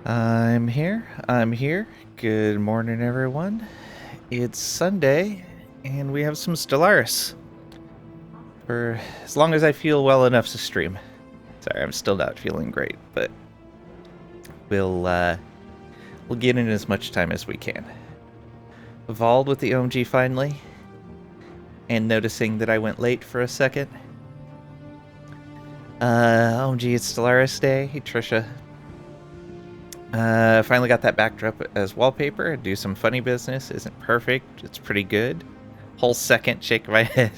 I'm here. I'm here. Good morning, everyone. It's Sunday, and we have some Stellaris. For as long as I feel well enough to stream. Sorry, I'm still not feeling great, but we'll get in as much time as we can. Evolved with the OMG finally, and noticing that I went late for a second. OMG, it's Stellaris Day. Hey, Trisha. Finally got that backdrop as wallpaper. Do some funny business. Isn't perfect. It's pretty good. Whole second shake my head.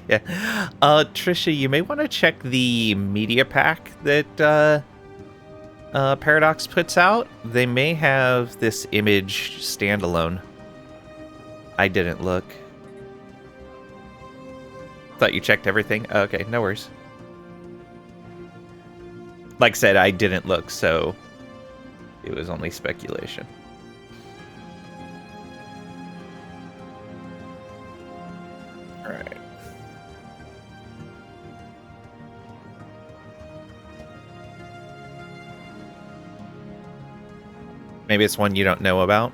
Yeah. Trisha, you may want to check the media pack that Paradox puts out. They may have this image standalone. I didn't look. Thought you checked everything. Okay, no worries. Like I said, I didn't look, so it was only speculation. Alright. Maybe it's one you don't know about.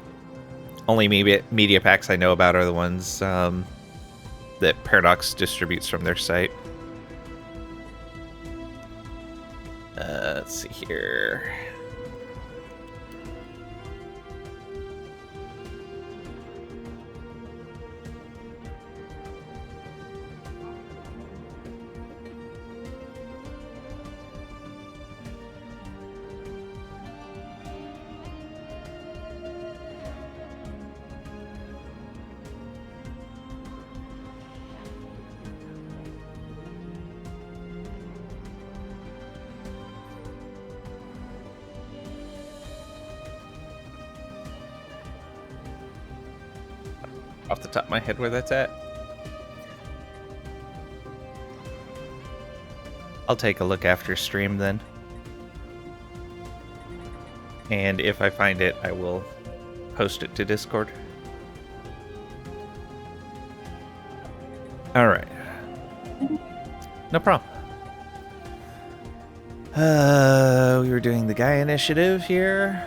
Only media packs I know about are the ones that Paradox distributes from their site. Let's see here. Off the top of my head where that's at. I'll take a look after stream then. And if I find it, I will post it to Discord. Alright. No problem. We were doing the Gaia initiative here.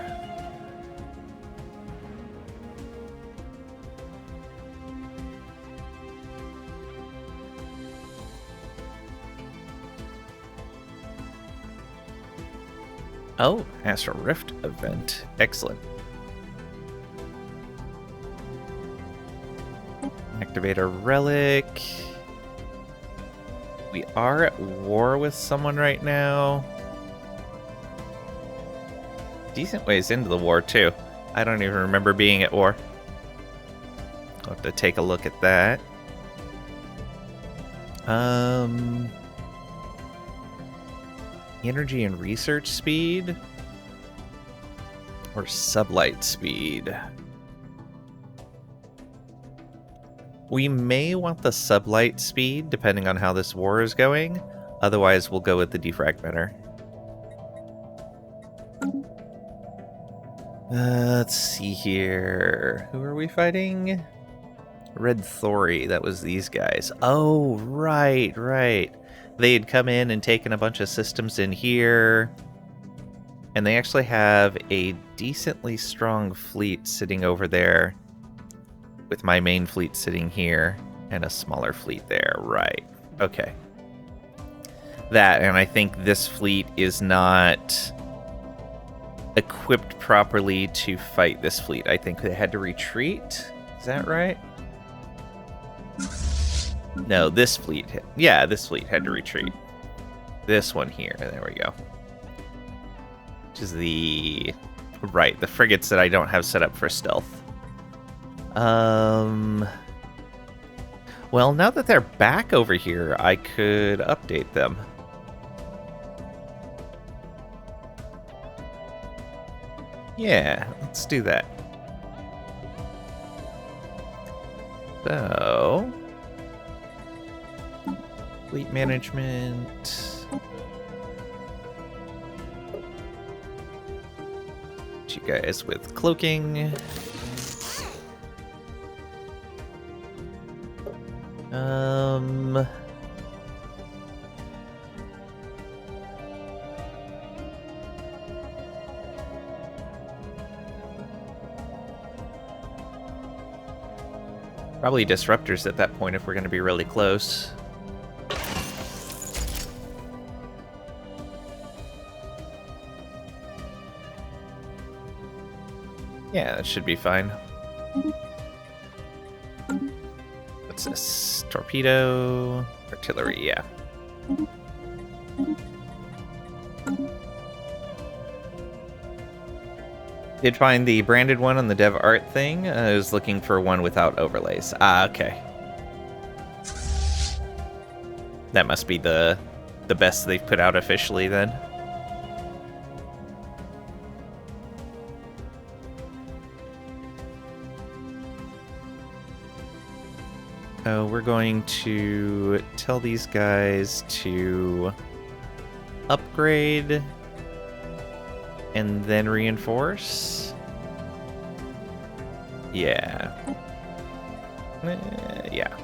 Oh, Astral Rift event. Excellent. Activate a relic. We are at war with someone right now. Decent ways into the war, too. I don't even remember being at war. I'll have to take a look at that. Energy and research speed? Or sublight speed? We may want the sublight speed, depending on how this war is going. Otherwise, we'll go with the defragmenter. Let's see here. Who are we fighting? Red Thory. That was these guys. Oh, right. They had come in and taken a bunch of systems in here. And they actually have a decently strong fleet sitting over there. With my main fleet sitting here. And a smaller fleet there. Right. Okay. That, and I think this fleet is not equipped properly to fight this fleet. I think they had to retreat. Is that right? No, this fleet. Yeah, this fleet had to retreat. This one here. There we go. Which is the... Right, the frigates that I don't have set up for stealth. Well, now that they're back over here, I could update them. Yeah, let's do that. So... Fleet management. You guys with cloaking. Probably disruptors at that point if we're going to be really close. Yeah, that should be fine. What's this? Torpedo? Artillery, yeah. Did find the branded one on the dev art thing. I was looking for one without overlays. Ah, okay. That must be the best they've put out officially then. We're going to tell these guys to upgrade and then reinforce. Yeah. Yeah.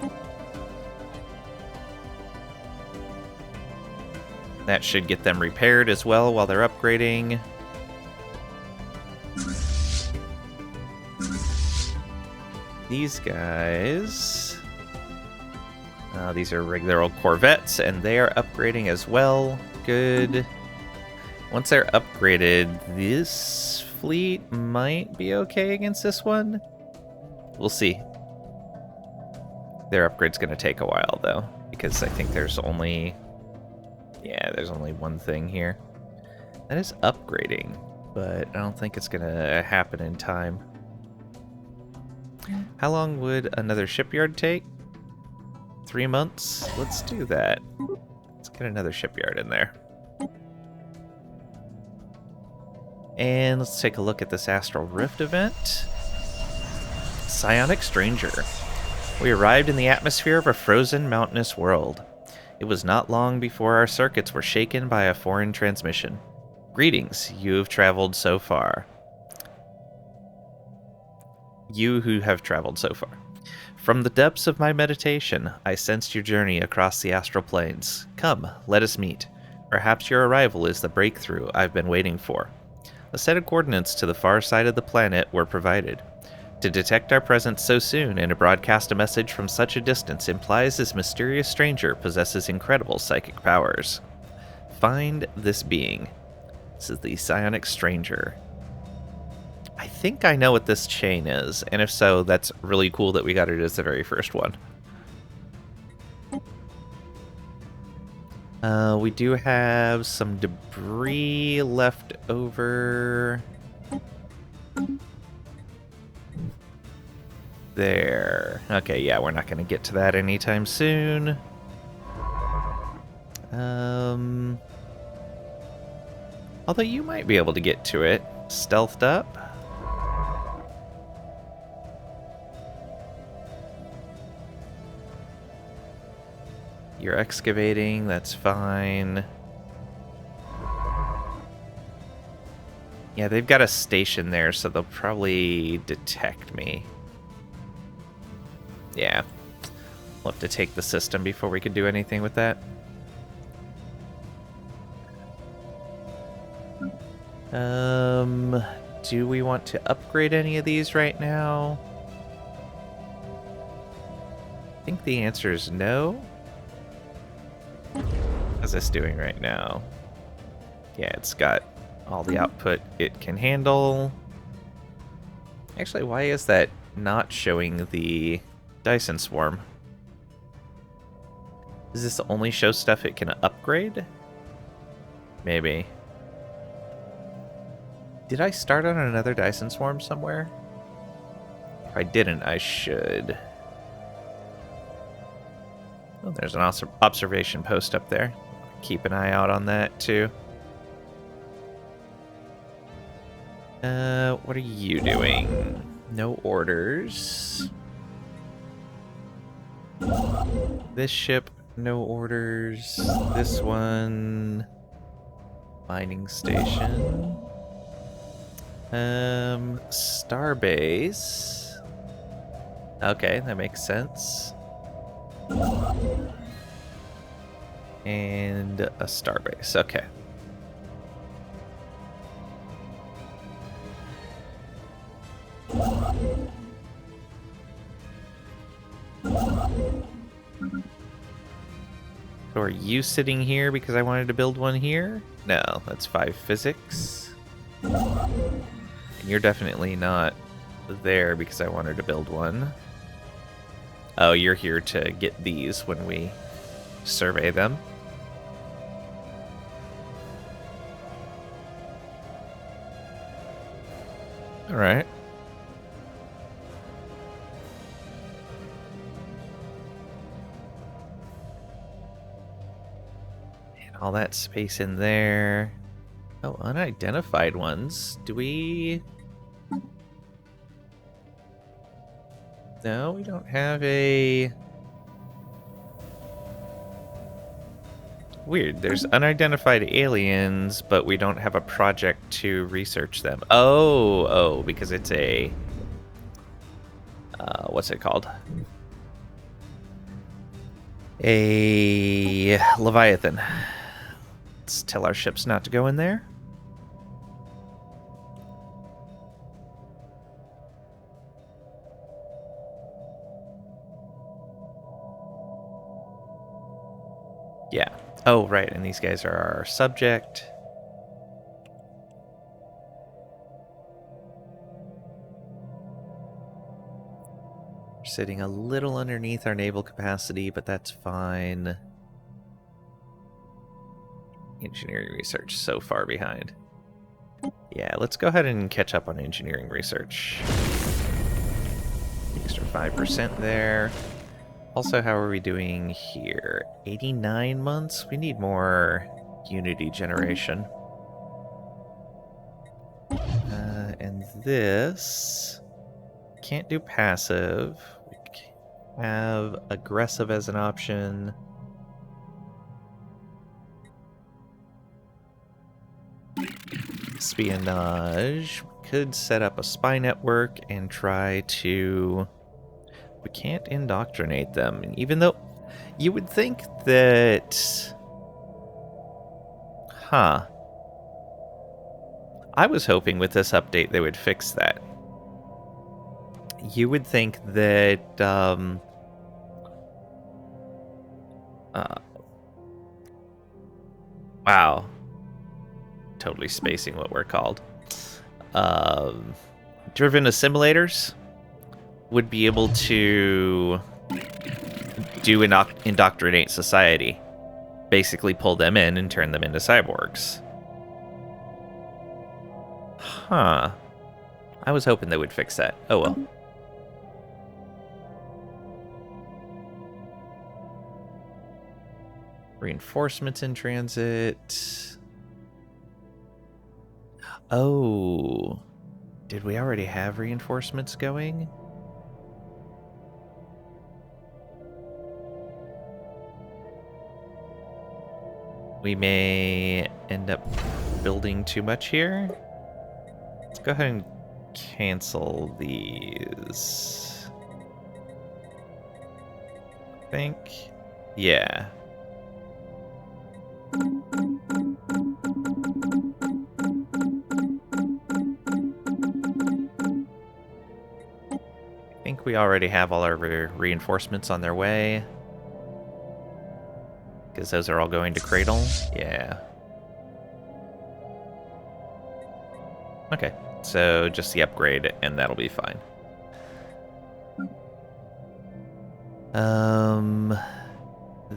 That should get them repaired as well while they're upgrading. These guys... these are regular old Corvettes, and they are upgrading as well. Good. Once they're upgraded, this fleet might be okay against this one. We'll see. Their upgrade's going to take a while, though, because I think there's only... Yeah, there's only one thing here. That is upgrading, but I don't think it's going to happen in time. How long would another shipyard take? 3 months? Let's do that. Let's get another shipyard in there. And let's take a look at this Astral Rift event. Psionic Stranger. We arrived in the atmosphere of a frozen, mountainous world. It was not long before our circuits were shaken by a foreign transmission. Greetings, you have traveled so far. You who have traveled so far. From the depths of my meditation, I sensed your journey across the astral planes. Come, let us meet. Perhaps your arrival is the breakthrough I've been waiting for. A set of coordinates to the far side of the planet were provided. To detect our presence so soon and to broadcast a message from such a distance implies this mysterious stranger possesses incredible psychic powers. Find this being. This is the Psionic Stranger. I think I know what this chain is, and if so, that's really cool that we got it as the very first one. We do have some debris left over. There. Okay, yeah, we're not going to get to that anytime soon. Although you might be able to get to it. Stealthed up. You're excavating, that's fine. Yeah, they've got a station there, so they'll probably detect me. Yeah. We'll have to take the system before we can do anything with that. Do we want to upgrade any of these right now? I think the answer is no. How's this doing right now? Yeah, it's got all the output it can handle. Actually, why is that not showing the Dyson Swarm? Does this only show stuff it can upgrade? Maybe. Did I start on another Dyson Swarm somewhere? If I didn't, I should. Oh, there's an observation post up there. Keep an eye out on that, too. What are you doing? No orders. This ship, no orders. This one... Mining station. Starbase. Okay, that makes sense. And a starbase, okay. So are you sitting here because I wanted to build one here? No, that's 5 physics. And you're definitely not there because I wanted to build one. Oh, you're here to get these when we survey them. All right. And all that space in there. Oh, unidentified ones. Do we... No, we don't have a... Weird. There's unidentified aliens, but we don't have a project to research them. Oh, because it's a... what's it called? A Leviathan. Let's tell our ships not to go in there. Yeah. Oh, right, and these guys are our subject. We're sitting a little underneath our naval capacity, but that's fine. Engineering research so far behind. Yeah, let's go ahead and catch up on engineering research. Extra 5% there. Also, how are we doing here? 89 months? We need more Unity generation. And this... Can't do passive. We have aggressive as an option. Espionage. We could set up a spy network and try to... We can't indoctrinate them, even though you would think that... Huh. I was hoping with this update they would fix that. You would think that... wow. Totally spacing what we're called. Driven Assimilators would be able to do indoctrinate society. Basically pull them in and turn them into cyborgs. Huh. I was hoping they would fix that. Oh well. Reinforcements in transit. Oh. Did we already have reinforcements going? We may end up building too much here. Let's go ahead and cancel these. I think. Yeah. I think we already have all our reinforcements on their way. Because those are all going to Cradle? Yeah. Okay, so just the upgrade, and that'll be fine.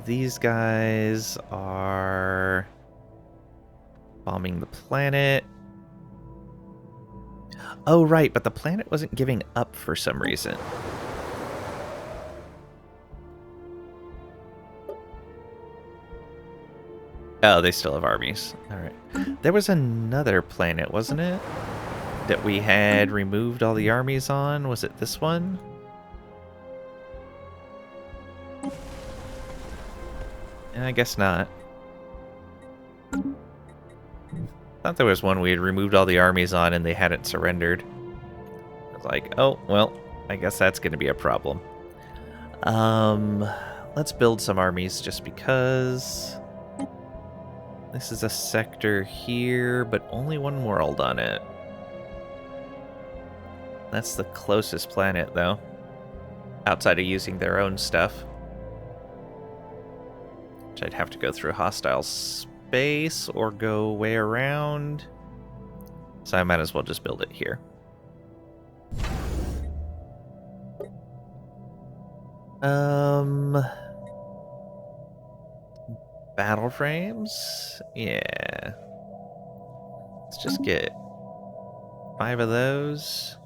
These guys are bombing the planet. Oh, right, but the planet wasn't giving up for some reason. Oh, they still have armies. Alright. There was another planet, wasn't it? That we had removed all the armies on? Was it this one? I guess not. Thought there was one we had removed all the armies on and they hadn't surrendered. I was like, oh, well, I guess that's going to be a problem. Let's build some armies just because... This is a sector here, but only one world on it. That's the closest planet, though. Outside of using their own stuff. Which I'd have to go through hostile space or go way around. So I might as well just build it here. Battle frames? Yeah. Let's just get 5 of those.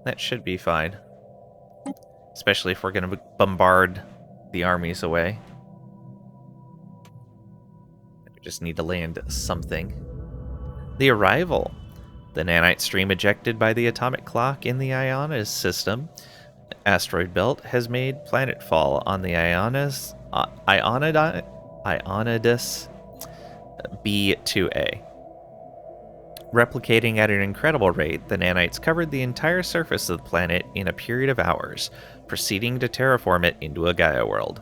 That should be fine. Especially if we're going to bombard the armies away. We just need to land something. The arrival. The nanite stream ejected by the atomic clock in the Ionis system asteroid belt has made planetfall on the Ionidus B2A. Replicating at an incredible rate, the nanites covered the entire surface of the planet in a period of hours, proceeding to terraform it into a Gaia world.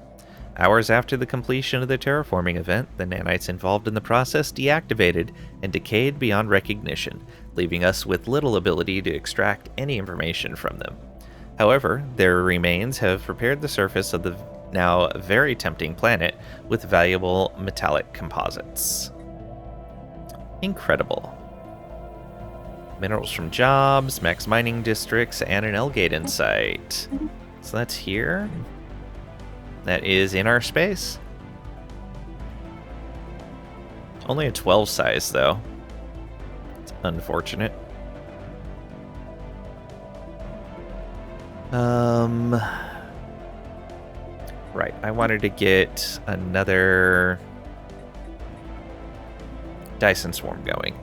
Hours after the completion of the terraforming event, the nanites involved in the process deactivated and decayed beyond recognition, leaving us with little ability to extract any information from them. However, their remains have prepared the surface of the now very tempting planet with valuable metallic composites. Incredible. Minerals from jobs, max mining districts, and an L-gate in sight. So that's here. That is in our space. Only a 12 size, though. It's unfortunate. Right, I wanted to get another Dyson Swarm going.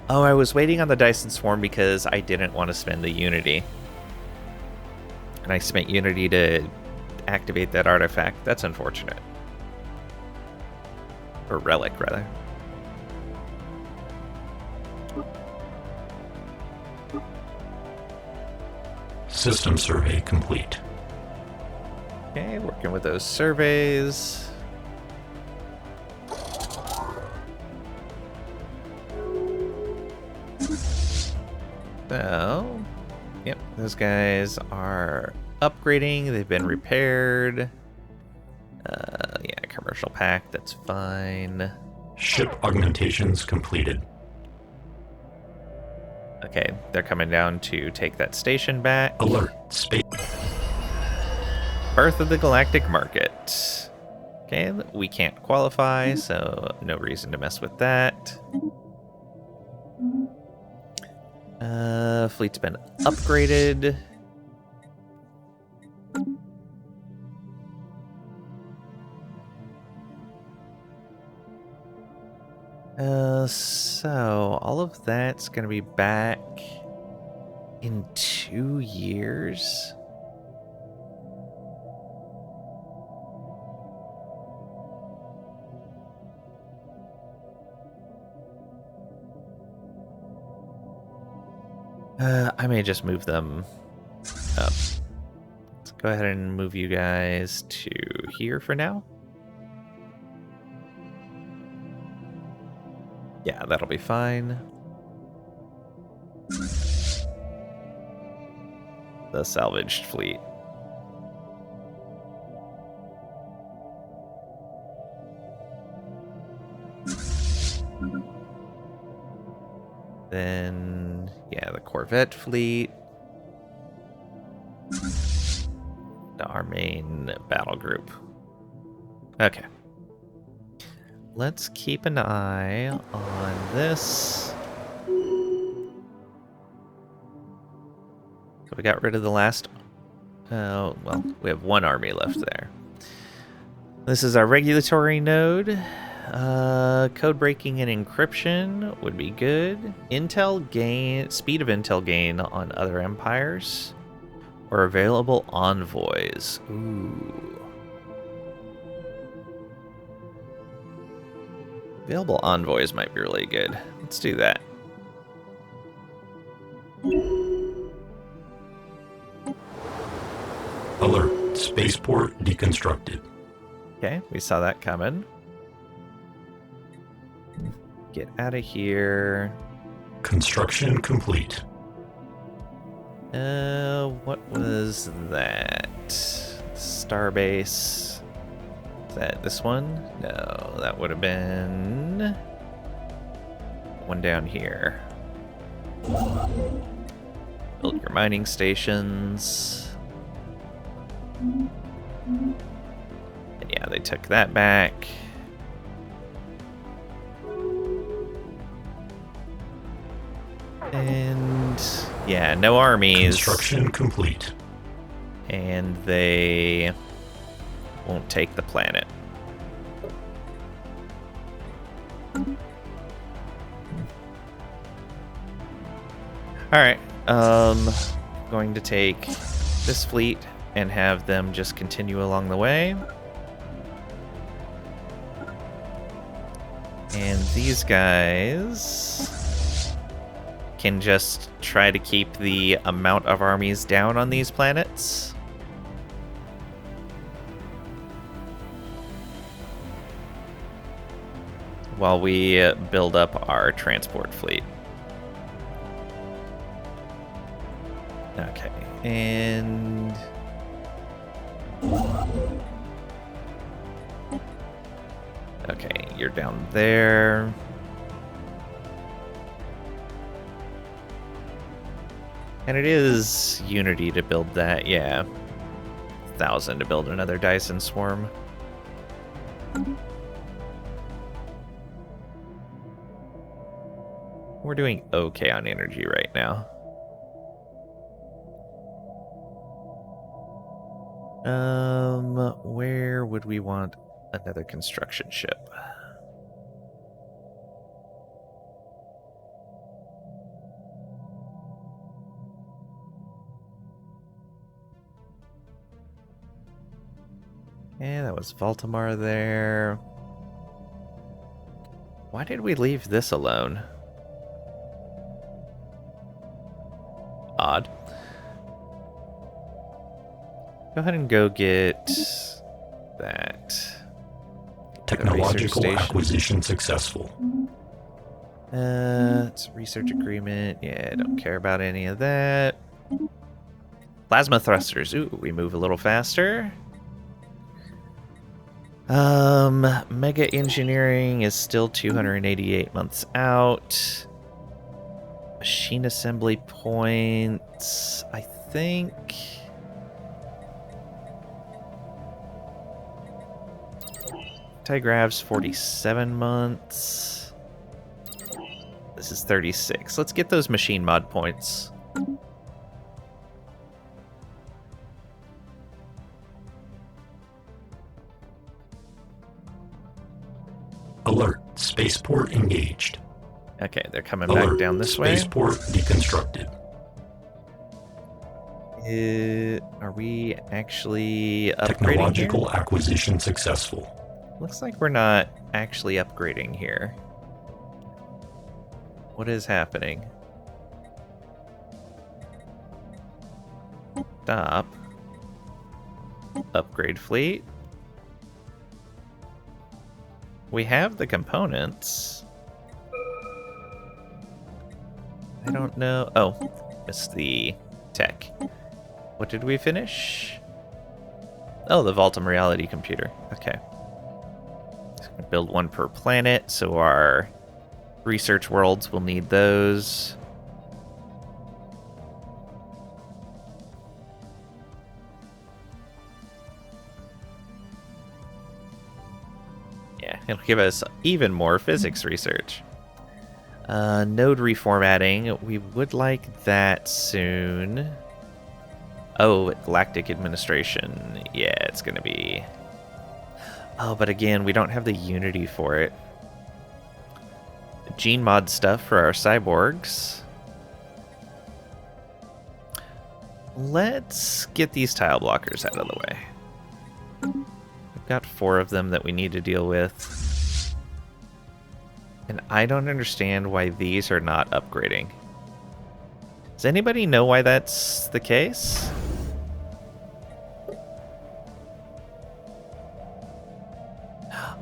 Oh, I was waiting on the Dyson Swarm because I didn't want to spend the Unity. And I spent Unity to activate that artifact. That's unfortunate. Or relic, rather. System survey complete. Okay, working with those surveys. So, yep, those guys are upgrading. They've been repaired. Yeah, commercial pack, that's fine. Ship augmentations completed. Okay, they're coming down to take that station back. Alert, space. Birth of the Galactic Market. Okay, we can't qualify, so no reason to mess with that. Fleet's been upgraded. So all of that's gonna be back in 2 years. I may just move them up. Let's go ahead and move you guys to here for now. Yeah, that'll be fine. The salvaged fleet. Then, yeah, the Corvette fleet. Our main battle group. Okay. Let's keep an eye on this. So we got rid of the last... well, we have 1 army left there. This is our regulatory node. Code breaking and encryption would be good. Intel gain, speed of intel gain on other empires, or available envoys. Ooh. Available envoys might be really good. Let's do that. Alert, spaceport deconstructed. Okay, we saw that coming. Get out of here. Construction complete. What was that? Starbase. Is that this one? No, that would have been one down here. Build your mining stations. And yeah, they took that back. And yeah, no armies. Construction complete. And they won't take the planet. Alright, going to take this fleet and have them just continue along the way. And these guys can just try to keep the amount of armies down on these planets. While we build up our transport fleet. Okay, and... Okay, you're down there. And it is Unity to build that, yeah. 1,000 to build another Dyson Swarm. We're doing okay on energy right now. Where would we want another construction ship? Yeah, that was Baltimore there. Why did we leave this alone? Odd. Go ahead and go get that. Technological acquisition successful. It's a research agreement. Yeah, don't care about any of that. Plasma thrusters. Ooh, we move a little faster. Mega engineering is still 288 months out. Machine assembly points, I think. Anti-grav's 47 months. This is 36. Let's get those machine mod points. Alert. Spaceport engaged. Okay, they're coming Alert. back down this way. Spaceport deconstructed. Are we actually upgrading Technological here? acquisition successful. Looks like we're not actually upgrading here. What is happening? Stop. Upgrade fleet. We have the components. I don't know. Oh, missed the tech. What did we finish? Oh, the Vaultum reality computer. Okay. Just gonna build one per planet, so our research worlds will need those. Yeah, it'll give us even more physics research. Node reformatting. We would like that soon. Oh, Galactic Administration. Yeah, it's going to be... Oh, but again, we don't have the Unity for it. Gene mod stuff for our cyborgs. Let's get these tile blockers out of the way. We've got 4 of them that we need to deal with. And I don't understand why these are not upgrading. Does anybody know why that's the case?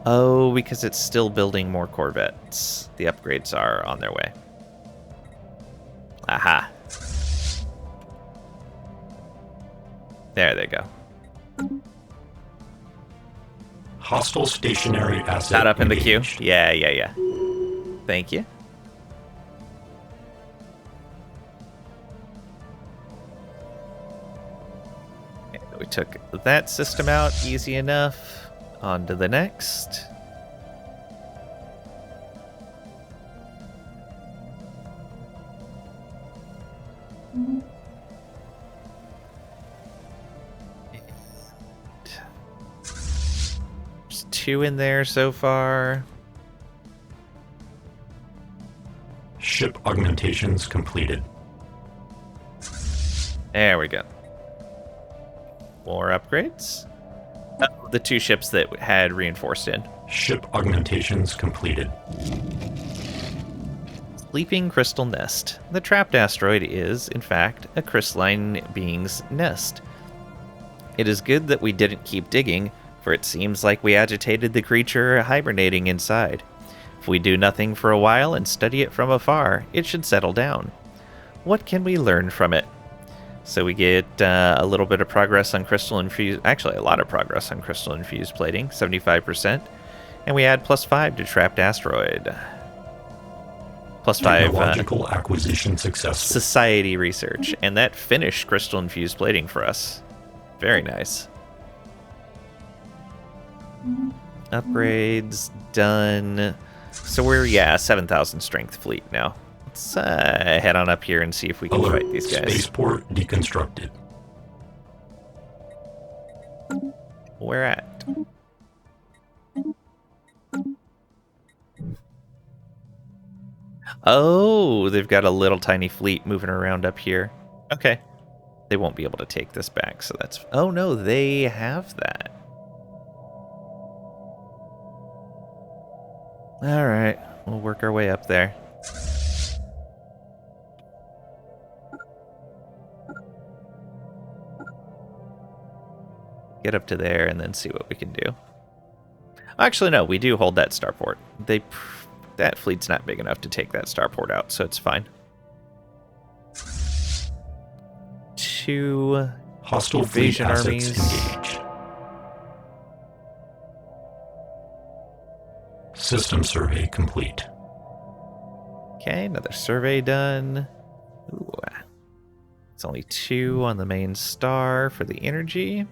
Oh, because it's still building more Corvettes. The upgrades are on their way. Aha. There they go. Hostile stationary asset Not up in the queue. engaged. Yeah. Thank you. Okay, we took that system out, easy enough. On to the next. There's 2 in there so far. Ship augmentations completed. There we go. More upgrades. The 2 ships that had reinforced in. Ship augmentations completed. Sleeping Crystal Nest. The trapped asteroid is, in fact, a crystalline being's nest. It is good that we didn't keep digging, for it seems like we agitated the creature hibernating inside. If we do nothing for a while and study it from afar, it should settle down. What can we learn from it? So we get a little bit of progress on crystal infused, actually a lot of progress on crystal infused plating, 75%, and we add +5 to trapped asteroid. +5 Technological acquisition successful. society research, and that finished crystal infused plating for us. Very nice. Upgrades done. So we're 7,000 strength fleet now. Let's head on up here and see if we can Alert. fight these guys. Spaceport deconstructed. Where at? Oh, they've got a little tiny fleet moving around up here. Okay. They won't be able to take this back, so that's... Oh, no, they have that. All right. We'll work our way up there. Get up to there and then see what we can do. Actually, no, we do hold that starport. That fleet's not big enough to take that starport out, so it's fine. 2 Hostile fleet invasion assets armies. engaged. System survey complete. Okay, another survey done. Ooh. It's only 2 on the main star for the energy.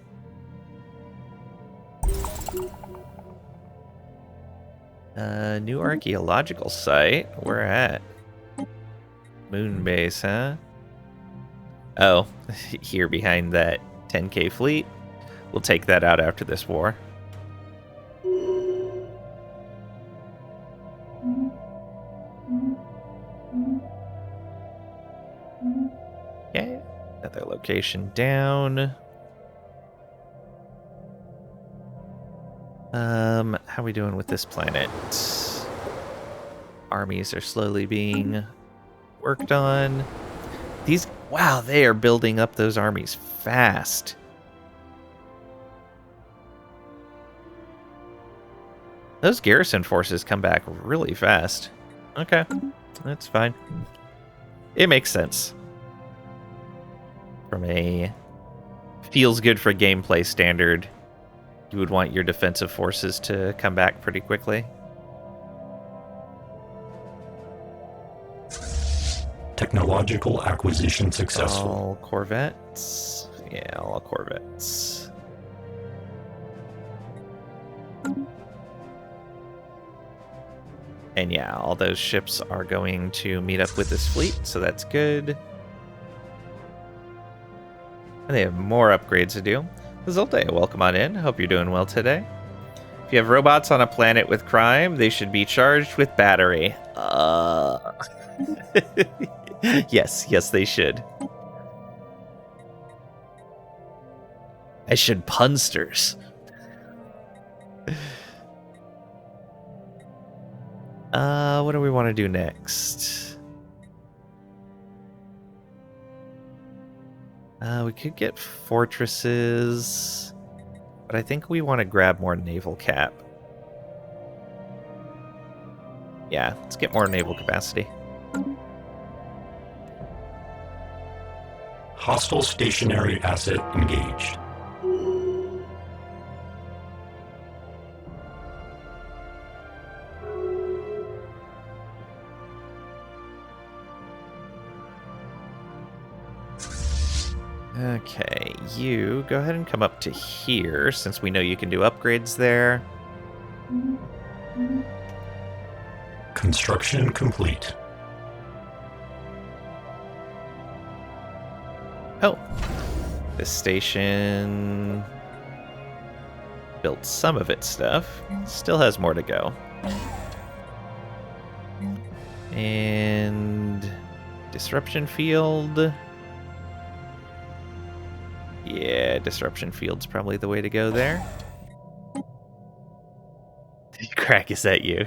New archaeological site. Where at? Moon base, huh? Oh, here behind that 10k fleet. We'll take that out after this war. Okay, another location down. How are we doing with this planet? Armies are slowly being worked on. Wow, they are building up those armies fast. Those garrison forces come back really fast. Okay, that's fine. It makes sense. From a feels good for gameplay standard, you would want your defensive forces to come back pretty quickly. Technological acquisition successful. All corvettes. Yeah, all corvettes. And yeah, all those ships are going to meet up with this fleet, so that's good. And they have more upgrades to do. Zolte, welcome on in. Hope you're doing well today. If you have robots on a planet with crime, they should be charged with battery. Yes, they should. I should punsters. What do we want to do next? We could get fortresses, but I think we want to grab more naval cap. Yeah, let's get more naval capacity. Hostile stationary asset engaged. Okay, you go ahead and come up to here, since we know you can do upgrades there. Construction complete. Oh, this station built some of its stuff. Still has more to go. And disruption field. Yeah, disruption field's probably the way to go there. Crack, is that you?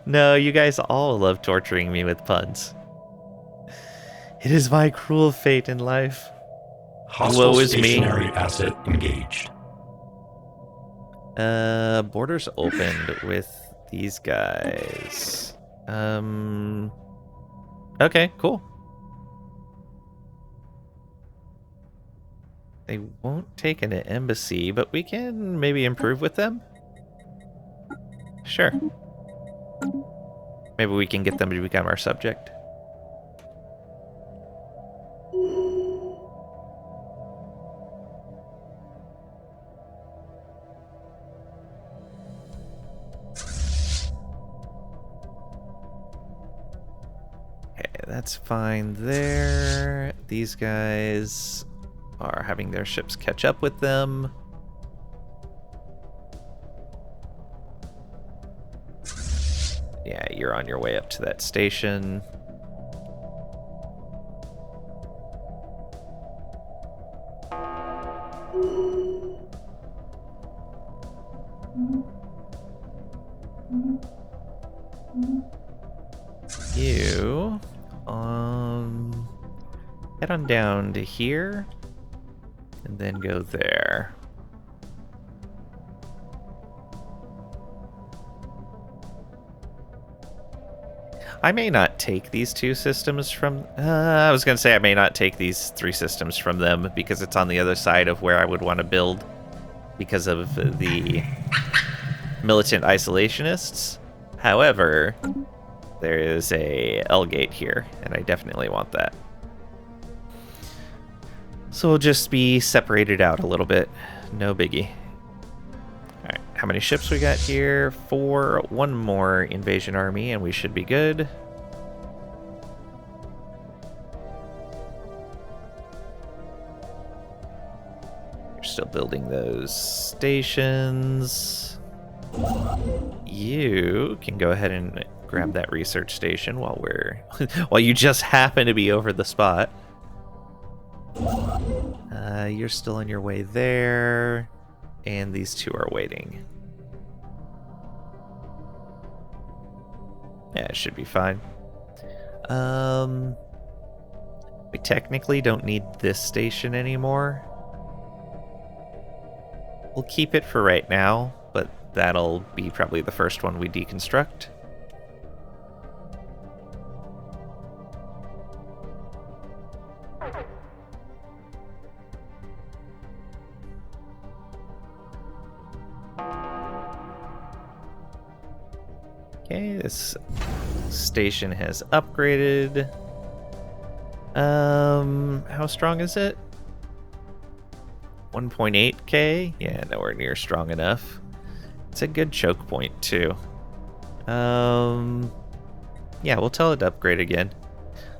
No, you guys all love torturing me with puns. It is my cruel fate in life. Hostile Woe is me. stationary asset engaged. Borders opened with these guys. Okay, cool. They won't take an embassy, but we can maybe improve with them? Sure. Maybe we can get them to become our subject. That's fine there. These guys are having their ships catch up with them. Yeah, you're on your way up to that station. You head on down to here and then go there. I may not take these two systems from... I was going to say I may not take these 3 systems from them because it's on the other side of where I would want to build because of the militant isolationists. However, there is a L gate here, and I definitely want that. So we'll just be separated out a little bit. No biggie. Alright, how many ships we got here? 4. 1 more invasion army, and we should be good. You're still building those stations. You can go ahead and grab that research station while we're... while you just happen to be over the spot. You're still on your way there, and these 2 are waiting. Yeah, it should be fine. We technically don't need this station anymore. We'll keep it for right now, but that'll be probably the first one we deconstruct. Okay, this station has upgraded. How strong is it? 1.8k? Yeah, nowhere near strong enough. It's a good choke point, too. Yeah, we'll tell it to upgrade again.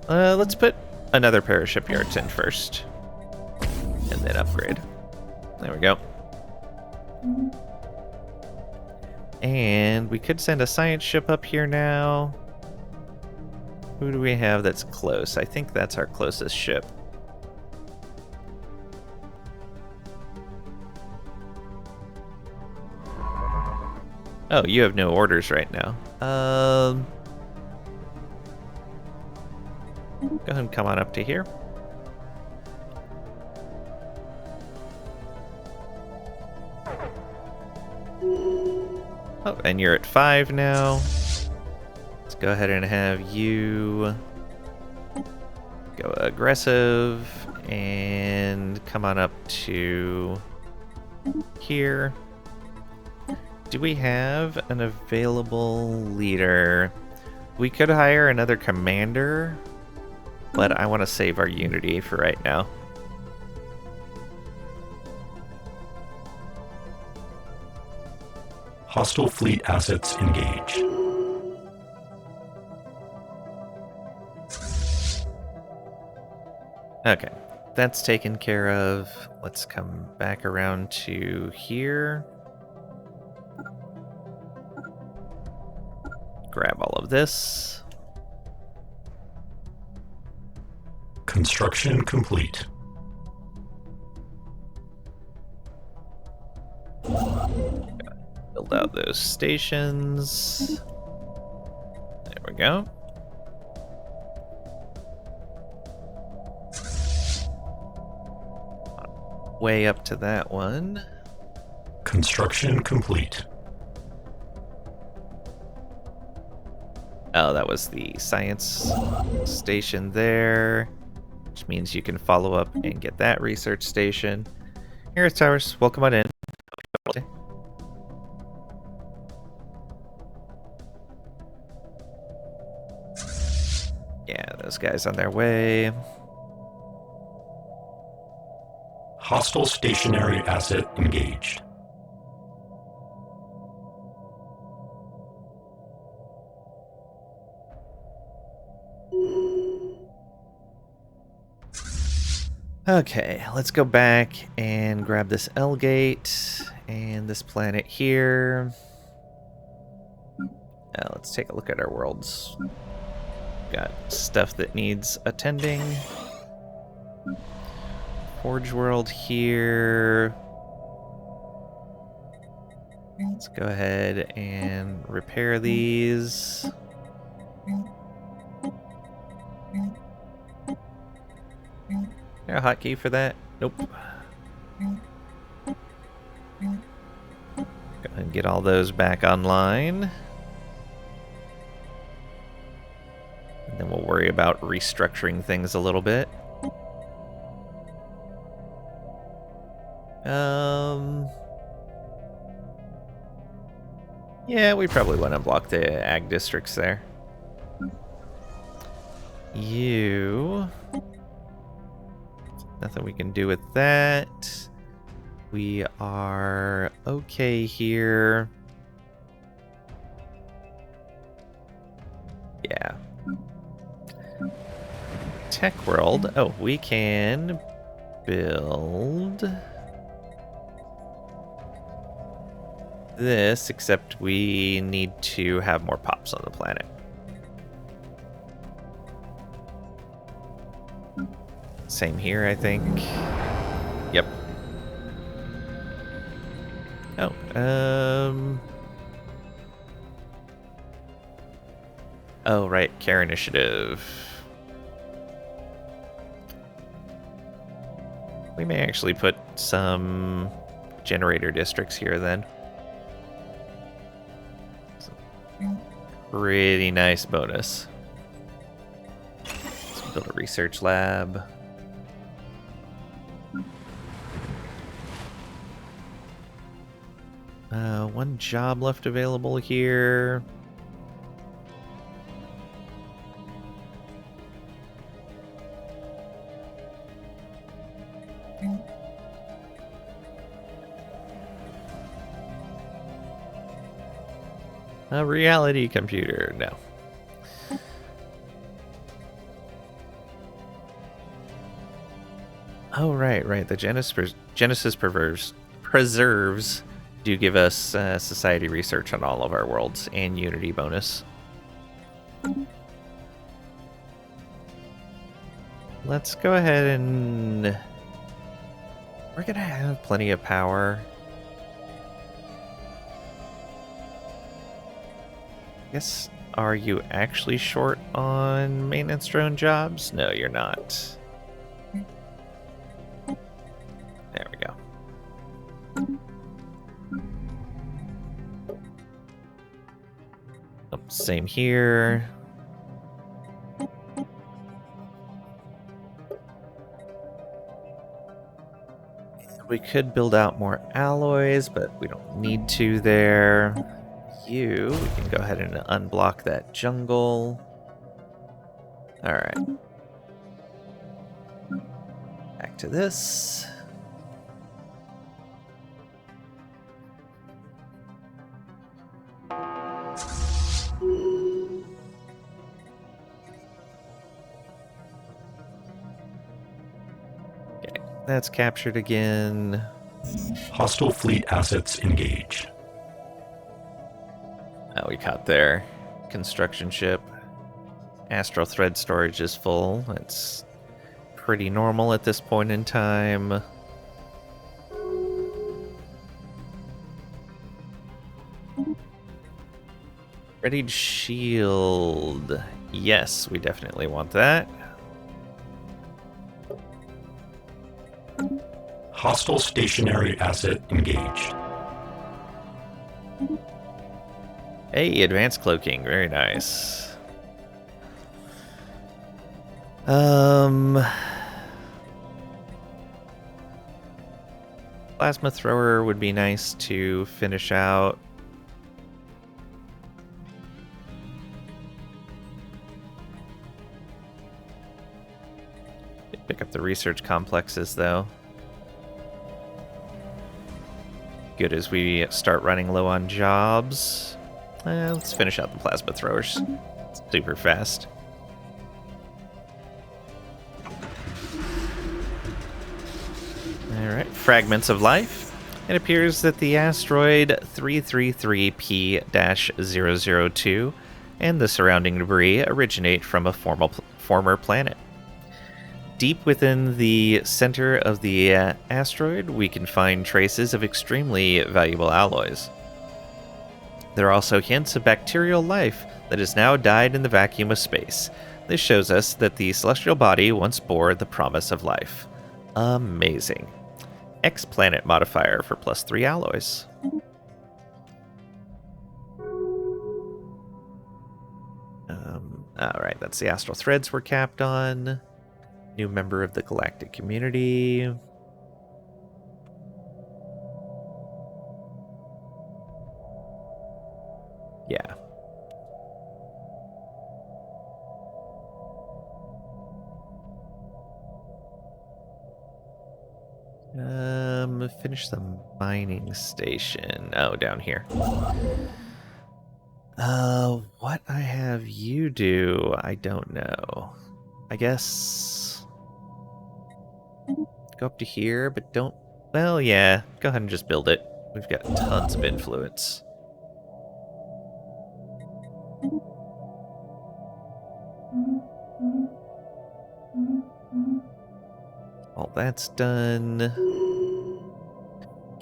Let's put another pair of shipyards in first. And then upgrade. There we go. And we could send a science ship up here now. Who do we have that's close? I think that's our closest ship. Oh, you have no orders right now. Go ahead and come on up to here. Oh, and you're at 5 now. Let's go ahead and have you go aggressive and come on up to here. Do we have an available leader? We could hire another commander, but I want to save our unity for right now. Hostile fleet assets engaged. Okay, that's taken care of. Let's come back around to here. Grab all of this. Construction complete. Build out those stations. There we go. Way up to that one. Construction complete. Oh, that was the science station there, which means you can follow up and get that research station. Here, Towers. Welcome on in. Yeah, those guys on their way. Hostile stationary asset engaged. Okay, let's go back and grab this L gate and this planet here. Let's take a look at our worlds. Got stuff that needs attending. Forge world here. Let's go ahead and repair these. There a hotkey for that? Nope. Go ahead and get all those back online. And then we'll worry about restructuring things a little bit. Yeah, we probably want to block the ag districts there. Nothing we can do with that. We are okay here. Yeah. Tech world. Oh, we can build this, except we need to have more pops on the planet. Same here, I think. Yep. Oh, right, care initiative. We may actually put some generator districts here then. Pretty nice bonus. Let's build a research lab. One job left available here. A reality computer, no. Oh, right. The Genesis preserves do give us society research on all of our worlds and Unity bonus. Let's go ahead and... We're gonna have plenty of power. Guess, are you actually short on maintenance drone jobs? No, you're not. There we go. Oh, same here. We could build out more alloys, but we don't need to there. We can go ahead and unblock that jungle. Alright. Back to this. That's captured again. Hostile fleet assets engaged. Oh, we caught their construction ship. Astral thread storage is full. It's pretty normal at this point in time. Readied shield. Yes, we definitely want that. Hostile stationary asset engaged. Hey, advanced cloaking. Very nice. Plasma thrower would be nice to finish out. Pick up the research complexes, though. Good as we start running low on jobs. Let's finish out the plasma throwers. Super fast. Alright, fragments of life. It appears that the asteroid 333P-002 and the surrounding debris originate from a former planet. Deep within the center of the asteroid, we can find traces of extremely valuable alloys. There are also hints of bacterial life that has now died in the vacuum of space. This shows us that the celestial body once bore the promise of life. Amazing. X-planet modifier for +3 alloys. Alright, that's the astral threads we're capped on. New member of the galactic community. Yeah. Finish the mining station. Oh, down here. What I have you do, I don't know. I guess go up to here, but don't... Well, yeah, go ahead and just build it. We've got tons of influence. All that's done.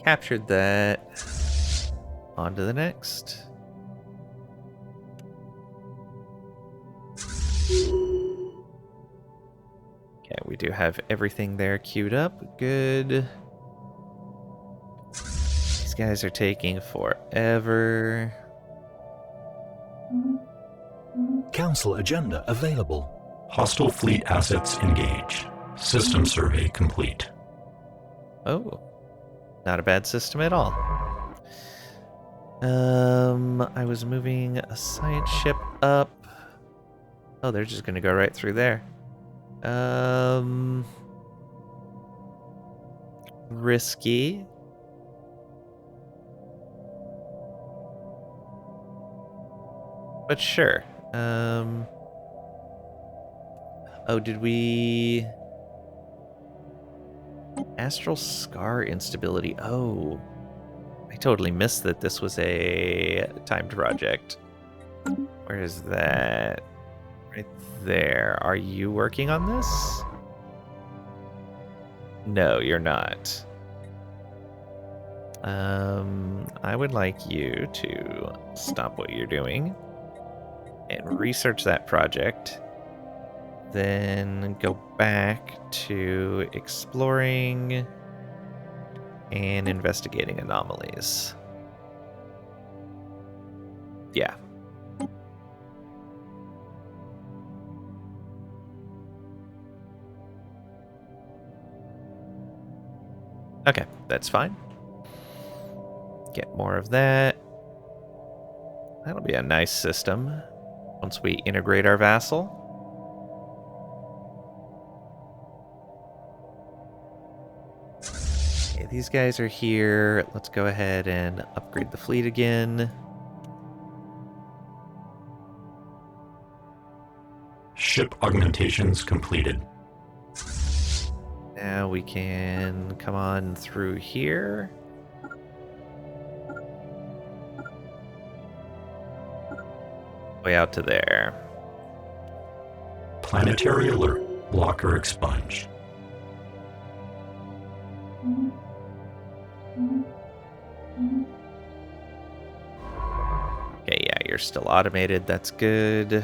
Captured that. On to the next. Okay, we do have everything there queued up. Good. These guys are taking forever. Council agenda available. Hostile fleet assets engaged. System survey complete. Oh, not a bad system at all. I was moving a science ship up. Oh, they're just gonna go right through there. Risky. But sure. Oh, did we... Astral Scar instability. Oh. I totally missed that this was a timed project. Where is that? Right there. Are you working on this? No, you're not. I would like you to stop what you're doing and research that project. Then go back to exploring and investigating anomalies. Yeah. Okay, that's fine. Get more of that. That'll be a nice system once we integrate our vassal. Okay, these guys are here. Let's go ahead and upgrade the fleet again. Ship augmentations completed. Now we can come on through here. Way out to there. Planetary alert. Blocker expunged. Okay, yeah, you're still automated. That's good.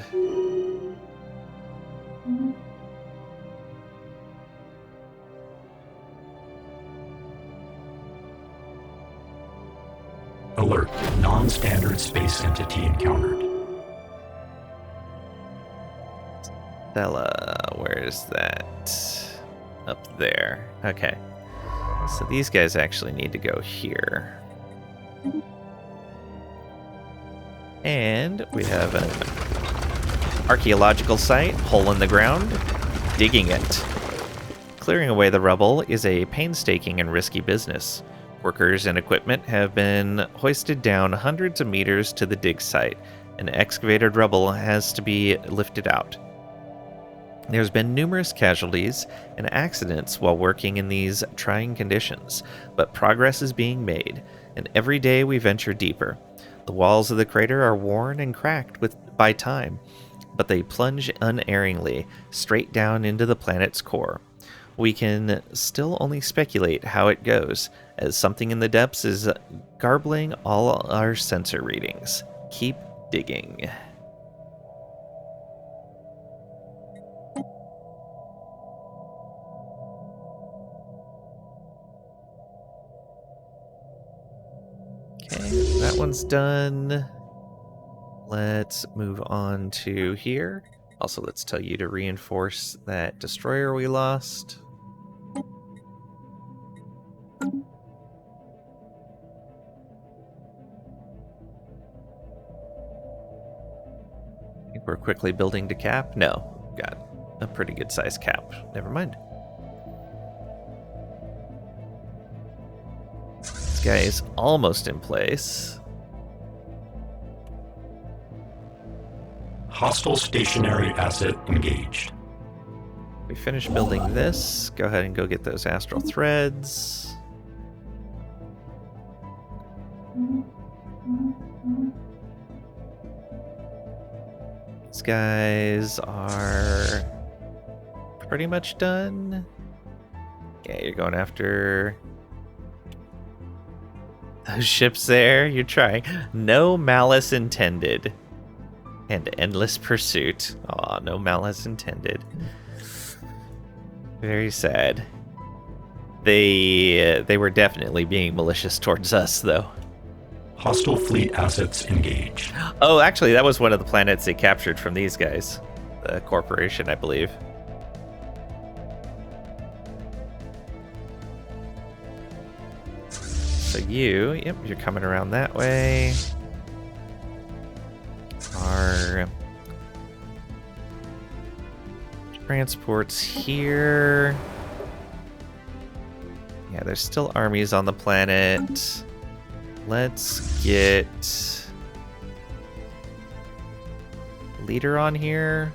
Alert. Non-standard space entity encountered. Stella, where's that? Up there. Okay. So these guys actually need to go here. And we have an archaeological site, hole in the ground, digging it. Clearing away the rubble is a painstaking and risky business. Workers and equipment have been hoisted down hundreds of meters to the dig site, and excavated rubble has to be lifted out. There's been numerous casualties and accidents while working in these trying conditions, but progress is being made, and every day we venture deeper. The walls of the crater are worn and cracked by time, but they plunge unerringly straight down into the planet's core. We can still only speculate how it goes, as something in the depths is garbling all our sensor readings. Keep digging. Okay, that one's done. Let's move on to here. Also, let's tell you to reinforce that destroyer we lost. I think we're quickly building to cap. No, got a pretty good size cap. Never mind. This guy is almost in place. Hostile stationary asset engaged. We finish building this. Go ahead and go get those astral threads. These guys are pretty much done. Yeah, you're going after those ships there. You're trying. No malice intended. And endless pursuit. Aw, no malice intended. Very sad. They were definitely being malicious towards us, though. Hostile fleet assets engaged. Oh, actually, that was one of the planets they captured from these guys. The corporation, I believe. So yep, you're coming around that way. Our transports here. Yeah, there's still armies on the planet. Let's get leader on here.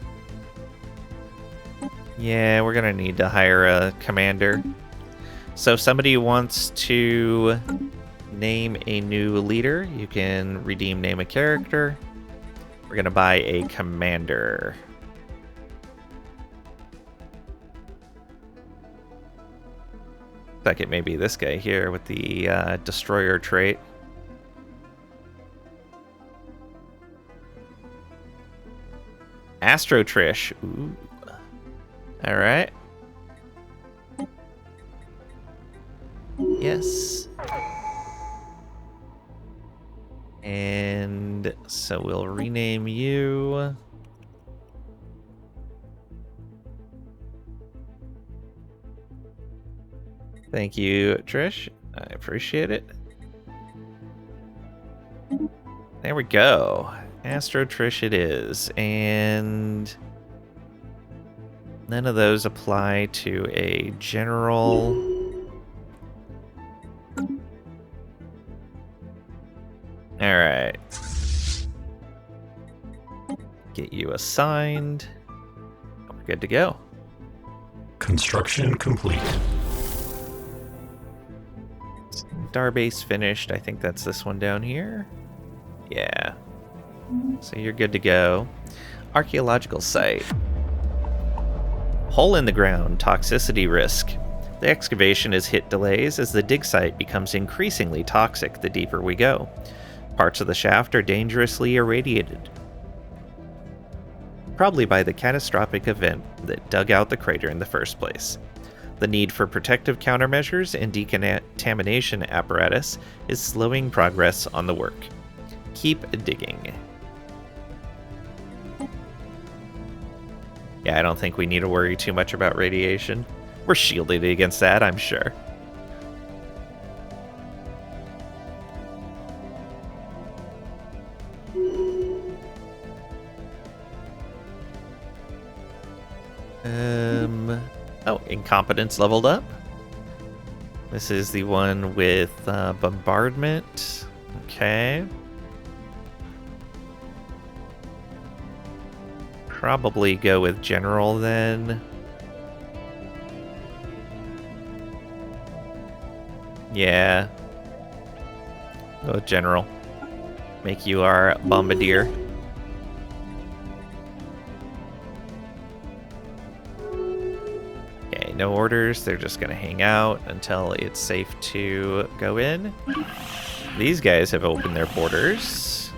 Yeah, we're gonna need to hire a commander. So if somebody wants to name a new leader, you can redeem name a character. We're gonna buy a commander. Like it may be this guy here with the destroyer trait. Astro Trish. Ooh. All right. Yes. And so we'll rename you. Thank you, Trish. I appreciate it. There we go. Astro Trish it is. And none of those apply to a general. All right. Get you assigned. We're good to go. Construction complete. Starbase finished. I think that's this one down here. Yeah. So you're good to go. Archaeological site. Hole in the ground, toxicity risk. The excavation has hit delays as the dig site becomes increasingly toxic the deeper we go. Parts of the shaft are dangerously irradiated. Probably by the catastrophic event that dug out the crater in the first place. The need for protective countermeasures and decontamination apparatus is slowing progress on the work. Keep digging. Yeah, I don't think we need to worry too much about radiation. We're shielded against that, I'm sure. Oh, incompetence leveled up. This is the one with bombardment. Okay. Probably go with general then. Yeah. Go with general. Make you our bombardier. Okay, no orders. They're just going to hang out until it's safe to go in. These guys have opened their borders.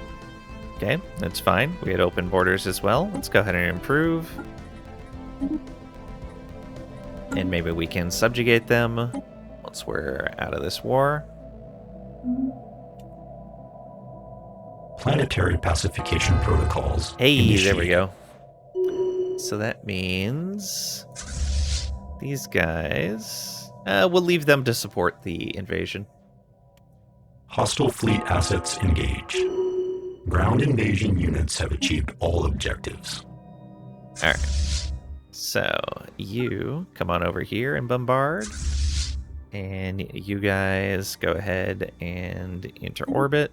Okay, that's fine. We had open borders as well. Let's go ahead and improve. And maybe we can subjugate them once we're out of this war. Planetary pacification protocols. Hey, initiated. there we go. So that means these guys, we'll leave them to support the invasion. Hostile fleet assets engage. Ground invasion units have achieved all objectives. Alright. So, you come on over here and bombard. And you guys go ahead and enter orbit.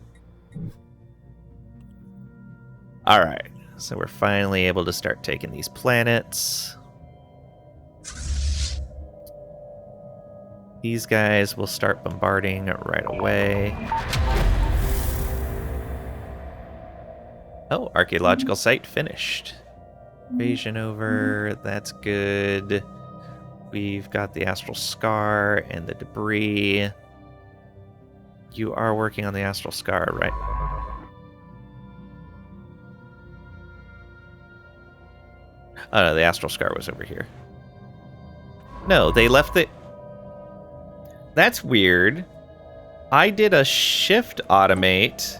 Alright. So we're finally able to start taking these planets. These guys will start bombarding right away. Oh, archaeological site finished. Invasion over, that's good. We've got the astral scar and the debris. You are working on the astral scar, right? Oh no, the astral scar was over here. No, they left the... That's weird. I did a shift automate,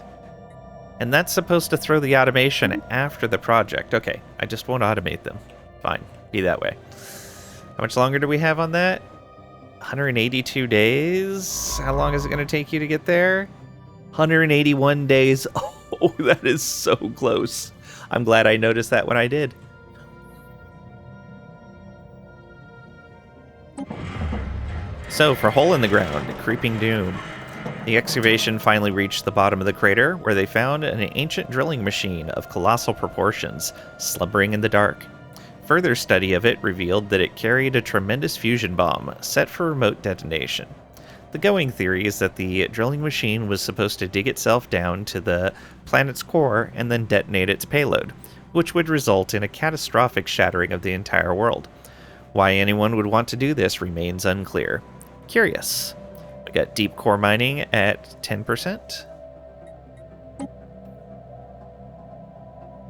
and that's supposed to throw the automation after the project. Okay, I just won't automate them. Fine, be that way. How much longer do we have on that? 182 days? How long is it going to take you to get there? 181 days. Oh, that is so close. I'm glad I noticed that when I did. So, for Hole in the Ground, Creeping Doom. The excavation finally reached the bottom of the crater, where they found an ancient drilling machine of colossal proportions, slumbering in the dark. Further study of it revealed that it carried a tremendous fusion bomb, set for remote detonation. The going theory is that the drilling machine was supposed to dig itself down to the planet's core and then detonate its payload, which would result in a catastrophic shattering of the entire world. Why anyone would want to do this remains unclear. Curious. We got deep core mining at 10%.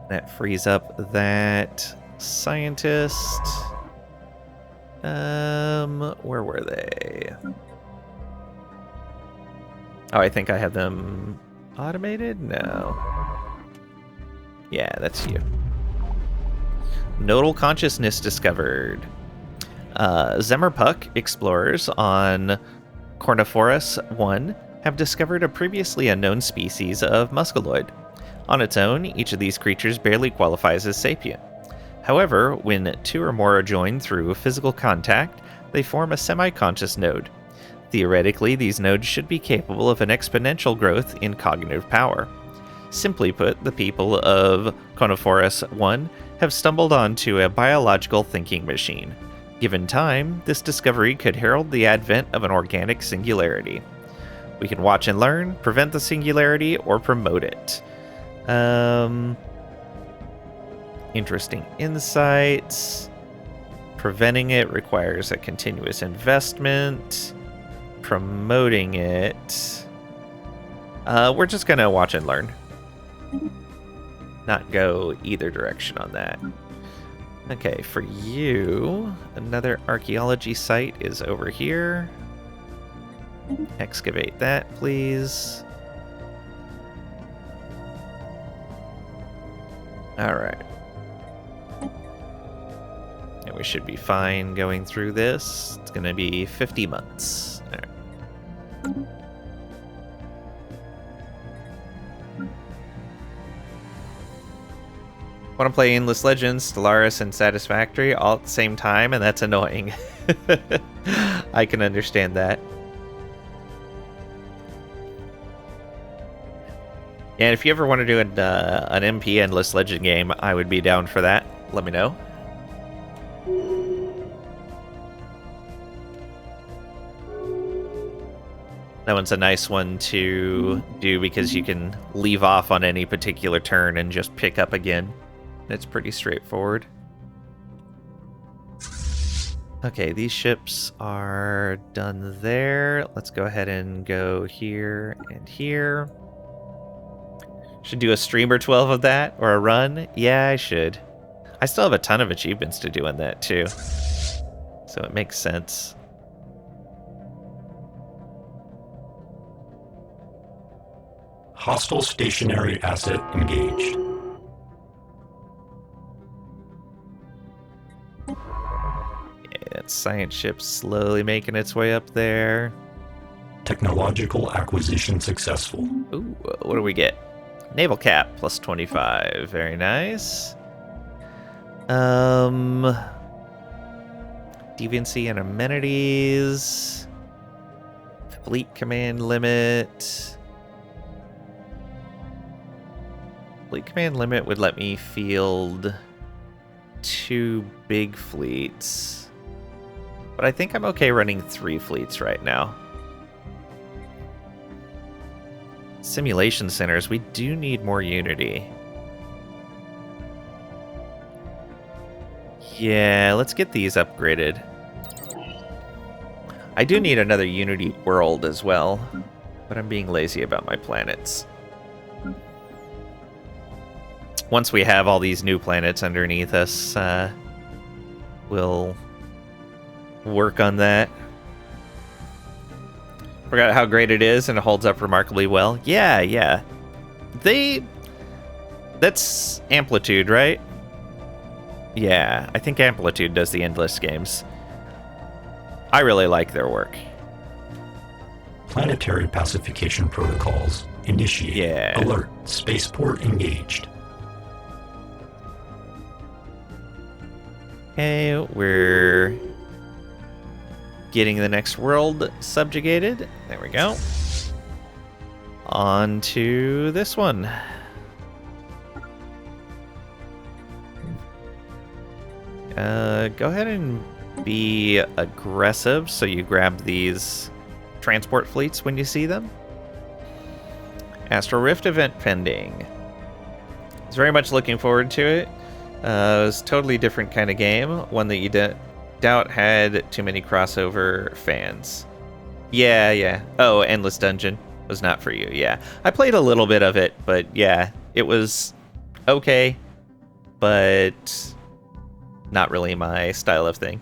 That frees up that scientist. Where were they? Oh, I think I have them automated? No. Yeah, that's you. Nodal consciousness discovered. Zemmerpuck explorers on Corniforus 1 have discovered a previously unknown species of musculoid. On its own, each of these creatures barely qualifies as sapient. However, when two or more are joined through physical contact, they form a semi-conscious node. Theoretically, these nodes should be capable of an exponential growth in cognitive power. Simply put, the people of Corniforus 1 have stumbled onto a biological thinking machine. Given time, this discovery could herald the advent of an organic singularity. We can watch and learn, prevent the singularity, or promote it. Interesting insights. Preventing it requires a continuous investment. Promoting it... we're just going to watch and learn. Not go either direction on that. Okay, for you, another archaeology site is over here. Excavate that, please. Alright. And we should be fine going through this. It's going to be 50 months. All right. Want to play Endless Legends, Stellaris, and Satisfactory all at the same time, and that's annoying. I can understand that. And if you ever want to do an MP Endless Legend game, I would be down for that. Let me know. That one's a nice one to do because you can leave off on any particular turn and just pick up again. It's pretty straightforward. Okay, these ships are done there. Let's go ahead and go here and here. Should do a stream or 12 of that, or a run. Yeah, I should. I still have a ton of achievements to do on that, too. So it makes sense. Hostile stationary asset engaged. Yeah, that science ship's slowly making its way up there. Technological acquisition successful. Ooh, what do we get? Naval cap, plus 25. Very nice. Deviancy and amenities. Fleet command limit. Fleet command limit would let me field 2 big fleets. But I think I'm okay running 3 fleets right now. Simulation centers, we do need more Unity. Yeah, let's get these upgraded. I do need another Unity world as well, but I'm being lazy about my planets. Once we have all these new planets underneath us, we'll work on that. Forgot how great it is, and it holds up remarkably well. Yeah. That's Amplitude, right? Yeah, I think Amplitude does the Endless games. I really like their work. Planetary pacification protocols initiate. Yeah. Alert. Spaceport engaged. Okay, we're getting the next world subjugated. There we go. On to this one. Go ahead and be aggressive so you grab these transport fleets when you see them. Astral Rift event pending. I was very much looking forward to it. It was a totally different kind of game. One that you doubt had too many crossover fans. Yeah. Oh, Endless Dungeon was not for you. Yeah. I played a little bit of it, but yeah, it was okay, but not really my style of thing.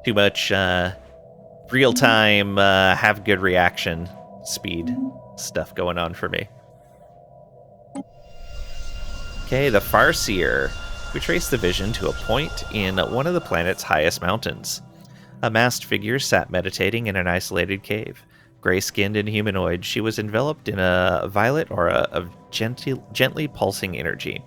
Too much real-time, have good reaction speed stuff going on for me. Okay, the Farseer. We trace the vision to a point in one of the planet's highest mountains. A masked figure sat meditating in an isolated cave. Gray-skinned and humanoid, she was enveloped in a violet aura of gently pulsing energy.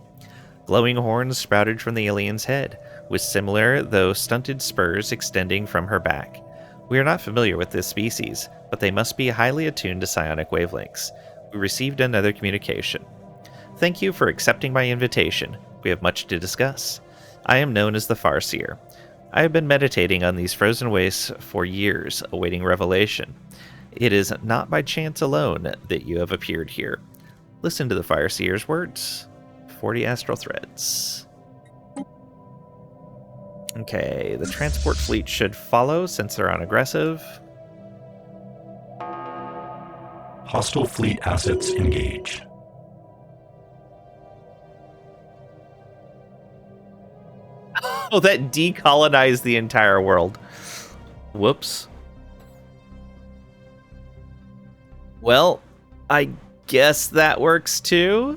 Glowing horns sprouted from the alien's head, with similar, though stunted spurs extending from her back. We are not familiar with this species, but they must be highly attuned to psionic wavelengths. We received another communication. Thank you for accepting my invitation. We have much to discuss. I am known as the Farseer. I have been meditating on these frozen wastes for years, awaiting revelation. It is not by chance alone that you have appeared here. Listen to the Farseer's words. 40 astral threads. Okay, the transport fleet should follow since they're on aggressive. Hostile fleet assets engaged. Oh, that decolonized the entire world. Whoops. Well, I guess that works too.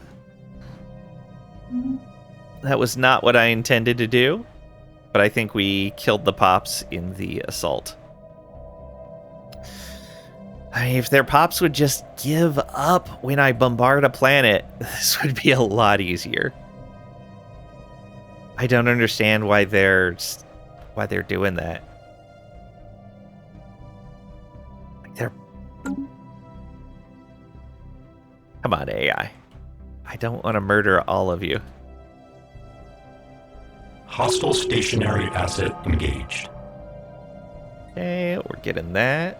That was not what I intended to do, but I think we killed the Pops in the assault. I mean, if their Pops would just give up when I bombard a planet, this would be a lot easier. I don't understand why they're doing that. Come on, AI. I don't want to murder all of you. Hostile stationary asset engaged. Okay, we're getting that.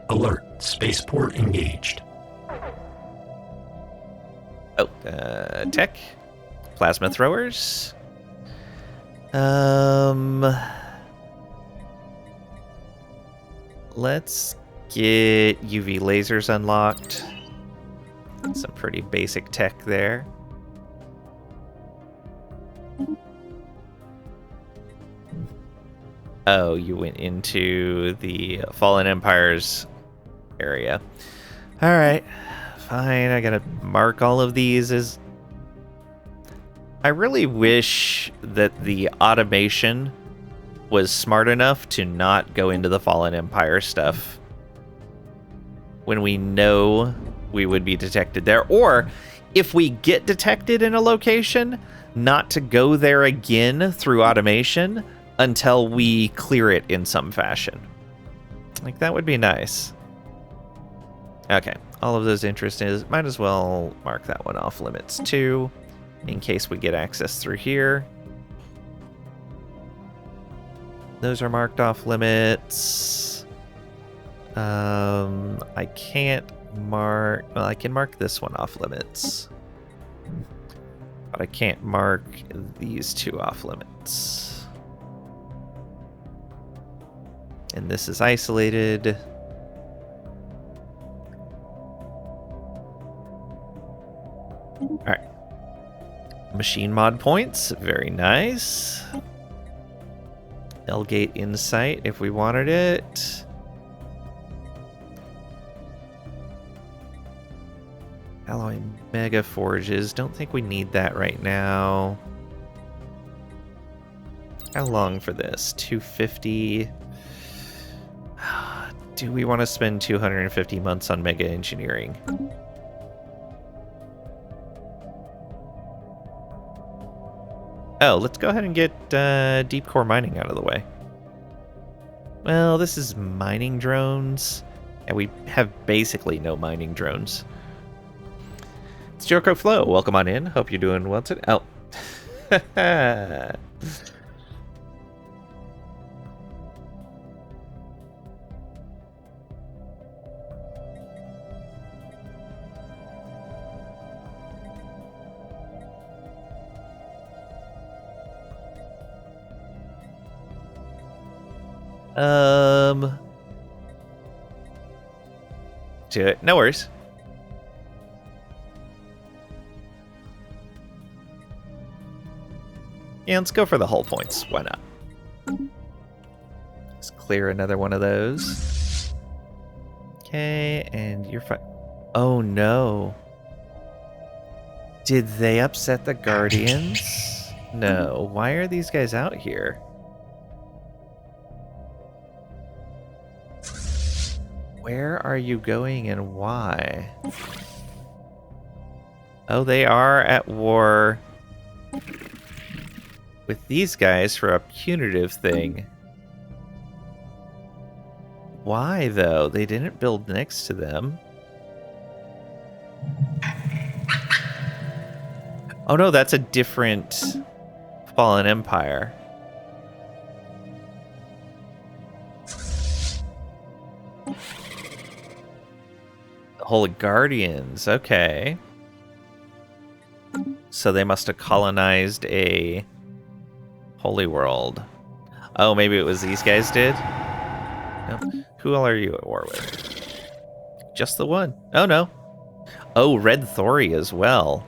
Alert, spaceport engaged. Oh, tech. Plasma throwers. Let's get UV lasers unlocked. Some pretty basic tech there. Oh, you went into the Fallen Empire's area. Alright, fine. I gotta mark all of these as... I really wish that the automation was smart enough to not go into the Fallen Empire stuff when we know we would be detected there. Or, if we get detected in a location, not to go there again through automation until we clear it in some fashion. Like, that would be nice. Okay, all of those interests, might as well mark that one off limits too, in case we get access through here. Those are marked off limits. I can't mark... Well, I can mark this one off limits. But I can't mark these two off limits. And this is isolated. Alright. Machine mod points. Very nice. L-Gate Insight if we wanted it. Alloy Mega Forges. Don't think we need that right now. How long for this? 250. Do we want to spend 250 months on Mega Engineering? Oh, let's go ahead and get deep core mining out of the way. Well, this is mining drones, and we have basically no mining drones. It's Joko Flo. Welcome on in. Hope you're doing well today. Oh. Do it. No worries. Yeah, let's go for the hull points. Why not? Let's clear another one of those. Okay, and you're fine. Oh no. Did they upset the Guardians? No. Why are these guys out here? Where are you going and why? Oh, they are at war with these guys for a punitive thing. Why, though? They didn't build next to them. Oh no, that's a different Fallen Empire. The Holy Guardians, okay. So they must have colonized a holy world. Oh, maybe it was these guys did? Nope. Who all are you at war with? Just the one. Oh, no. Oh, Red Thory as well.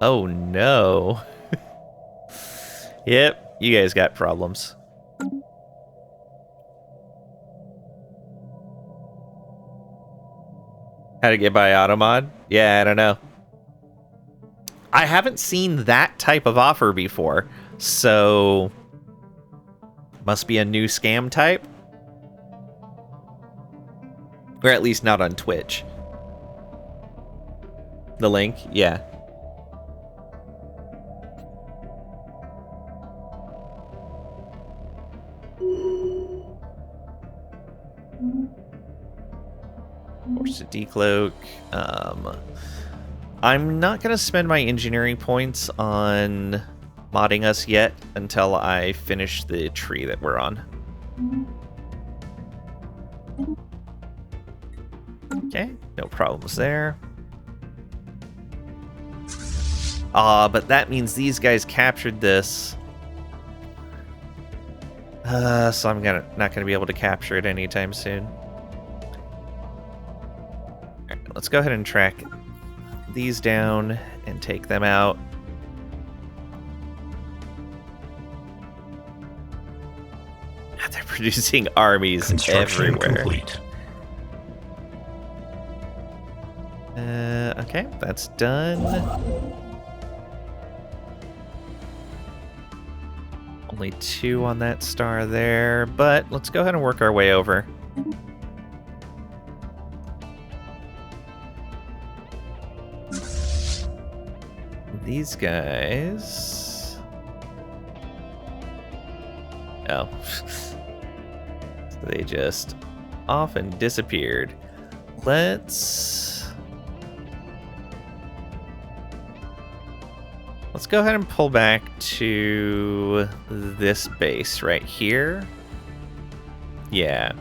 Oh, no. Yep, you guys got problems. How to get by Automod? Yeah, I don't know. I haven't seen that type of offer before, so must be a new scam type. Or at least not on Twitch. The link? Yeah. Force to decloak. I'm not going to spend my engineering points on modding us yet until I finish the tree that we're on. Okay, no problems there. But that means these guys captured this. So I'm not going to be able to capture it anytime soon. Alright, let's go ahead and track these down and take them out. They're producing armies everywhere. Complete. Okay, that's done. Only 2 on that star there, but let's go ahead and work our way over. These guys... Oh. They just off and disappeared. Let's go ahead and pull back to this base right here. Yeah.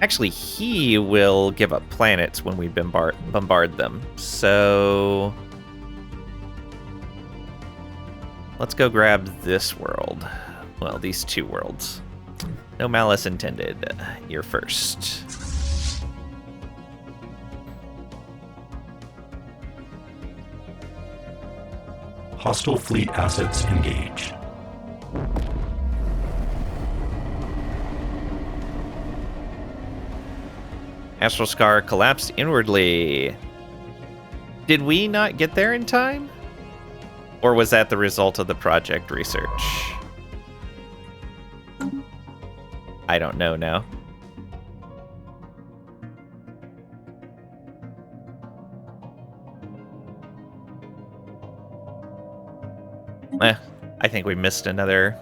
Actually, he will give up planets when we bombard them. So let's go grab this world. Well, these 2 worlds. No malice intended. You're first. Hostile fleet assets engaged. Astral Scar collapsed inwardly. Did we not get there in time? Or was that the result of the project research? I don't know now. I think we missed another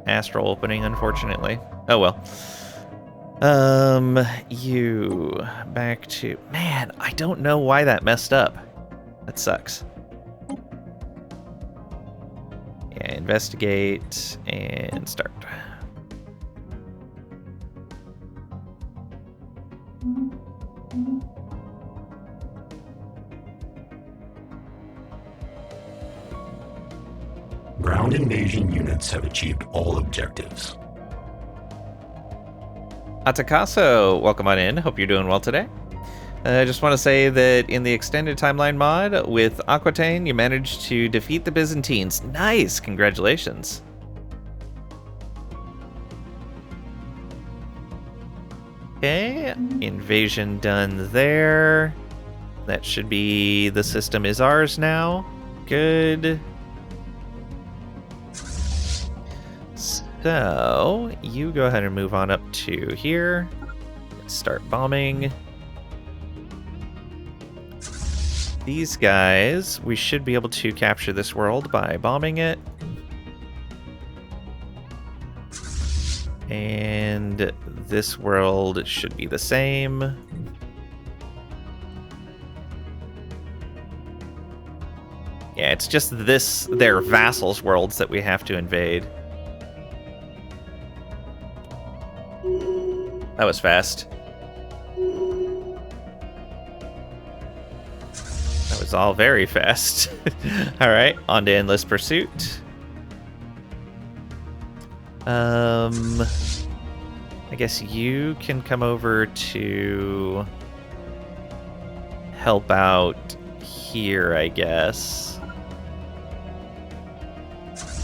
astral opening, unfortunately. Oh well. You back to... Man, I don't know why that messed up. That sucks. Yeah, investigate and start. Ground invasion units have achieved all objectives. Atakaso, welcome on in. Hope you're doing well today. I just want to say that in the extended timeline mod with Aquitaine, you managed to defeat the Byzantines. Nice! Congratulations. Okay, invasion done there. That should be... the system is ours now. Good. So, you go ahead and move on up to here. Start bombing. These guys, we should be able to capture this world by bombing it. And this world should be the same. Yeah, it's just their vassals' worlds that we have to invade. That was fast. That was all very fast. Alright, on to Endless Pursuit. I guess you can come over to help out here, I guess.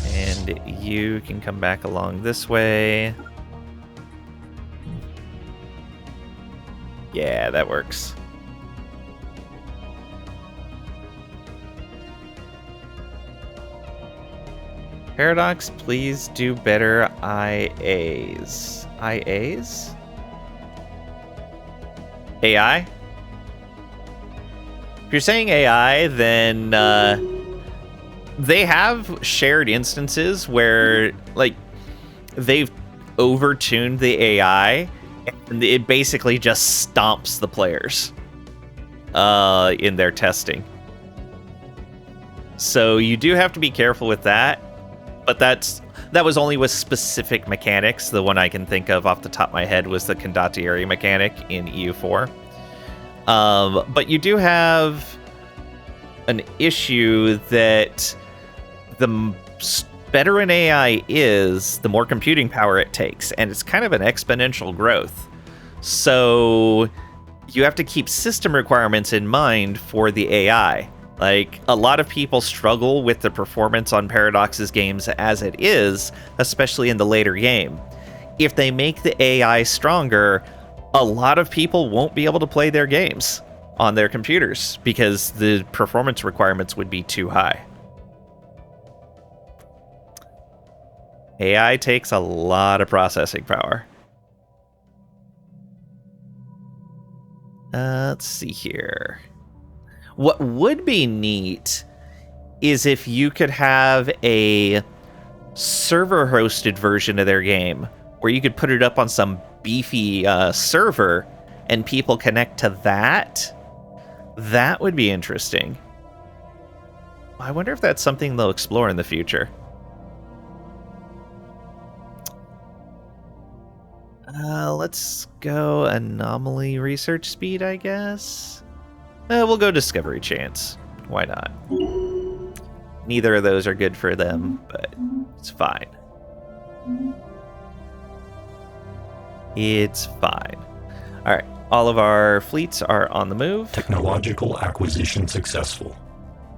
And you can come back along this way. Yeah, that works. Paradox, please do better IAs. IAs? AI? If you're saying AI, then they have shared instances where, like, they've overtuned the AI, and it basically just stomps the players in their testing. So you do have to be careful with that. But that was only with specific mechanics. The one I can think of off the top of my head was the condottieri mechanic in EU4. But you do have an issue that the better an AI is, the more computing power it takes. And it's kind of an exponential growth. So you have to keep system requirements in mind for the AI. Like, a lot of people struggle with the performance on Paradox's games as it is, especially in the later game. If they make the AI stronger, a lot of people won't be able to play their games on their computers because the performance requirements would be too high. AI takes a lot of processing power. Let's see here. What would be neat is if you could have a server-hosted version of their game where you could put it up on some beefy server and people connect to that. That would be interesting. I wonder if that's something they'll explore in the future. Let's go anomaly research speed, I guess. We'll go discovery chance. Why not? Neither of those are good for them, but it's fine. It's fine. All right, all of our fleets are on the move. Technological acquisition successful.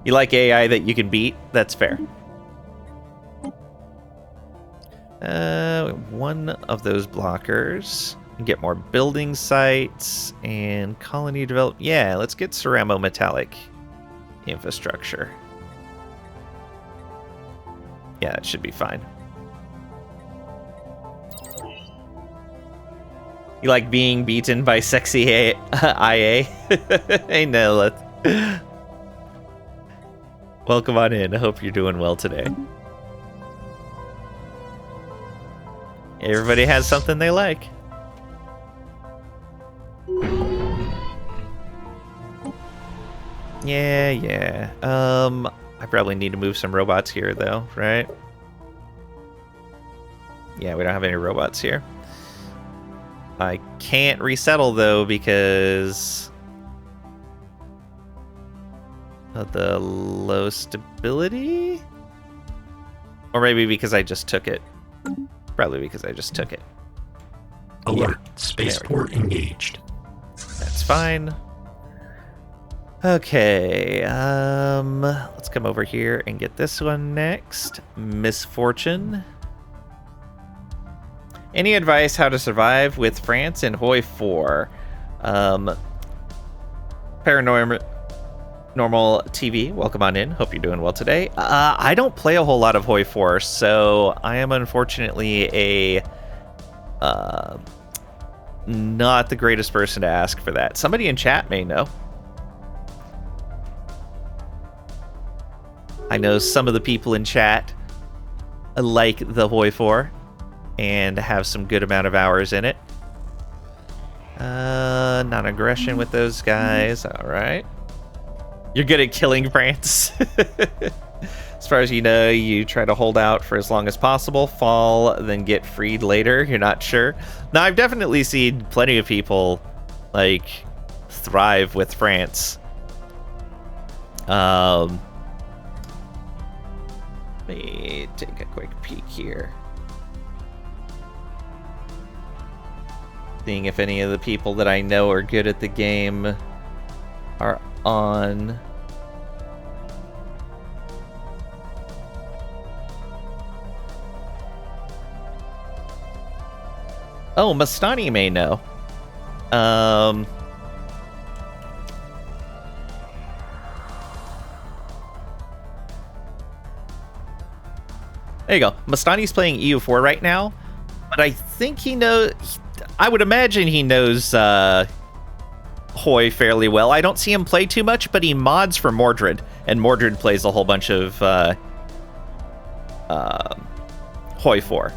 You like AI that you can beat? That's fair. One of those blockers. Get more building sites and colony develop. Yeah, let's get ceramo metallic infrastructure. Yeah, it should be fine. You like being beaten by sexy IA? Hey, Nelith. Welcome on in. I hope you're doing well today. Everybody has something they like. Yeah. I probably need to move some robots here, though, right? Yeah, we don't have any robots here. I can't resettle, though, because of the low stability? Or maybe because I just took it. Probably because I just took it. Alert. Spaceport engaged. That's fine. Okay, let's come over here and get this one next. Misfortune. Any advice how to survive with France and Hoi 4? Paranormal TV, welcome on in. Hope you're doing well today. I don't play a whole lot of Hoi 4, so I am unfortunately a not the greatest person to ask for that. Somebody in chat may know. I know some of the people in chat like the Hoi 4 and have some good amount of hours in it. Non-aggression with those guys. All right. You're good at killing France. As far as you know, you try to hold out for as long as possible, fall, then get freed later. You're not sure. Now, I've definitely seen plenty of people, like, thrive with France. Let me take a quick peek here. Seeing if any of the people that I know are good at the game are on. Oh, Mastani may know. There you go. Mastani's playing EU4 right now, but I think he knows. I would imagine he knows Hoy fairly well. I don't see him play too much, but he mods for Mordred, and Mordred plays a whole bunch of Hoy 4.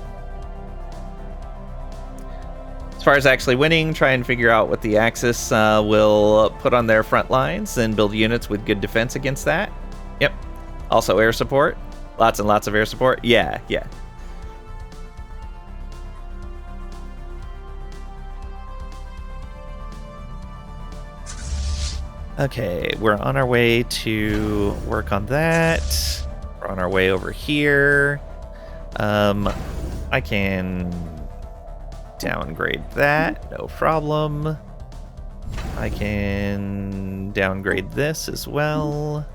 As far as actually winning, try and figure out what the Axis will put on their front lines and build units with good defense against that. Yep. Also air support. Lots and lots of air support. Yeah. Okay, we're on our way to work on that. We're on our way over here. I can downgrade that, no problem. I can downgrade this as well.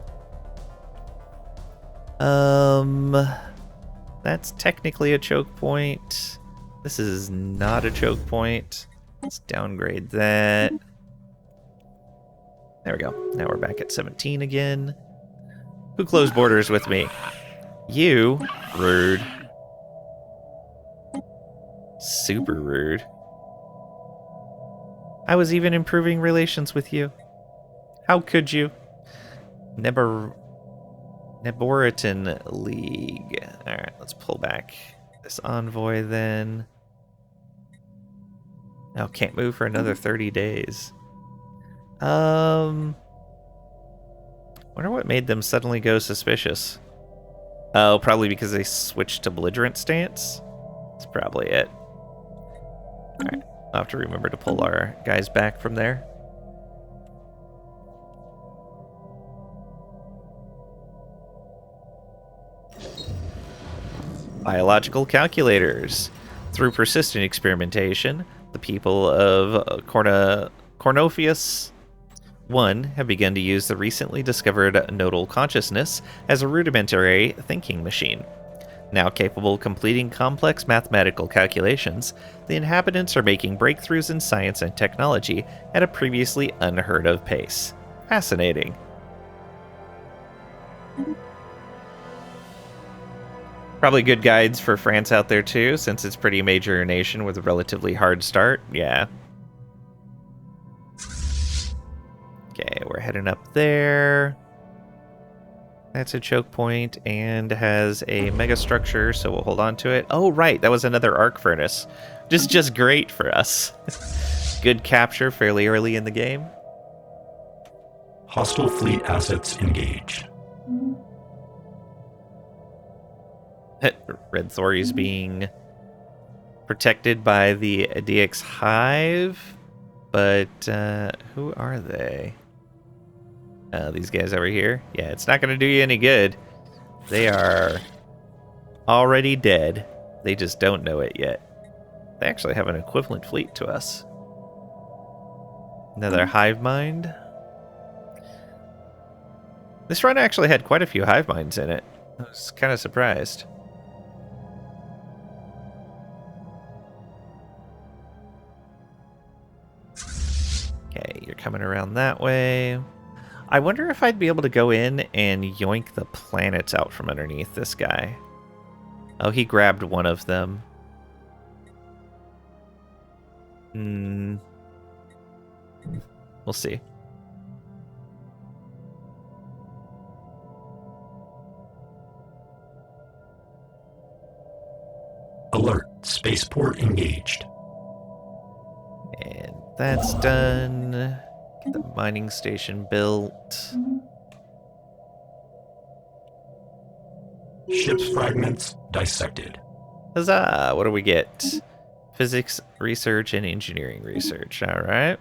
That's technically a choke point. This is not a choke point. Let's downgrade that. There we go. Now we're back at 17 again. Who closed borders with me? You. Rude. Super rude. I was even improving relations with you. How could you? Neboritan League. Alright, let's pull back this envoy then. Oh, can't move for another 30 days. Wonder what made them suddenly go suspicious. Oh, probably because they switched to belligerent stance. That's probably it. Alright, I'll have to remember to pull our guys back from there. Biological calculators. Through persistent experimentation, the people of Cornophius 1 have begun to use the recently discovered nodal consciousness as a rudimentary thinking machine. Now capable of completing complex mathematical calculations, the inhabitants are making breakthroughs in science and technology at a previously unheard of pace. Fascinating. Probably good guides for France out there too, since it's a pretty major nation with a relatively hard start. Yeah. Okay, we're heading up there. That's a choke point and has a mega structure, so we'll hold on to it. Oh, right, that was another arc furnace. Just great for us. Good capture fairly early in the game. Hostile fleet assets engaged. Red Thory's being protected by the DX Hive, but who are they? These guys over here? Yeah, it's not going to do you any good. They are already dead. They just don't know it yet. They actually have an equivalent fleet to us. Another hive mind. This run actually had quite a few hive minds in it. I was kind of surprised. Okay, you're coming around that way. I wonder if I'd be able to go in and yoink the planets out from underneath this guy. Oh, he grabbed one of them. We'll see. Alert. Spaceport engaged. And that's done. Get the mining station built. Ship's fragments dissected. Huzzah! What do we get? Physics research and engineering research. All right.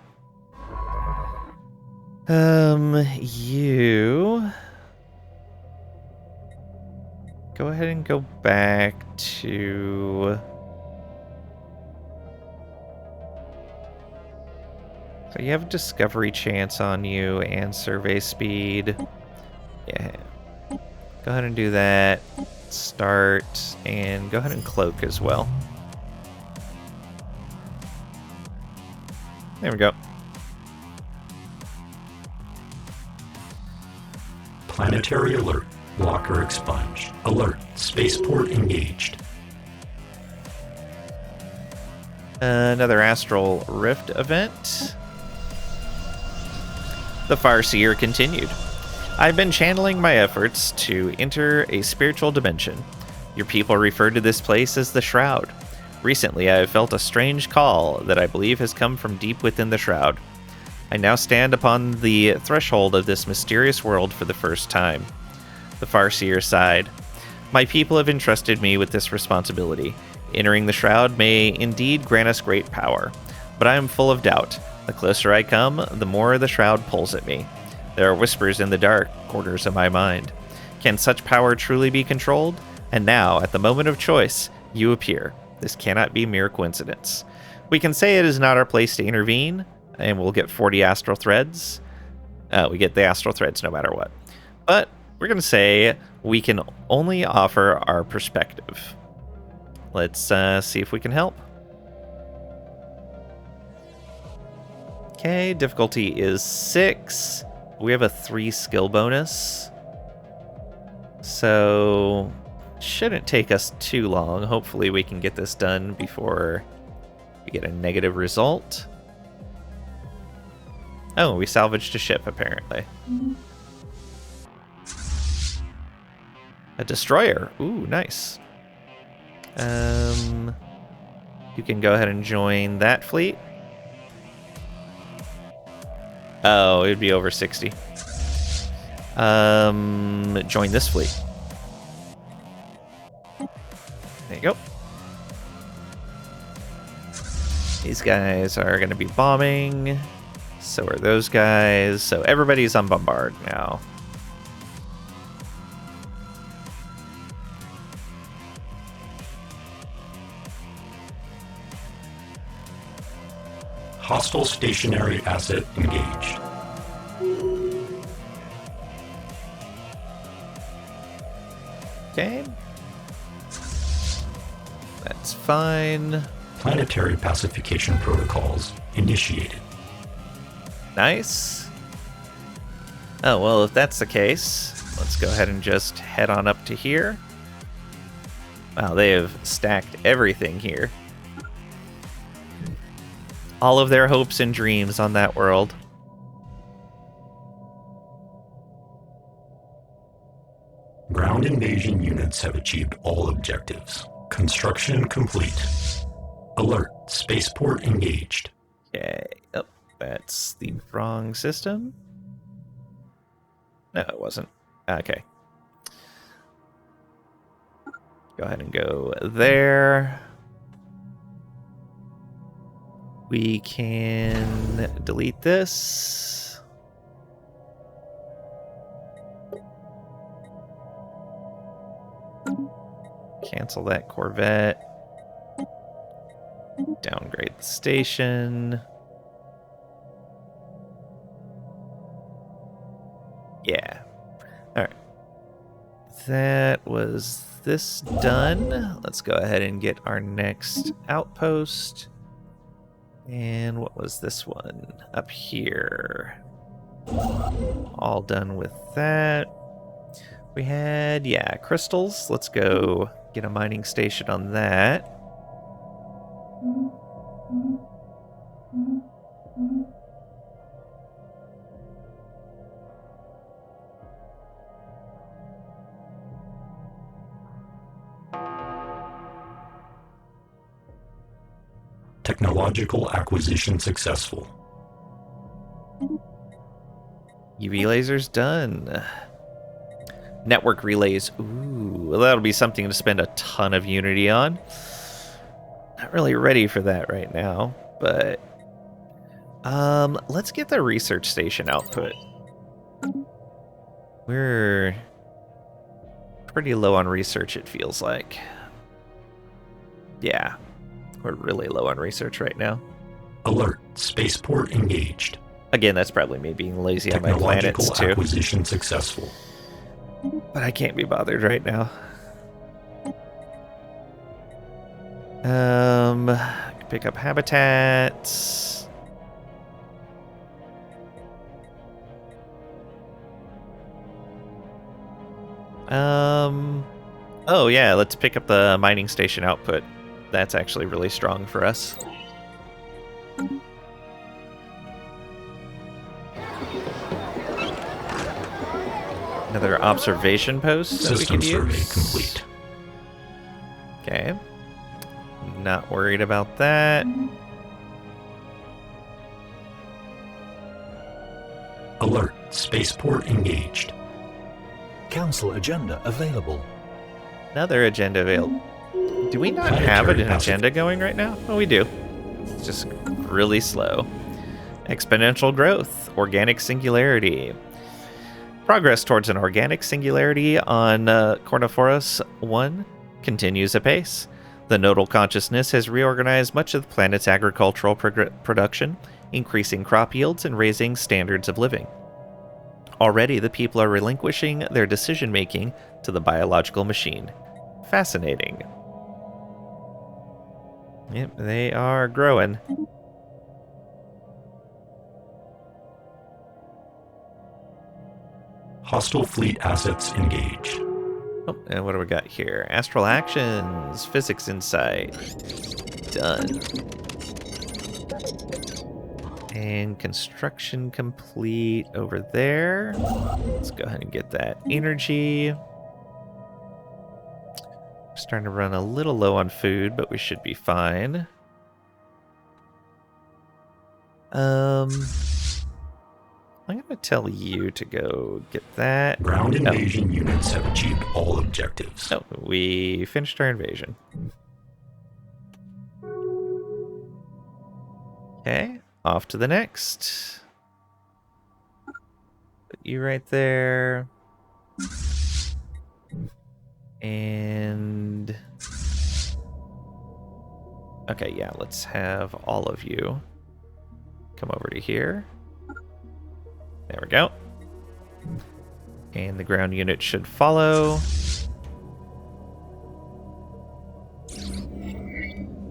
You go ahead and go back to. So you have discovery chance on you and survey speed. Yeah. Go ahead and do that. Start and go ahead and cloak as well. There we go. Planetary alert. Blocker expunged. Alert. Spaceport engaged. Another astral rift event. The Farseer continued. I've been channeling my efforts to enter a spiritual dimension. Your people refer to this place as the Shroud. Recently, I have felt a strange call that I believe has come from deep within the Shroud. I now stand upon the threshold of this mysterious world for the first time. The Farseer sighed. My people have entrusted me with this responsibility. Entering the Shroud may indeed grant us great power, but I am full of doubt. The closer I come, the more the Shroud pulls at me. There are whispers in the dark corners of my mind. Can such power truly be controlled? And now, at the moment of choice, you appear. This cannot be mere coincidence. We can say it is not our place to intervene, and we'll get 40 astral threads. We get the astral threads no matter what. But we're going to say we can only offer our perspective. Let's see if we can help. Okay, difficulty is 6. We have a 3 skill bonus. So shouldn't take us too long. Hopefully we can get this done before we get a negative result. Oh, we salvaged a ship, apparently. A destroyer. Ooh, nice. You can go ahead and join that fleet. Oh, it'd be over 60. Join this fleet. There you go. These guys are going to be bombing. So are those guys. So everybody's on bombard now. Hostile stationary asset engaged. Okay. That's fine. Planetary pacification protocols initiated. Nice. Oh, well, if that's the case, let's go ahead and just head on up to here. Wow, they have stacked everything here. All of their hopes and dreams on that world. Ground invasion units have achieved all objectives. Construction complete. Alert. Spaceport engaged. Okay. Oh, that's the wrong system. No, it wasn't. Okay. Go ahead and go there. We can delete this. Cancel that Corvette. Downgrade the station. Yeah. Alright. That was this done. Let's go ahead and get our next outpost. And what was this one? Up here. All done with that. We had, yeah, crystals. Let's go get a mining station on that. Technological acquisition successful. UV lasers done. Network relays. Ooh. Well, that'll be something to spend a ton of Unity on. Not really ready for that right now, but let's get the research station output. We're pretty low on research, it feels like. Yeah, we're really low on research right now. Alert. Spaceport engaged. Again, that's probably me being lazy on my planets, too. Technological acquisition successful. But I can't be bothered right now. Pick up habitats. Oh yeah, let's pick up the mining station output. That's actually really strong for us. Another observation post that we System could survey use. complete. Okay. Not worried about that. Alert. Spaceport engaged. Council agenda available. Another agenda available. Do we not have an agenda going right now? Oh, we do. It's just really slow. Exponential growth. Organic singularity. Progress towards an organic singularity on Cornophoros 1 continues apace. The nodal consciousness has reorganized much of the planet's agricultural production, increasing crop yields and raising standards of living. Already, the people are relinquishing their decision-making to the biological machine. Fascinating. Yep, they are growing. Hostile fleet assets engaged. Oh, and what do we got here? Astral actions, physics insight. Done. And construction complete over there. Let's go ahead and get that energy. Starting to run a little low on food, but we should be fine. I'm going to tell you to go get that. Ground invasion units have achieved all objectives. Oh, we finished our invasion. Okay, off to the next. Put you right there. And... okay, yeah, let's have all of you come over to here. There we go. And the ground unit should follow.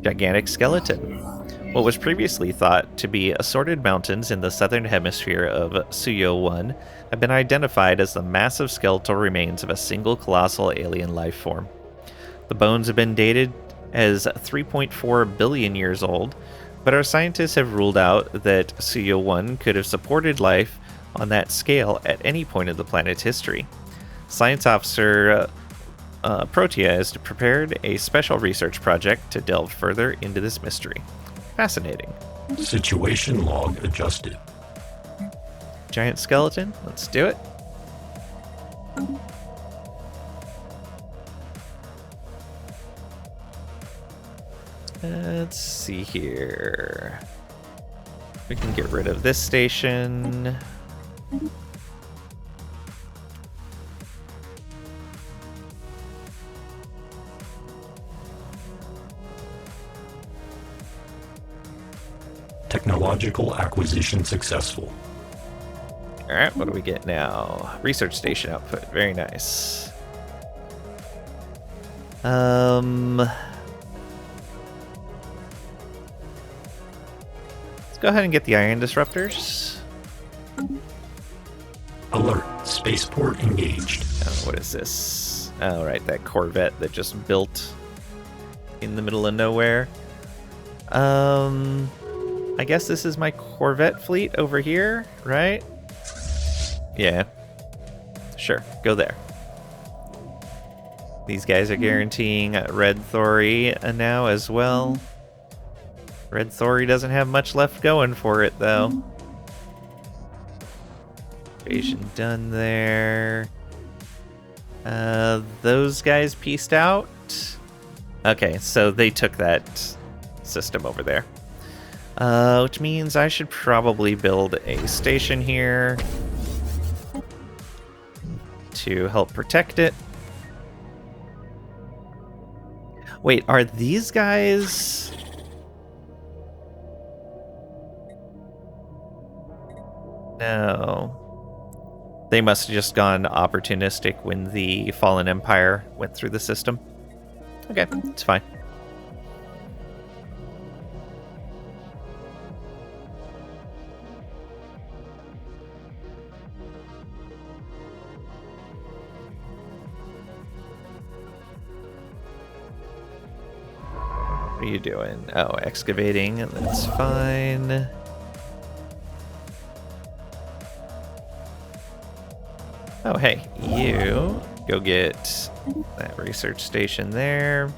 Gigantic skeleton. What was previously thought to be assorted mountains in the southern hemisphere of Suyo 1 have been identified as the massive skeletal remains of a single colossal alien life form. The bones have been dated as 3.4 billion years old, but our scientists have ruled out that Suyo 1 could have supported life on that scale at any point of the planet's history. Science officer Protea has prepared a special research project to delve further into this mystery. Fascinating. Situation log adjusted. Giant skeleton, let's do it. Let's see here. We can get rid of this station. Technological acquisition successful. Alright, what do we get now? Research station output, very nice. Let's go ahead and get the ion disruptors. Alert. Spaceport engaged. Oh, what is this? Oh, right, that Corvette that just built in the middle of nowhere. I guess this is my Corvette fleet over here, right? Yeah. Sure, go there. These guys are guaranteeing Red Thory now as well. Red Thory doesn't have much left going for it, though. Invasion done there. Those guys pieced out. Okay, so they took that system over there. Which means I should probably build a station here to help protect it. Wait, are these guys... No. They must have just gone opportunistic when the Fallen Empire went through the system. Okay, it's fine. What are you doing? Oh, excavating. That's fine. Oh, hey, you go get that research station there.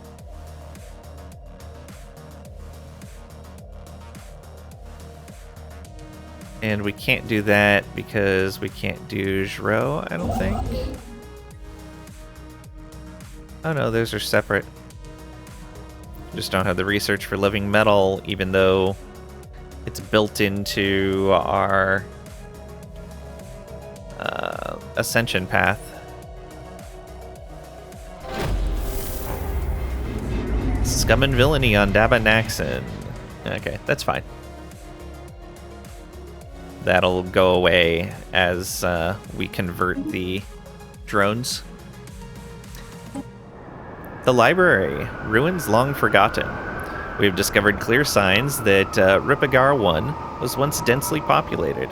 And we can't do that because we can't do Zhro, I don't think. Oh no, those are separate. Just don't have the research for living metal, even though it's built into our ascension path. Scum and villainy on Daba Naxxon. Okay, that's fine. That'll go away as we convert the drones. The library. Ruins long forgotten. We have discovered clear signs that Ripagar 1 was once densely populated.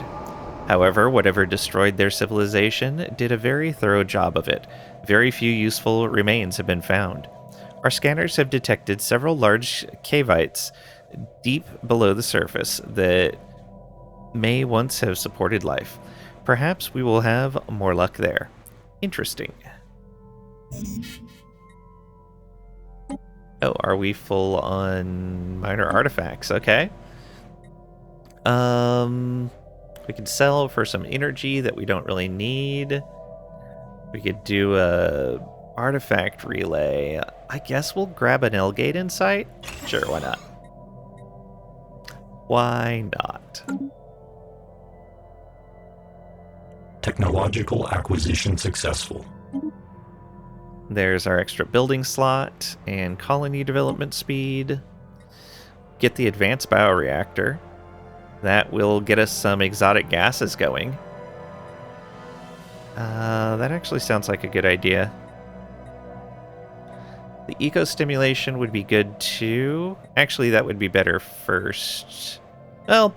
However, whatever destroyed their civilization did a very thorough job of it. Very few useful remains have been found. Our scanners have detected several large cavites deep below the surface that may once have supported life. Perhaps we will have more luck there. Interesting. Oh, are we full on minor artifacts? Okay. We could sell for some energy that we don't really need. We could do a artifact relay. I guess we'll grab an L-Gate Insight? Sure, why not? Why not? Technological acquisition successful. There's our extra building slot and colony development speed. Get the advanced bioreactor. That will get us some exotic gases going. That actually sounds like a good idea. The eco-stimulation would be good too. Actually, that would be better first. Well,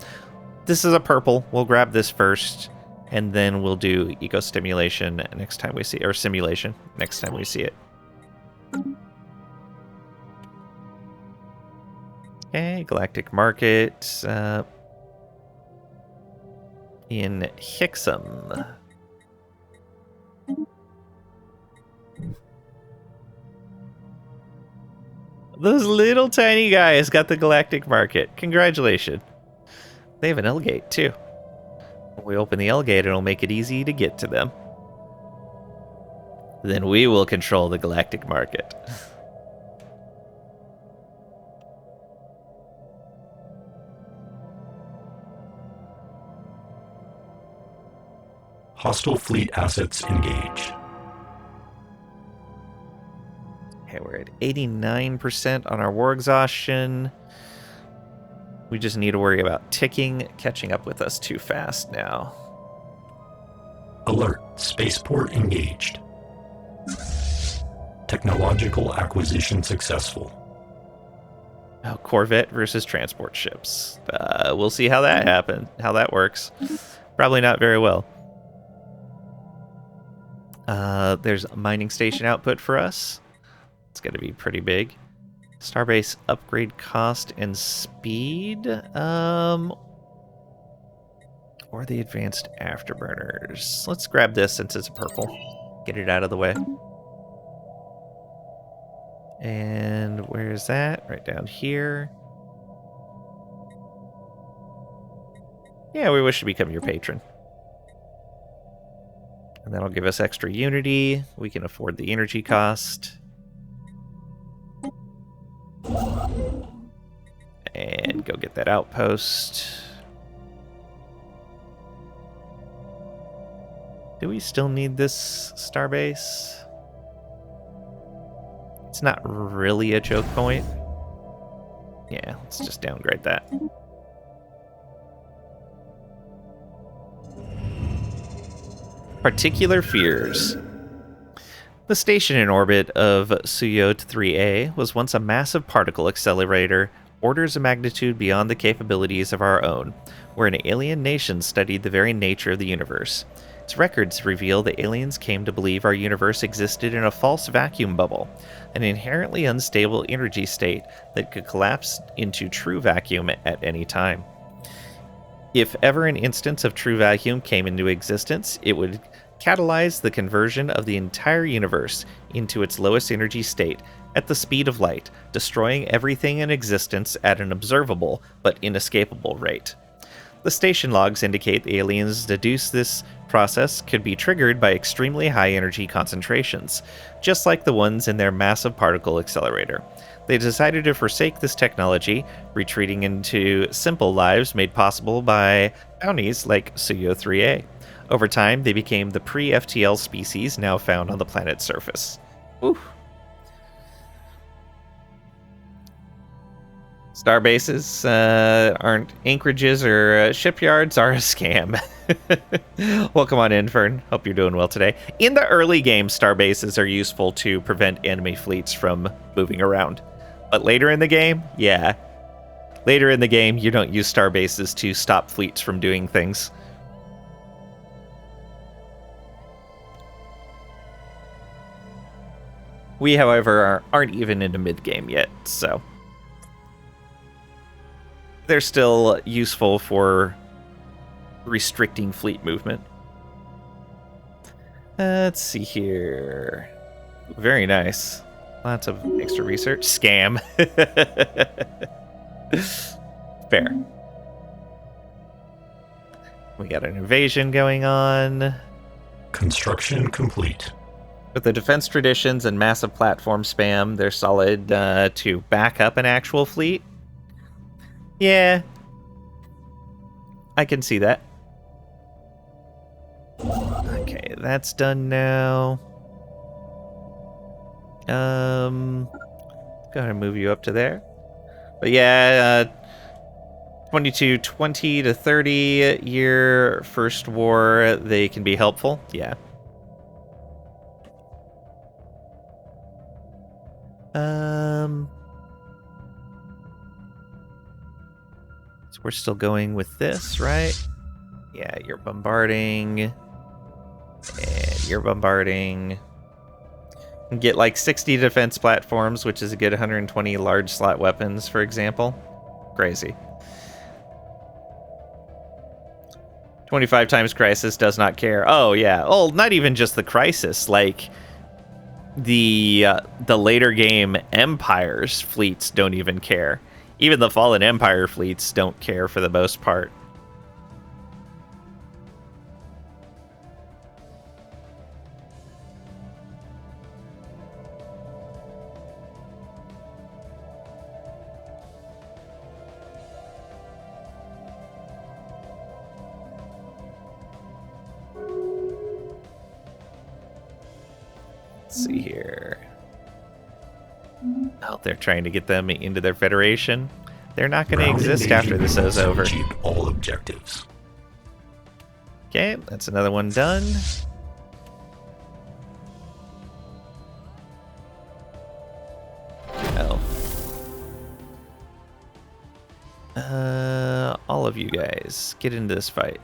this is a purple. We'll grab this first, and then we'll do eco-stimulation next time we see it, or simulation next time we see it. Okay, Galactic Market in Hixum. Those little tiny guys got the Galactic Market. Congratulations. They have an L-Gate too. When we open the L-Gate, it'll make it easy to get to them. Then we will control the Galactic Market. Hostile fleet assets engaged. Okay, we're at 89% on our war exhaustion. We just need to worry about ticking catching up with us too fast now. Alert. Spaceport engaged. Technological acquisition successful. Oh, Corvette versus transport ships. We'll see how that happens, how that works. Probably not very well. There's a mining station output for us. It's going to be pretty big. Starbase upgrade cost and speed. Or the advanced afterburners. Let's grab this since it's purple. Get it out of the way. And where's that? Right down here. Yeah, we wish to become your patron. And that'll give us extra unity. We can afford the energy cost. And go get that outpost. Do we still need this starbase? It's not really a choke point. Yeah, let's just downgrade that. Particular fears. The station in orbit of Suyot 3A was once a massive particle accelerator, orders of magnitude beyond the capabilities of our own, where an alien nation studied the very nature of the universe. Its records reveal that aliens came to believe our universe existed in a false vacuum bubble, an inherently unstable energy state that could collapse into true vacuum at any time. If ever an instance of true vacuum came into existence, it would catalyze the conversion of the entire universe into its lowest energy state at the speed of light, destroying everything in existence at an observable but inescapable rate. The station logs indicate the aliens deduce this process could be triggered by extremely high energy concentrations, just like the ones in their massive particle accelerator. They decided to forsake this technology, retreating into simple lives made possible by bounties like Suyo 3A. Over time, they became the pre-FTL species now found on the planet's surface. Ooh. Starbases aren't anchorages or shipyards, are a scam. Welcome on in, Fern. Hope you're doing well today. In the early game, starbases are useful to prevent enemy fleets from moving around. But later in the game, yeah. Later in the game, you don't use starbases to stop fleets from doing things. We, however, aren't even into mid-game yet, so they're still useful for restricting fleet movement. Let's see here. Very nice. Lots of extra research. Scam. Fair. We got an invasion going on. Construction complete. With the defense traditions and massive platform spam, they're solid to back up an actual fleet. Yeah. I can see that. Okay, that's done now. Go ahead and move you up to there. But yeah, 20 to 30 year first war, they can be helpful. Yeah. So we're still going with this, right? Yeah, you're bombarding. And you're bombarding. Get like 60 defense platforms, which is a good 120 large slot weapons, for example. Crazy. 25 times Crisis does not care. Oh, yeah. Oh, not even just the Crisis. Like, the later game Empire's fleets don't even care. Even the Fallen Empire fleets don't care for the most part. Let's see here. Oh, they're trying to get them into their federation. They're not going to exist after this is over. Achieved all objectives. Okay, that's another one done. Oh. All of you guys, get into this fight.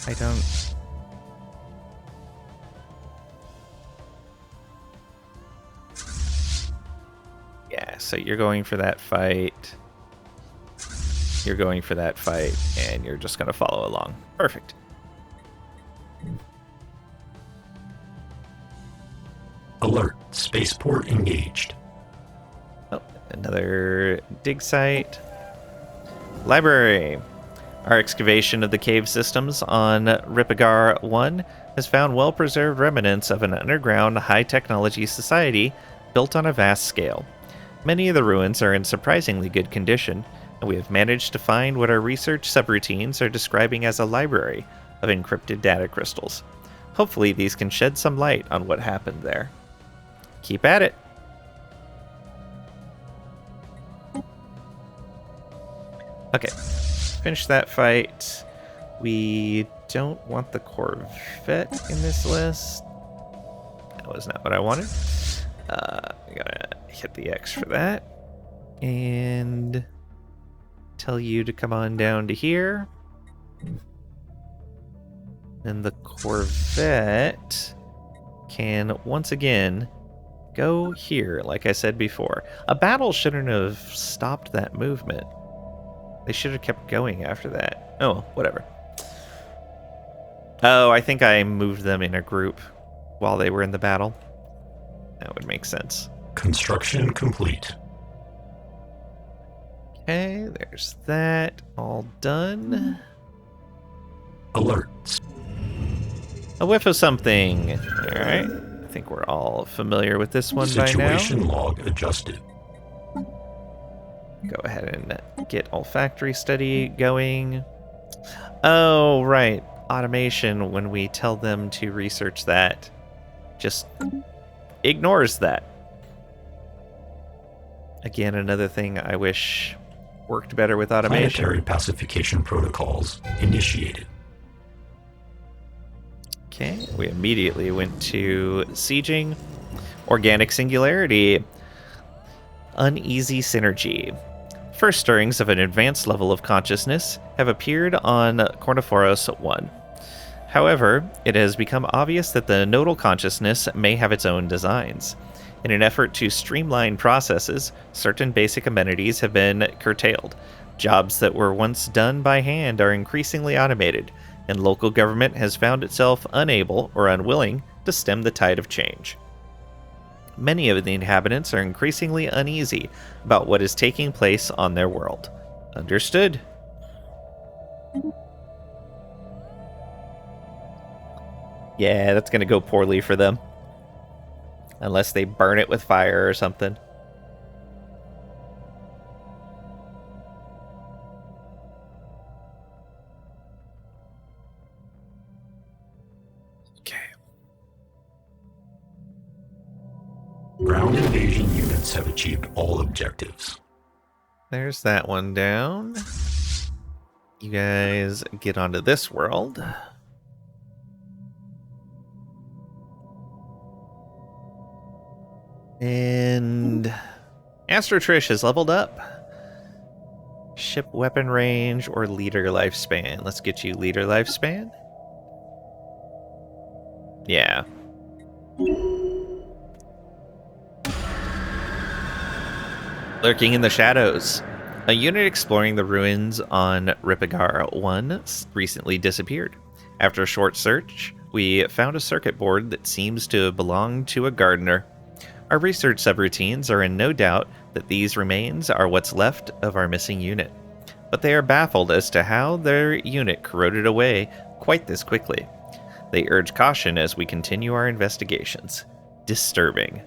I don't... Yeah, so you're going for that fight. You're going for that fight, and you're just going to follow along. Perfect. Alert. Spaceport engaged. Oh, Another dig site. Library. Our excavation of the cave systems on Ripagar 1 has found well-preserved remnants of an underground high-technology society built on a vast scale. Many of the ruins are in surprisingly good condition, and we have managed to find what our research subroutines are describing as a library of encrypted data crystals. Hopefully these can shed some light on what happened there. Keep at it. Okay, finish that fight. We don't want the Corvette in this list. That was not what I wanted. I'm gonna hit the X for that. And tell you to come on down to here. And the Corvette can once again go here, like I said before. A battle shouldn't have stopped that movement. They should have kept going after that. Oh, whatever. Oh, I think I moved them in a group while they were in the battle. That would make sense. Construction complete. Okay, there's that. All done. Alerts. A whiff of something. Alright. I think we're all familiar with this one by now. Situation log adjusted. Go ahead and get olfactory study going. Oh, right. Automation, when we tell them to research that, just ignores that. Again, another thing I wish worked better with automation. Planetary pacification protocols initiated. Okay, we immediately went to sieging. Organic singularity. Uneasy synergy. First stirrings of an advanced level of consciousness have appeared on Corniforos 1. However, it has become obvious that the nodal consciousness may have its own designs. In an effort to streamline processes, certain basic amenities have been curtailed. Jobs that were once done by hand are increasingly automated, and local government has found itself unable or unwilling to stem the tide of change. Many of the inhabitants are increasingly uneasy about what is taking place on their world. Understood. Yeah, that's going to go poorly for them. Unless they burn it with fire or something. Okay. Ground invasion units have achieved all objectives. There's that one down. You guys get onto this world. And Astro Trish has leveled up. Ship weapon range or leader lifespan. Let's get you leader lifespan. Yeah. Lurking in the shadows. A unit exploring the ruins on Ripagar 1 recently disappeared. After a short search, we found a circuit board that seems to belong to a gardener. Our research subroutines are in no doubt that these remains are what's left of our missing unit, but they are baffled as to how their unit corroded away quite this quickly. They urge caution as we continue our investigations. Disturbing.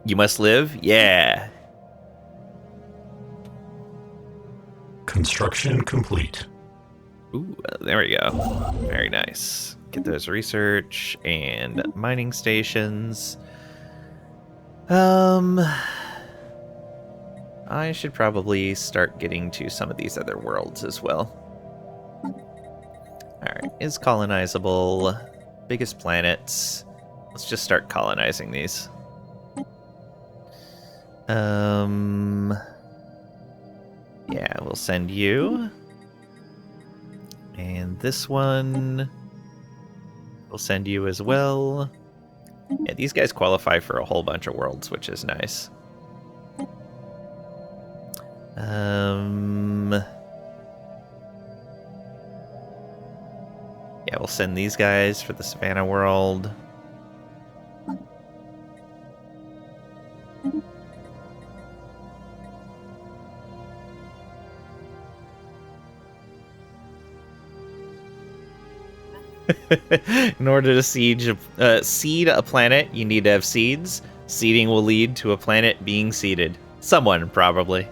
You must live? Yeah. Construction complete. Ooh, there we go. Very nice. Get those research and mining stations. I should probably start getting to some of these other worlds as well. Alright, is colonizable. Biggest planets. Let's just start colonizing these. Yeah, we'll send you. And this one, we'll send you as well. Yeah, these guys qualify for a whole bunch of worlds, which is nice. Yeah, we'll send these guys for the Savannah world. In order to seed a planet, you need to have seeds. Seeding will lead to a planet being seeded. Someone, probably.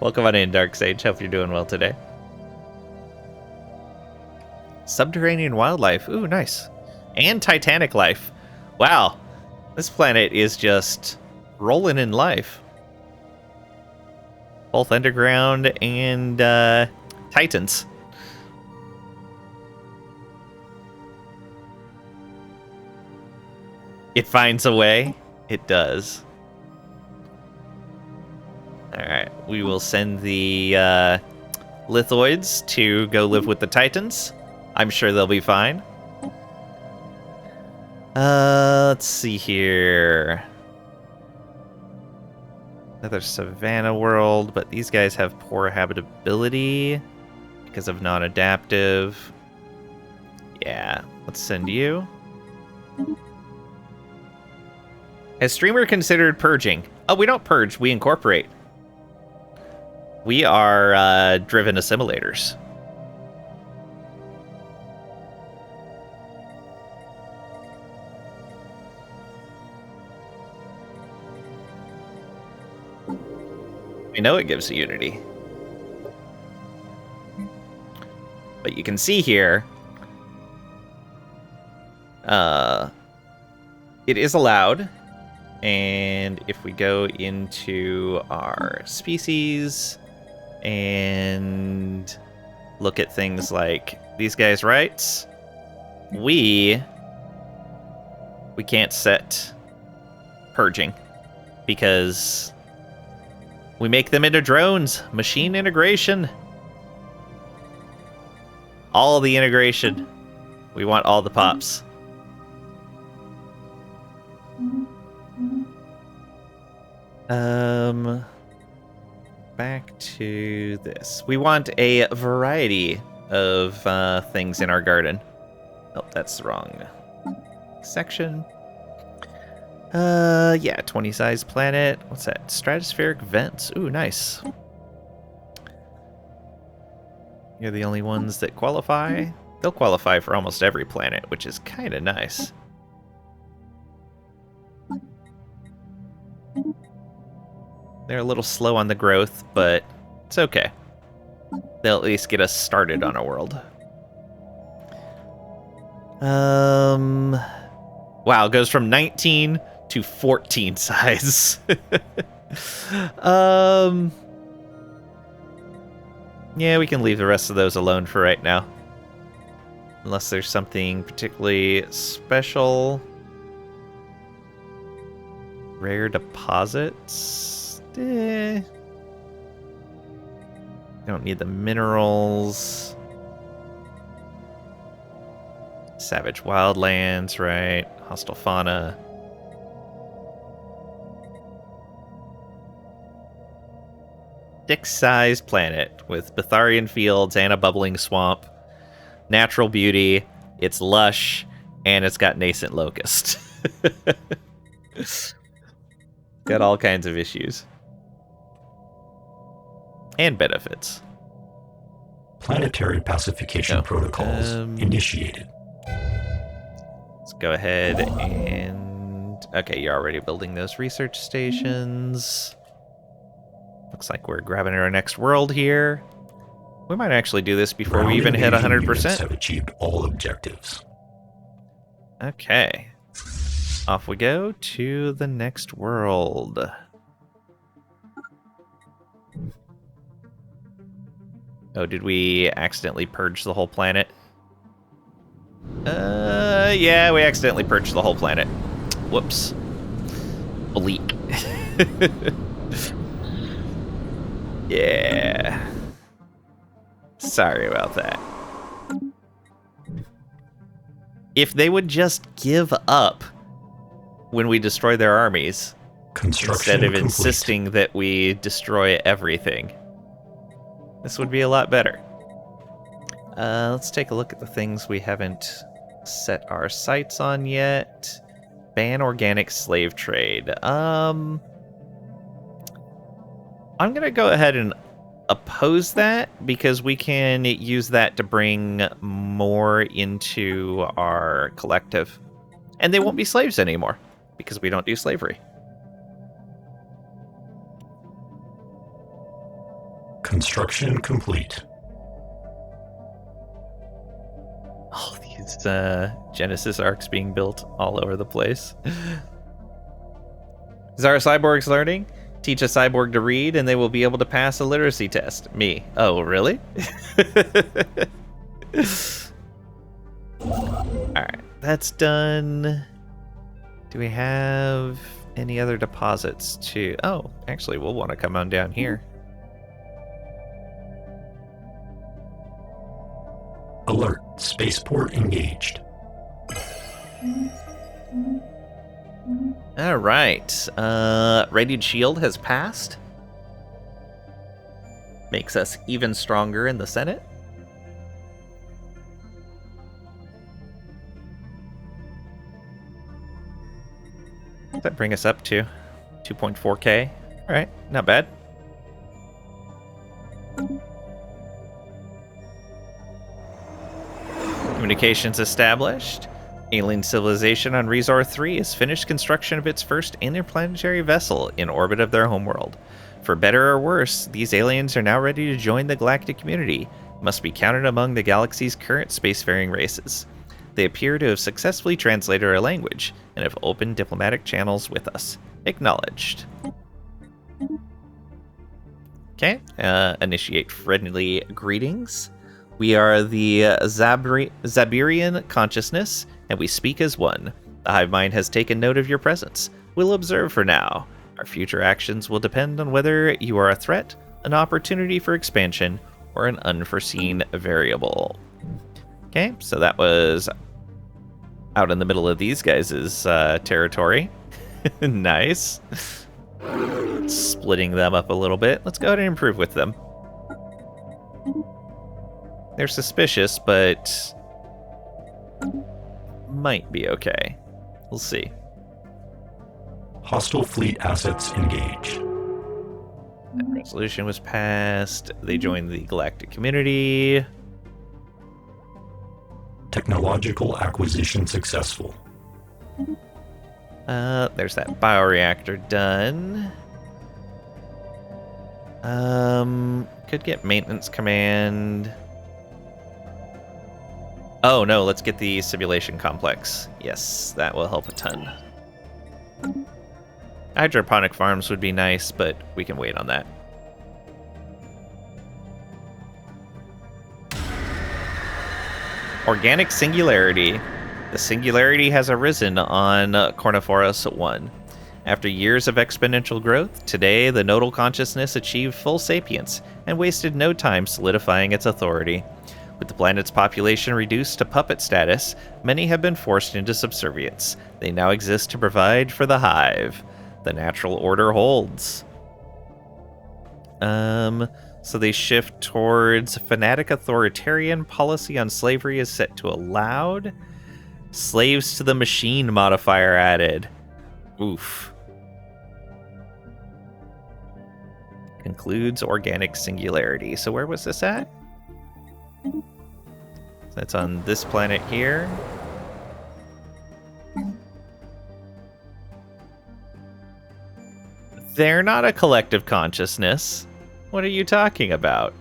Welcome on in, Dark Sage. Hope you're doing well today. Subterranean wildlife. Ooh, nice. And Titanic life. Wow. This planet is just rolling in life. Both underground and Titans. It finds a way. It does. Alright, we will send the lithoids to go live with the Titans. I'm sure they'll be fine. Let's see here. Another Savannah world, but these guys have poor habitability because of non-adaptive. Yeah, let's send you. Has Streamer considered purging? Oh, we don't purge, we incorporate. We are driven assimilators. We know it gives Unity. But you can see here, it is allowed. And if we go into our species and look at things like these guys' rights, we can't set purging because we make them into drones. Machine integration. All the integration. We want all the pops. Back to this. We want a variety of things in our garden. Oh, that's the wrong section. Yeah, 20 size planet. What's that? Stratospheric vents. Ooh, nice. You're the only ones that qualify. They'll qualify for almost every planet, which is kind of nice. They're a little slow on the growth, but it's okay. They'll at least get us started on a world. Wow, it goes from 19 to 14 size. Yeah, we can leave the rest of those alone for right now. Unless there's something particularly special. Rare deposits. Don't need the minerals. Savage wildlands, right? Hostile fauna. Dick-sized planet with Batharian fields and a bubbling swamp. Natural beauty. It's lush, and it's got nascent locust. Got all kinds of issues. And benefits. Planetary pacification protocols initiated. Let's go ahead and... Okay, you're already building those research stations. Looks like we're grabbing our next world here. We might actually do this before we even hit 100%. Have achieved all objectives. Okay. Off we go to the next world. Oh, did we accidentally purge the whole planet? Yeah, we accidentally purged the whole planet. Whoops. Bleak. Yeah. Sorry about that. If they would just give up when we destroy their armies, instead of insisting that we destroy everything, this would be a lot better. Let's take a look at the things we haven't set our sights on yet. Ban organic slave trade. I'm gonna go ahead and oppose that because we can use that to bring more into our collective. And they won't be slaves anymore because we don't do slavery. Construction complete. All these Genesis arcs being built all over the place. Zara Cyborg's learning. Teach a cyborg to read and they will be able to pass a literacy test. Me. Oh, really? Alright, that's done. Do we have any other deposits to... Oh, actually, we'll want to come on down here. Alert. Spaceport engaged. Alright. Radiant Shield has passed. Makes us even stronger in the Senate. What does that bring us up to? 2.4k. Alright, not bad. Communications established. Alien civilization on Resor 3 has finished construction of its first interplanetary vessel in orbit of their homeworld. For better or worse, these aliens are now ready to join the galactic community, must be counted among the galaxy's current spacefaring races. They appear to have successfully translated our language and have opened diplomatic channels with us. Acknowledged. Okay, initiate friendly greetings. We are the Zabirian consciousness, and we speak as one. The hive mind has taken note of your presence. We'll observe for now. Our future actions will depend on whether you are a threat, an opportunity for expansion, or an unforeseen variable. Okay, so that was out in the middle of these guys' territory. Nice. Splitting them up a little bit. Let's go ahead and improve with them. They're suspicious, but might be okay. We'll see. Hostile fleet assets engaged. That resolution was passed. They joined the galactic community. Technological acquisition successful. There's that bioreactor done. Could get maintenance command. Oh no, let's get the simulation complex. Yes, that will help a ton. Hydroponic farms would be nice, but we can wait on that. Organic singularity. The singularity has arisen on Corniforus 1. After years of exponential growth, today the nodal consciousness achieved full sapience and wasted no time solidifying its authority. With the planet's population reduced to puppet status, many have been forced into subservience. They now exist to provide for the hive. The natural order holds. So they shift towards fanatic authoritarian policy on slavery is set to allowed. Slaves to the machine modifier added. Oof. Concludes organic singularity. So where was this at? That's on this planet here. They're not a collective consciousness. What are you talking about?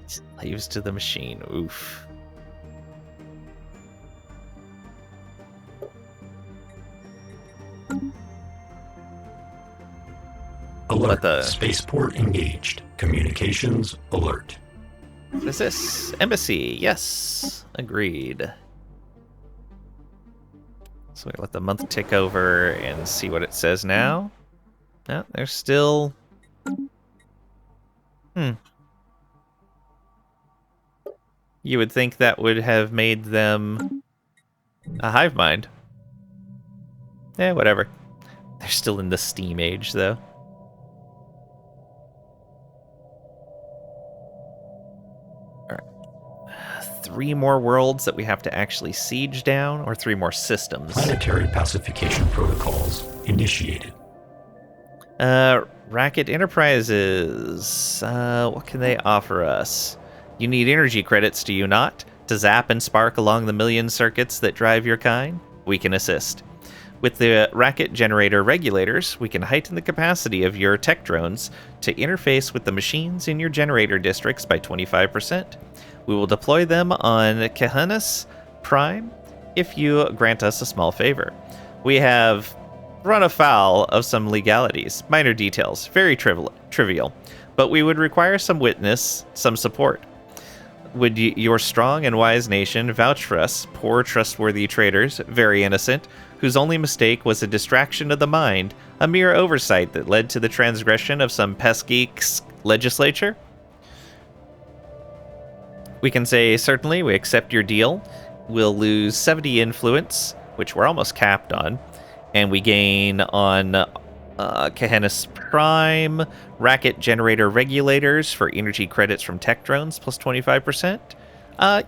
Slaves to the machine. Oof. Alert. Spaceport engaged. Communications alert. What is this? Embassy. Yes. Agreed. So we let the month tick over and see what it says now. No, there's still... You would think that would have made them a hive mind. Eh, whatever. They're still in the steam age, though. 3 more worlds that we have to actually siege down, or 3 more systems? Planetary pacification protocols initiated. Racket Enterprises. What can they offer us? You need energy credits, do you not? To zap and spark along the million circuits that drive your kind? We can assist. With the Racket Generator Regulators, we can heighten the capacity of your tech drones to interface with the machines in your generator districts by 25%. We will deploy them on Kehanus Prime if you grant us a small favor. We have run afoul of some legalities, minor details, very trivial, but we would require some witness, some support. Would your strong and wise nation vouch for us, poor trustworthy traitors, very innocent, whose only mistake was a distraction of the mind, a mere oversight that led to the transgression of some pesky legislature? We can say, certainly, we accept your deal. We'll lose 70 influence, which we're almost capped on, and we gain on Kehanus Prime, Racket Generator Regulators for energy credits from tech drones, plus 25%.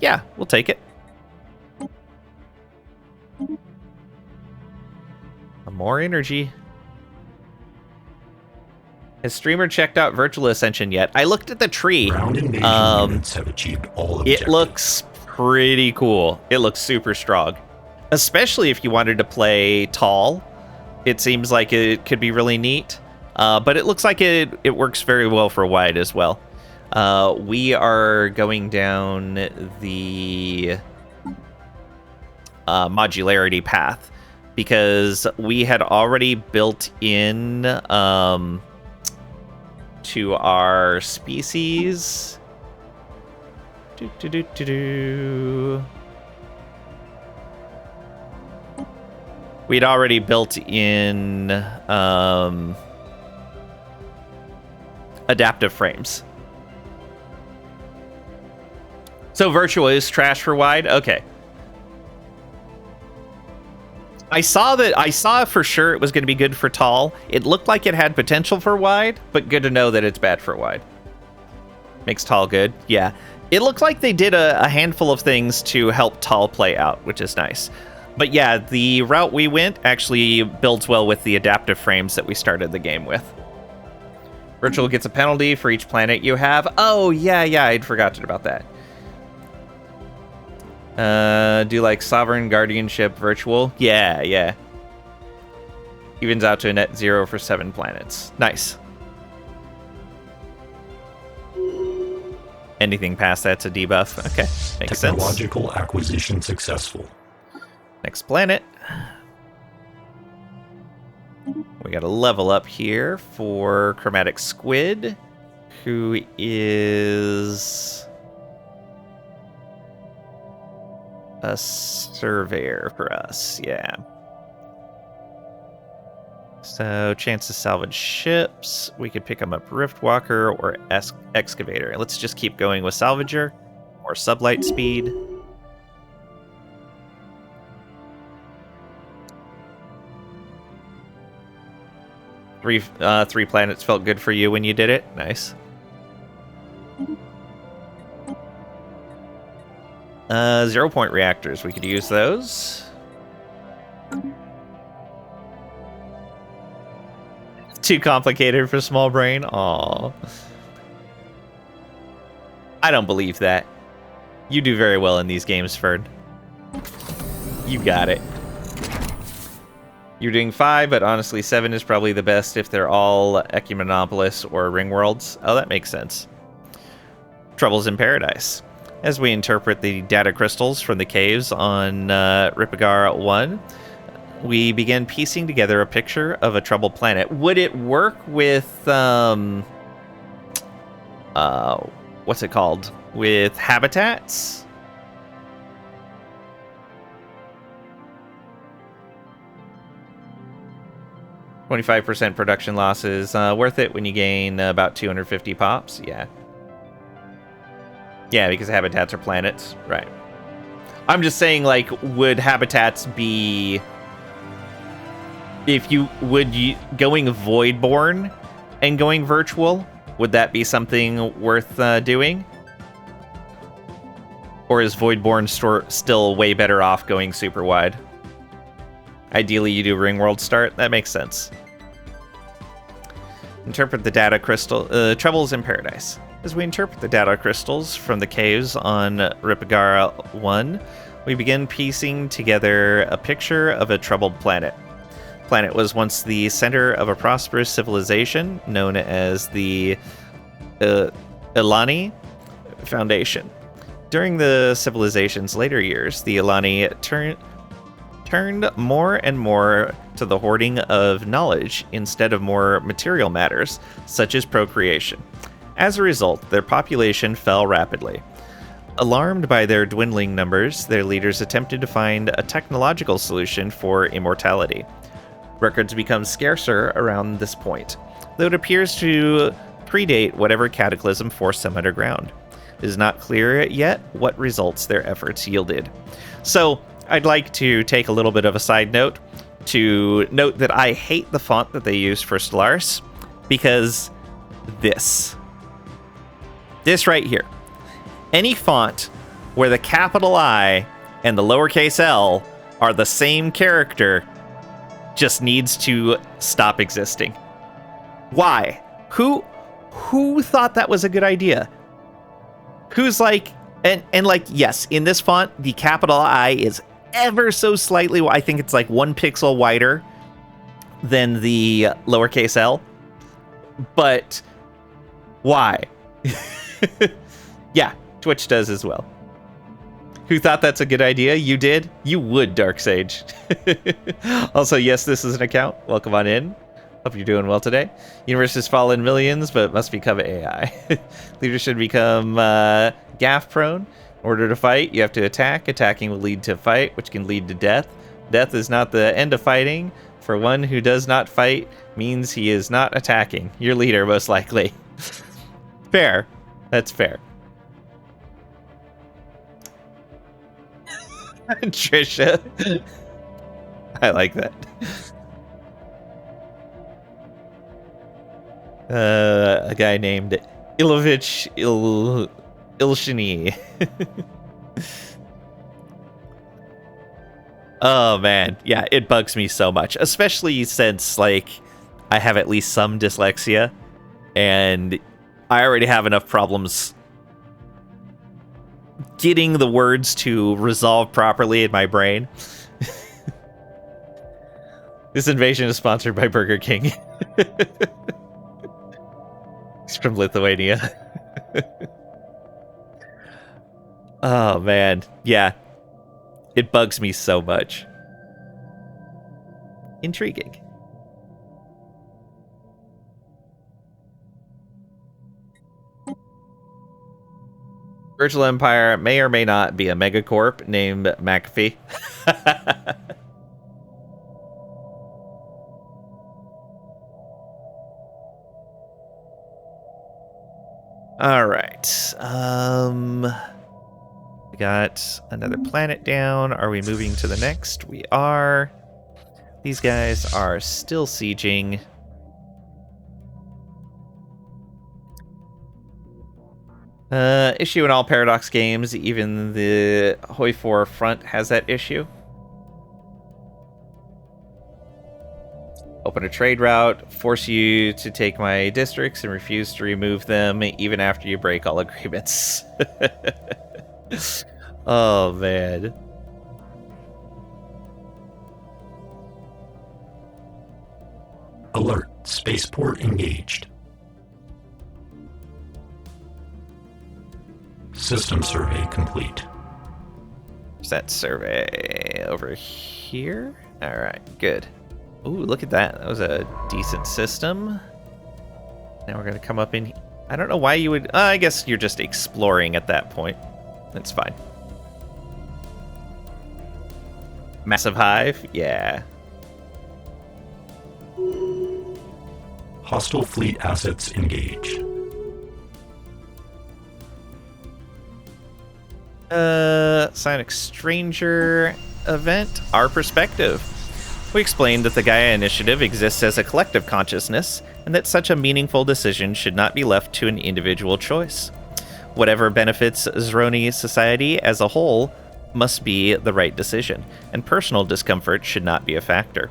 Yeah, we'll take it. More energy. Has Streamer checked out Virtual Ascension yet? I looked at the tree. Ground invasion units have achieved all objectives. It looks pretty cool. It looks super strong. Especially if you wanted to play tall. It seems like it could be really neat. But it looks like it works very well for wide as well. We are going down the modularity path because we had already built in to our species. We'd already built in adaptive frames. So virtual is trash for wide? Okay. I saw for sure it was going to be good for tall. It looked like it had potential for wide, but good to know that it's bad for wide. Makes tall good. Yeah. It looked like they did a handful of things to help tall play out, which is nice. But yeah, the route we went actually builds well with the adaptive frames that we started the game with. Virtual gets a penalty for each planet you have. Oh, yeah, I'd forgotten about that. Do like Sovereign Guardianship Virtual? Yeah. Evens out to a net 0 for 7 planets. Nice. Anything past that's a debuff. Okay, makes sense. Technological acquisition successful. Next planet. We got a level up here for Chromatic Squid, who is a surveyor for us, yeah. So, chance to salvage ships. We could pick them up Riftwalker or Excavator. Let's just keep going with Salvager or Sublight Speed. Three planets felt good for you when you did it. Nice. 0-point reactors. We could use those. Too complicated for small brain. Aw. I don't believe that. You do very well in these games, Ferd. You got it. You're doing 5, but honestly 7 is probably the best if they're all Ecumenopolis or Ring Worlds. Oh, that makes sense. Troubles in Paradise. As we interpret the data crystals from the caves on Ripagar 1, we begin piecing together a picture of a troubled planet. Would it work with, what's it called? With habitats? %, production losses. Worth it when you gain about 250 pops? Yeah. Yeah, because habitats are planets. Right. I'm just saying, like, would habitats be... If you would going Voidborn and going virtual, would that be something worth doing? Or is Voidborn still way better off going super wide? Ideally, you do Ringworld start. That makes sense. Interpret the data crystal. Troubles in Paradise. As we interpret the data crystals from the caves on Ripagara 1, we begin piecing together a picture of a troubled planet. The planet was once the center of a prosperous civilization known as the Ilani Foundation. During the civilization's later years, the Ilani turned more and more to the hoarding of knowledge instead of more material matters, such as procreation. As a result, their population fell rapidly. Alarmed by their dwindling numbers, their leaders attempted to find a technological solution for immortality. Records become scarcer around this point, though it appears to predate whatever cataclysm forced them underground. It is not clear yet what results their efforts yielded. So, I'd like to take a little bit of a side note to note that I hate the font that they used for Stellaris, because this right here. Any font where the capital I and the lowercase l are the same character just needs to stop existing. Why? Who thought that was a good idea? Who's like, and like, yes, in this font, the capital I is ever so slightly, I think it's like 1 pixel wider than the lowercase l. But why? Yeah, Twitch does as well. Who thought that's a good idea? You did? You would, Darksage. Also, yes, this is an account. Welcome on in. Hope you're doing well today. Universe has fallen millions, but must become AI. Leaders should become gaff prone. In order to fight, you have to attack. Attacking will lead to fight, which can lead to death. Death is not the end of fighting. For one who does not fight means he is not attacking. Your leader, most likely. Fair. That's fair. Trisha. I like that. A guy named Ilovich Ilshini. Oh man, yeah, it bugs me so much, especially since like I have at least some dyslexia, and I already have enough problems getting the words to resolve properly in my brain. This invasion is sponsored by Burger King. He's from Lithuania. Oh man, yeah. It bugs me so much. Intriguing. Virtual Empire may or may not be a megacorp named McAfee. All right. We got another planet down. Are we moving to the next? We are. These guys are still sieging. Issue in all Paradox games. Even the Hoi 4 front has that issue. Open a trade route, force you to take my districts and refuse to remove them even after you break all agreements. Oh, man. Alert. Spaceport engaged. System survey complete. Is that survey over here? All right, good. Ooh, look at that. That was a decent system. Now we're going to come up in... I don't know why you would... I guess you're just exploring at that point. That's fine. Massive hive? Yeah. Hostile fleet assets engage. Psionic Stranger event. Our perspective. We explained that the Gaia Initiative exists as a collective consciousness, and that such a meaningful decision should not be left to an individual choice. Whatever benefits Zroni society as a whole must be the right decision, and personal discomfort should not be a factor.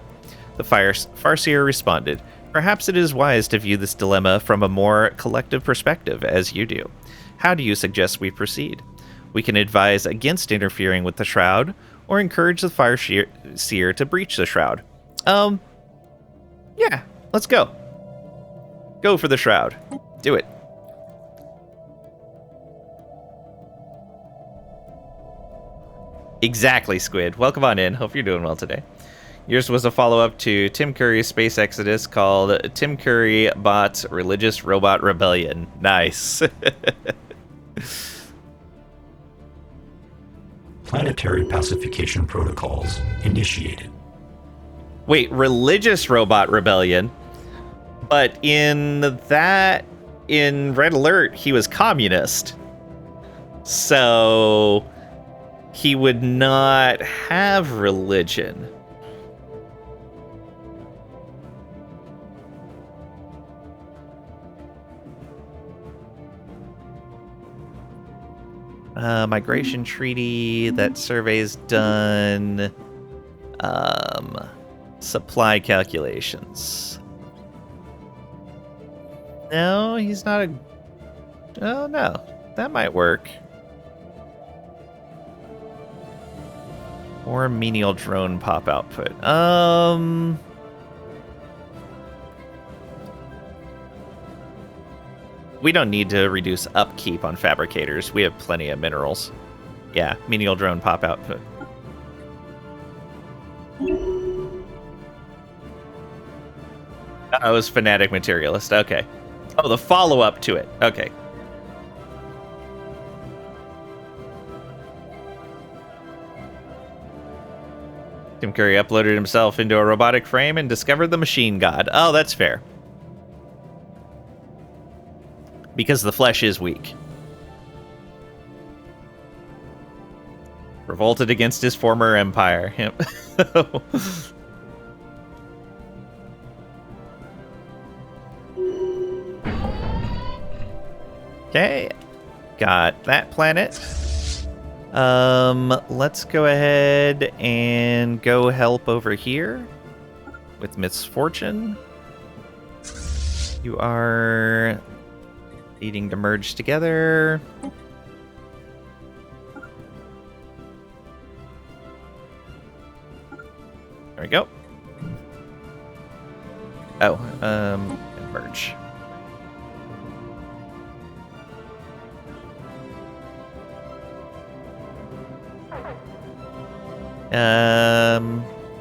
The Farseer responded, "Perhaps it is wise to view this dilemma from a more collective perspective, as you do. How do you suggest we proceed? We can advise against interfering with the Shroud, or encourage the Farseer to breach the Shroud. Yeah, let's go. Go for the Shroud. Do it." Exactly, Squid. Welcome on in. Hope you're doing well today. Yours was a follow-up to Tim Curry's Space Exodus called Tim Curry Bot's Religious Robot Rebellion. Nice. Planetary pacification protocols initiated. Wait, Religious Robot Rebellion? But in Red Alert, he was communist. So he would not have religion. Migration treaty, that survey's done. Supply calculations. No, he's not a... Oh, no. That might work. Or menial drone pop output. We don't need to reduce upkeep on fabricators. We have plenty of minerals. Yeah, menial drone pop output. Oh, it was Fanatic Materialist. Okay. Oh, the follow-up to it. Okay. Tim Curry uploaded himself into a robotic frame and discovered the machine god. Oh, that's fair. Because the flesh is weak. Revolted against his former empire. Okay. Got that planet. Let's go ahead and go help over here with Misfortune. You are needing to merge together. There we go. Oh, merge.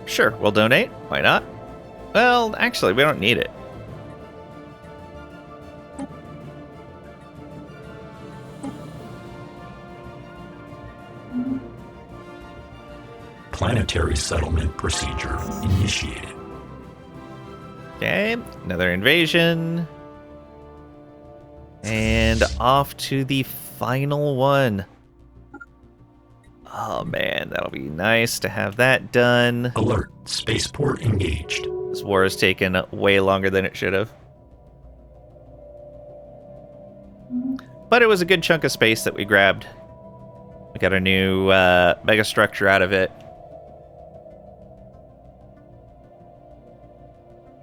Sure, we'll donate. Why not? Well, actually, we don't need it. Planetary settlement procedure initiated. Okay, another invasion. And off to the final one. Oh man, that'll be nice to have that done. Alert, spaceport engaged. This war has taken way longer than it should have. But it was a good chunk of space that we grabbed. We got a new megastructure out of it.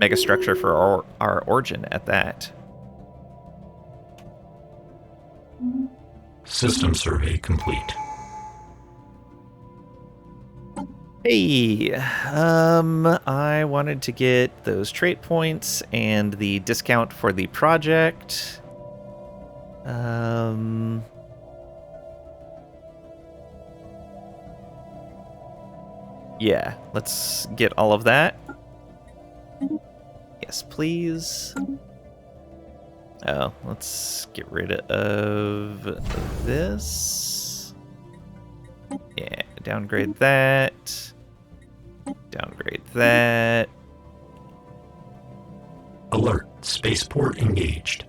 Megastructure for our origin at that. System survey complete. Hey, I wanted to get those trait points and the discount for the project. Yeah, let's get all of that. Yes, please. Oh, let's get rid of this. Yeah, downgrade that. Downgrade that. Alert, spaceport engaged.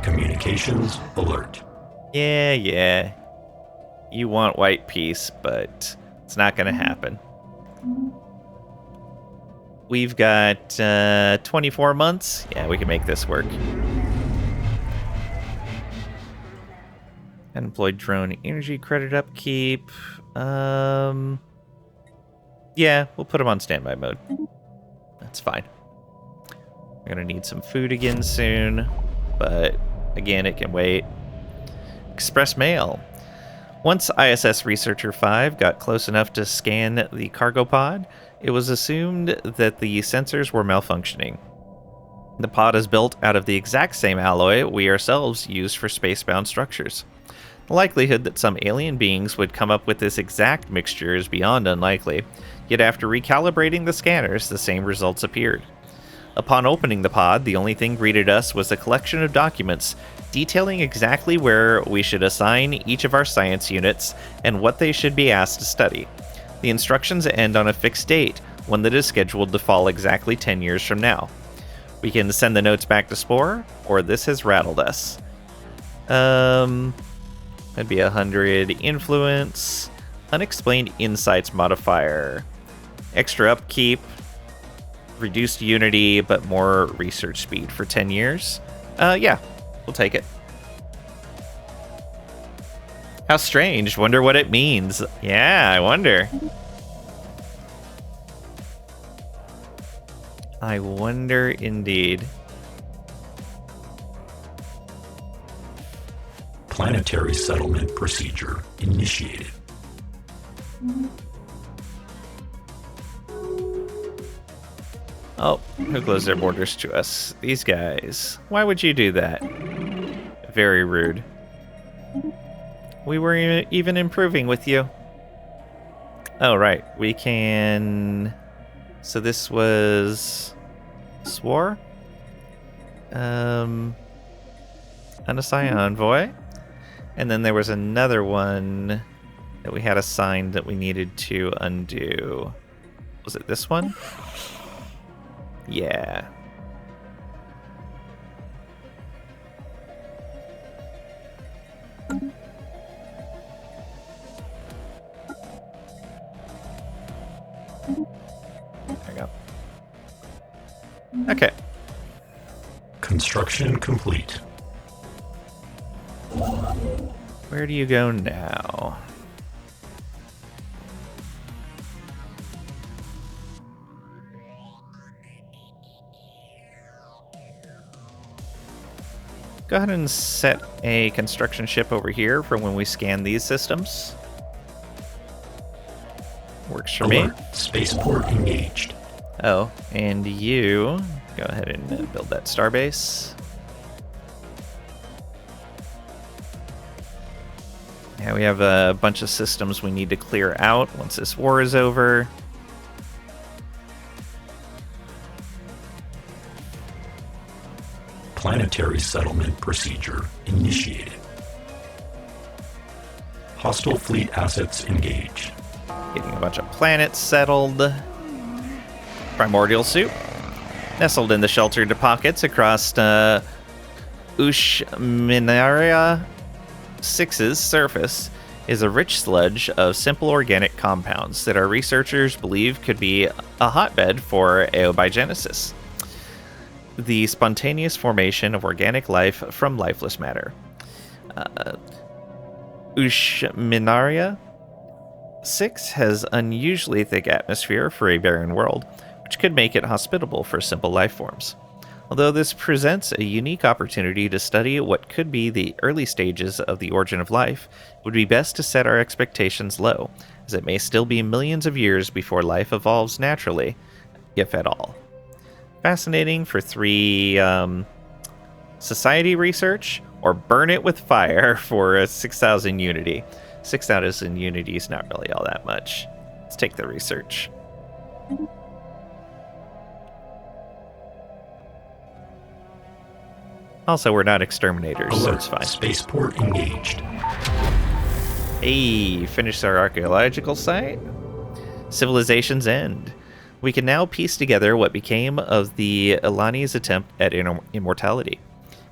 Communications alert. Yeah. You want white peace, but it's not gonna happen. We've got 24 months. Yeah, we can make this work. Unemployed drone energy credit upkeep. Yeah, we'll put them on standby mode. That's fine. We're gonna need some food again soon, but again, it can wait. Express mail. Once ISS Researcher 5 got close enough to scan the cargo pod, it was assumed that the sensors were malfunctioning. The pod is built out of the exact same alloy we ourselves use for spacebound structures. The likelihood that some alien beings would come up with this exact mixture is beyond unlikely, yet after recalibrating the scanners, the same results appeared. Upon opening the pod, the only thing greeted us was a collection of documents detailing exactly where we should assign each of our science units and what they should be asked to study. The instructions end on a fixed date, one that is scheduled to fall exactly 10 years from now. We can send the notes back to Spore, or this has rattled us. That'd be 100 influence, unexplained insights modifier, extra upkeep, reduced unity, but more research speed for 10 years. Yeah, we'll take it. How strange. Wonder what it means. Yeah, I wonder. I wonder indeed. Planetary settlement procedure initiated. Oh, who closed their borders to us? These guys. Why would you do that? Very rude. We were even improving with you. Oh, right. We can... So this was... Swore? Unassigned envoy. And then there was another one that we had assigned that we needed to undo. Was it this one? Yeah. There we go. Okay. Construction complete. Where do you go now? Go ahead and set a construction ship over here for when we scan these systems. Works for me. Spaceport engaged. Oh, and you go ahead and build that starbase. Yeah, we have a bunch of systems we need to clear out once this war is over. Planetary settlement procedure initiated. Hostile fleet assets engaged. Getting a bunch of planets settled. Primordial soup. Nestled in the sheltered pockets across Assimilators 6's surface is a rich sludge of simple organic compounds that our researchers believe could be a hotbed for aerobigenesis, the spontaneous formation of organic life from lifeless matter. Assimilators 6 has unusually thick atmosphere for a barren world, which could make it hospitable for simple life forms. Although this presents a unique opportunity to study what could be the early stages of the origin of life, it would be best to set our expectations low, as it may still be millions of years before life evolves naturally, if at all. Fascinating for 3 society research, or burn it with fire for 6,000 unity. 6,000 unity is not really all that much. Let's take the research. Also, we're not exterminators, so it's fine. Spaceport engaged. Hey, finished our archaeological site. Civilization's end. We can now piece together what became of the Ilani's attempt at immortality.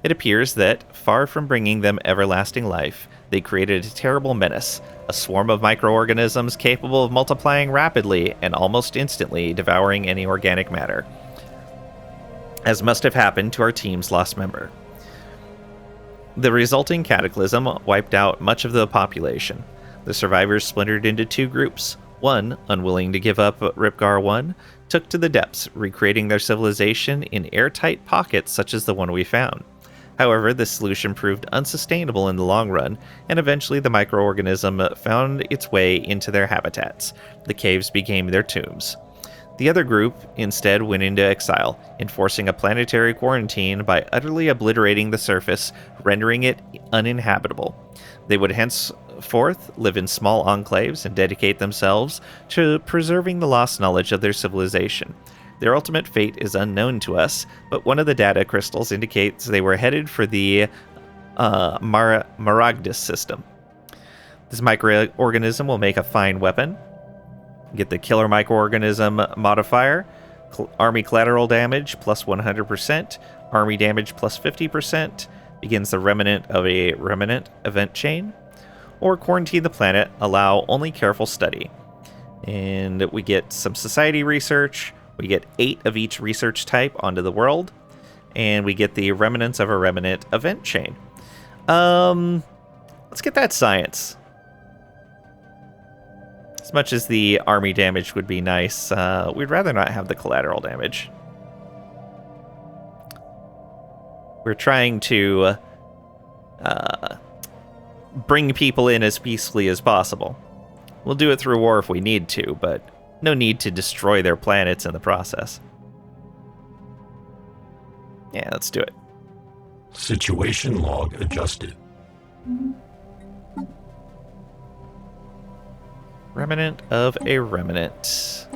It appears that, far from bringing them everlasting life, they created a terrible menace, a swarm of microorganisms capable of multiplying rapidly and almost instantly devouring any organic matter, as must have happened to our team's lost member. The resulting cataclysm wiped out much of the population. The survivors splintered into two groups. One, unwilling to give up Ripgar 1, took to the depths, recreating their civilization in airtight pockets such as the one we found. However, this solution proved unsustainable in the long run, and eventually the microorganism found its way into their habitats. The caves became their tombs. The other group instead went into exile, enforcing a planetary quarantine by utterly obliterating the surface, rendering it uninhabitable. They would henceforth live in small enclaves and dedicate themselves to preserving the lost knowledge of their civilization. Their ultimate fate is unknown to us, but one of the data crystals indicates they were headed for the Maragdus system. This microorganism will make a fine weapon. Get the killer microorganism modifier, army collateral damage plus 100%, army damage plus 50%, begins the remnant of a remnant event chain, or quarantine the planet, allow only careful study. And we get some society research. We get 8 of each research type onto the world, and we get the remnants of a remnant event chain. Let's get that science. As much as the army damage would be nice, we'd rather not have the collateral damage. We're trying to bring people in as peacefully as possible. We'll do it through war if we need to, but no need to destroy their planets in the process. Yeah, let's do it. Situation log adjusted. Remnant of a remnant.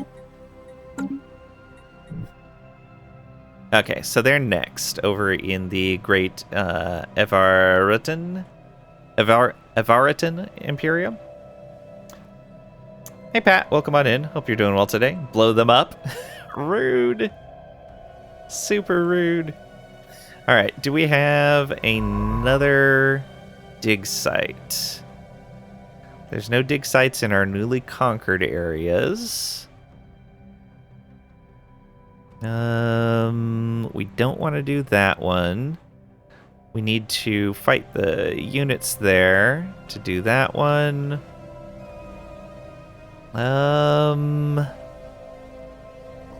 Okay, so they're next over in the Great Evaritan Imperium. Hey Pat, welcome on in. Hope you're doing well today. Blow them up. Rude. Super rude. Alright, do we have another dig site? There's no dig sites in our newly conquered areas. We don't want to do that one. We need to fight the units there to do that one.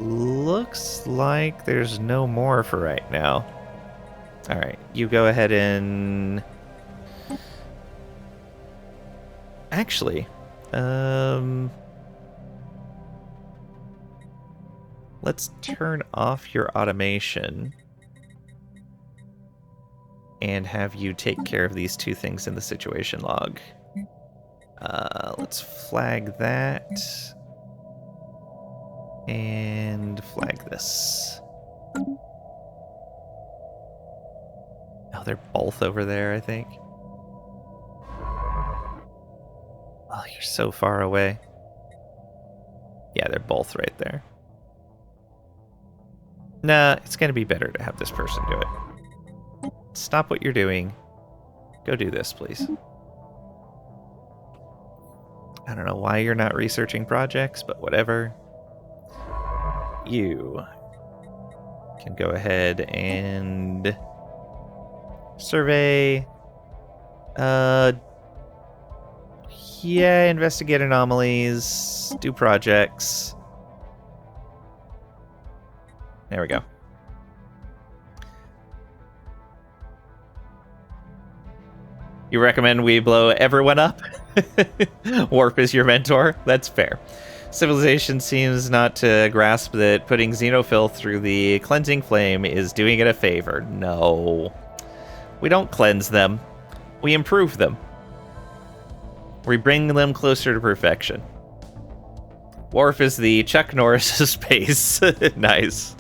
Looks like there's no more for right now. Alright, you go ahead and... Actually, let's turn off your automation and have you take care of these two things in the situation log. Let's flag that and flag this. Oh, they're both over there, I think. Oh, you're so far away. Yeah, they're both right there. Nah, it's going to be better to have this person do it. Stop what you're doing. Go do this, please. I don't know why you're not researching projects, but whatever. You can go ahead and survey. Yeah, investigate anomalies, do projects. There we go. You recommend we blow everyone up? Warp is your mentor? That's fair. Civilization seems not to grasp that putting Xenophil through the cleansing flame is doing it a favor. No. We don't cleanse them. We improve them. We bring them closer to perfection. Worf is the Chuck Norris of space. Nice.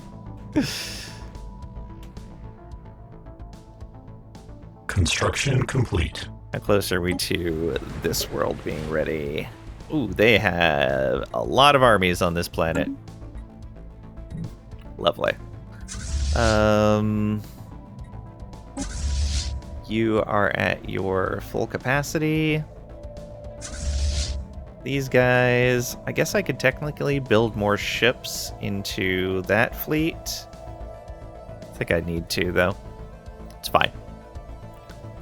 Construction complete. How close are we to this world being ready? Ooh, they have a lot of armies on this planet. Lovely. You are at your full capacity. These guys, I guess I could technically build more ships into that fleet. I think I need to, though. It's fine.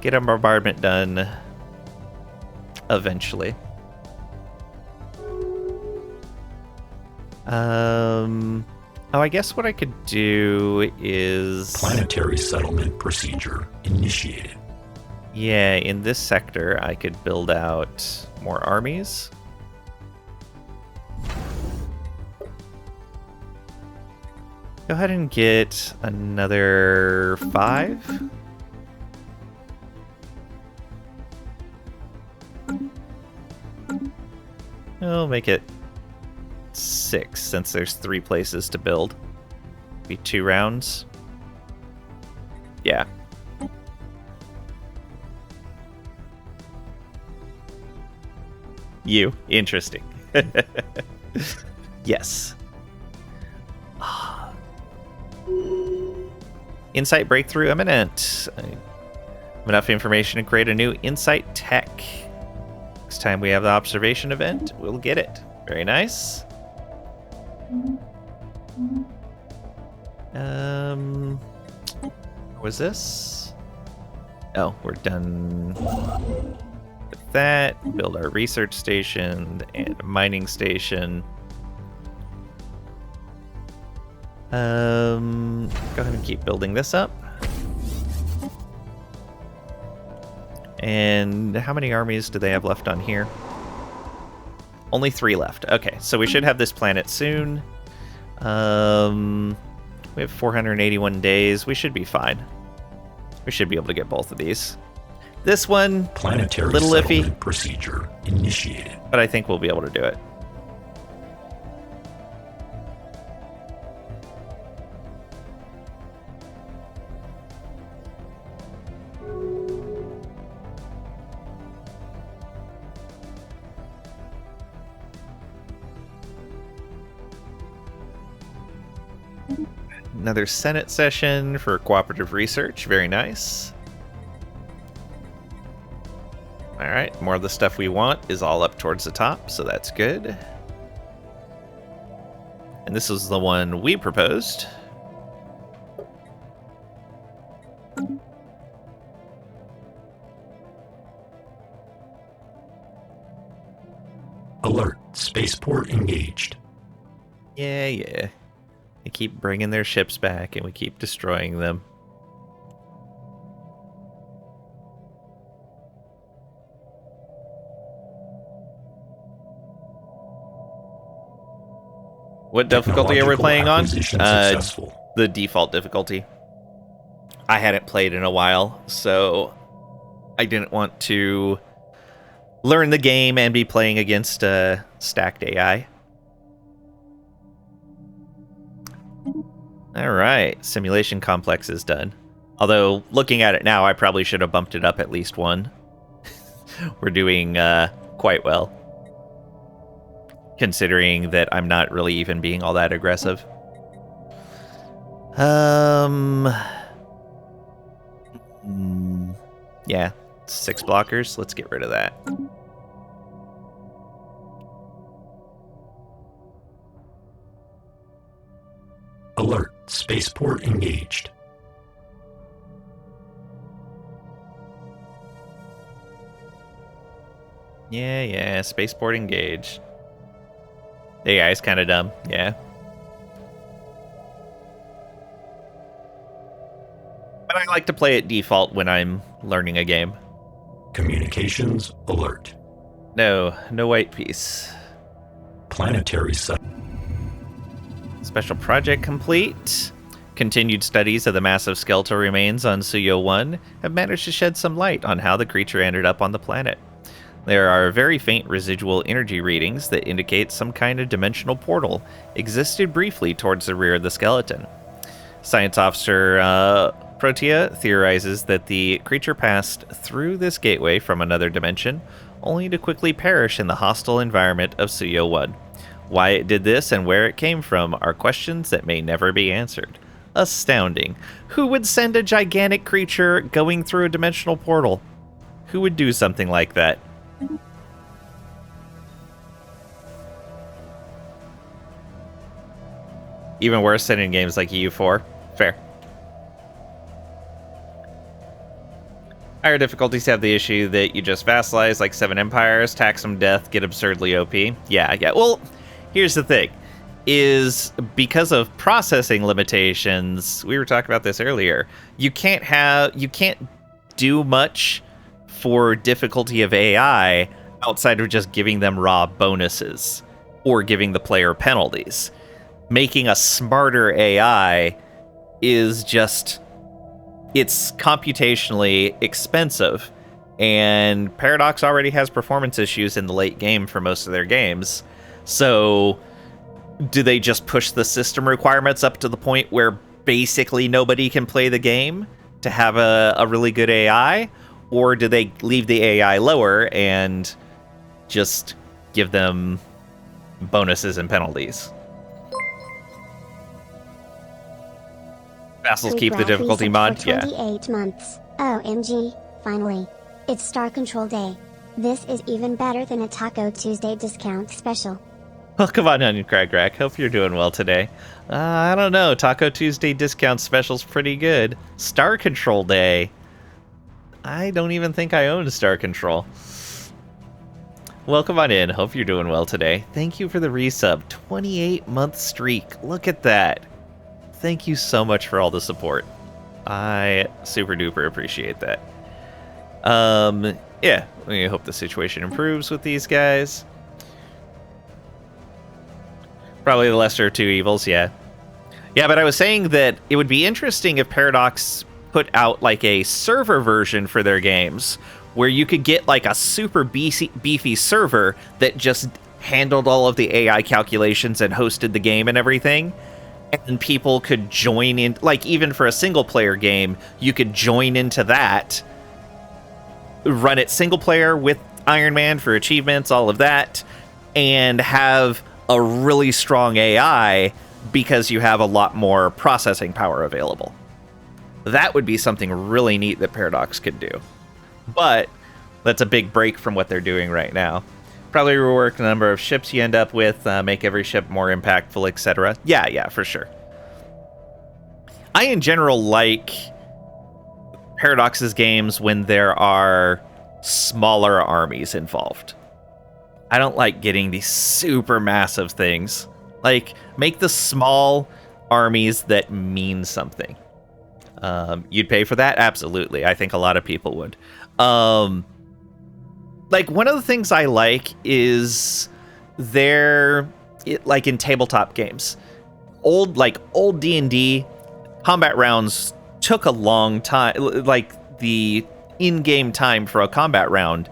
Get a bombardment done eventually. Oh, I guess what I could do is... Planetary settlement procedure initiated. Yeah, in this sector, I could build out more armies. Go ahead and get another 5. I'll make it 6 since there's 3 places to build. Be 2 rounds. Yeah. You. Interesting. Yes. Insight breakthrough imminent. Enough information to create a new insight tech. Next time we have the observation event, we'll get it. Very nice. What was this? Oh, we're done with that. Build our research station and a mining station. Go ahead and keep building this up. And how many armies do they have left on here? Only 3 left. Okay, so we should have this planet soon. We have 481 days. We should be fine. We should be able to get both of these. This one, Planetary little iffy settlement procedure initiated. but I think we'll be able to do it. Another Senate session for cooperative research. Very nice. Alright, more of the stuff we want is all up towards the top, so that's good. And this is the one we proposed. Alert. Spaceport engaged. Yeah. They keep bringing their ships back, and we keep destroying them. What difficulty are we playing on? Successful. The default difficulty. I hadn't played in a while, so I didn't want to learn the game and be playing against stacked AI. Alright, simulation complex is done. Although, looking at it now, I probably should have bumped it up at least 1. We're doing quite well. Considering that I'm not really even being all that aggressive. Yeah, 6 blockers. Let's get rid of that. Alert. Spaceport engaged. Yeah, spaceport engaged. The AI's kind of dumb, yeah. But I like to play at default when I'm learning a game. Communications alert. No white piece. Planetary settlement. Special project complete. Continued studies of the massive skeletal remains on Suyo 1 have managed to shed some light on how the creature ended up on the planet. There are very faint residual energy readings that indicate some kind of dimensional portal existed briefly towards the rear of the skeleton. Science officer Protea theorizes that the creature passed through this gateway from another dimension, only to quickly perish in the hostile environment of Suyo 1. Why it did this and where it came from are questions that may never be answered. Astounding. Who would send a gigantic creature going through a dimensional portal? Who would do something like that? Even worse than in games like EU4. Fair. Higher difficulties have the issue that you just vassalize like 7 empires, tax them death, get absurdly OP. Yeah. Well, here's the thing. Is because of processing limitations, we were talking about this earlier, you can't do much for difficulty of AI outside of just giving them raw bonuses or giving the player penalties. Making a smarter AI is just, it's computationally expensive, and Paradox already has performance issues in the late game for most of their games. So do they just push the system requirements up to the point where basically nobody can play the game to have a really good AI? Or do they leave the AI lower and just give them bonuses and penalties? Vassals keep the difficulty mod? Yeah. 28 months. OMG, finally. It's Star Control Day. This is even better than a Taco Tuesday discount special. Welcome on, Onion Crack Rack. Hope you're doing well today. I don't know. Taco Tuesday discount special's pretty good. Star Control Day. I don't even think I own Star Control. Welcome on in. Hope you're doing well today. Thank you for the resub. 28-month streak. Look at that. Thank you so much for all the support. I super duper appreciate that. Yeah, we hope the situation improves with these guys. Probably the lesser of two evils, yeah. Yeah, but I was saying that it would be interesting if Paradox put out like a server version for their games where you could get like a super beefy server that just handled all of the AI calculations and hosted the game and everything. And people could join in, like even for a single player game, you could join into that, run it single player with Iron Man for achievements, all of that, and have a really strong AI because you have a lot more processing power available. That would be something really neat that Paradox could do. But that's a big break from what they're doing right now. Probably rework the number of ships you end up with, make every ship more impactful, etc. Yeah, for sure. I, in general, like Paradox's games when there are smaller armies involved. I don't like getting these super massive things. Like, make the small armies that mean something. You'd pay for that? Absolutely. I think a lot of people would. Like, one of the things I like is like in tabletop games, old D&D combat rounds took a long time. Like, the in-game time for a combat round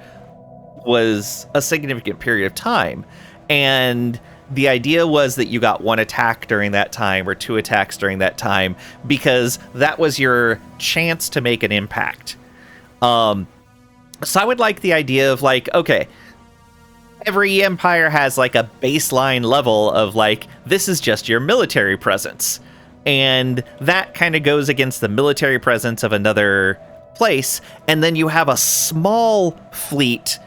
was a significant period of time. And the idea was that you got one attack during that time or two attacks during that time because that was your chance to make an impact. So I would like the idea of like, okay, every empire has like a baseline level of like, this is just your military presence. And that kind of goes against the military presence of another place. And then you have a small fleet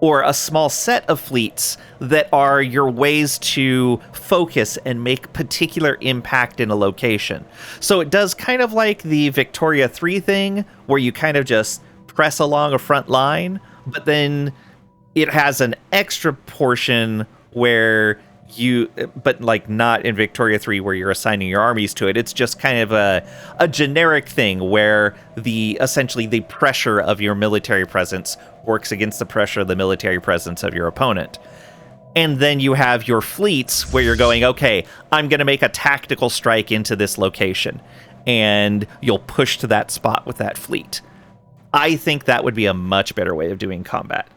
or a small set of fleets that are your ways to focus and make particular impact in a location. So it does kind of like the Victoria 3 thing, where you kind of just press along a front line, but then it has an extra portion where but like not in Victoria 3 where you're assigning your armies to it. It's just kind of a generic thing where essentially the pressure of your military presence works against the pressure of the military presence of your opponent. And then you have your fleets where you're going, okay, I'm going to make a tactical strike into this location, and you'll push to that spot with that fleet. I think that would be a much better way of doing combat.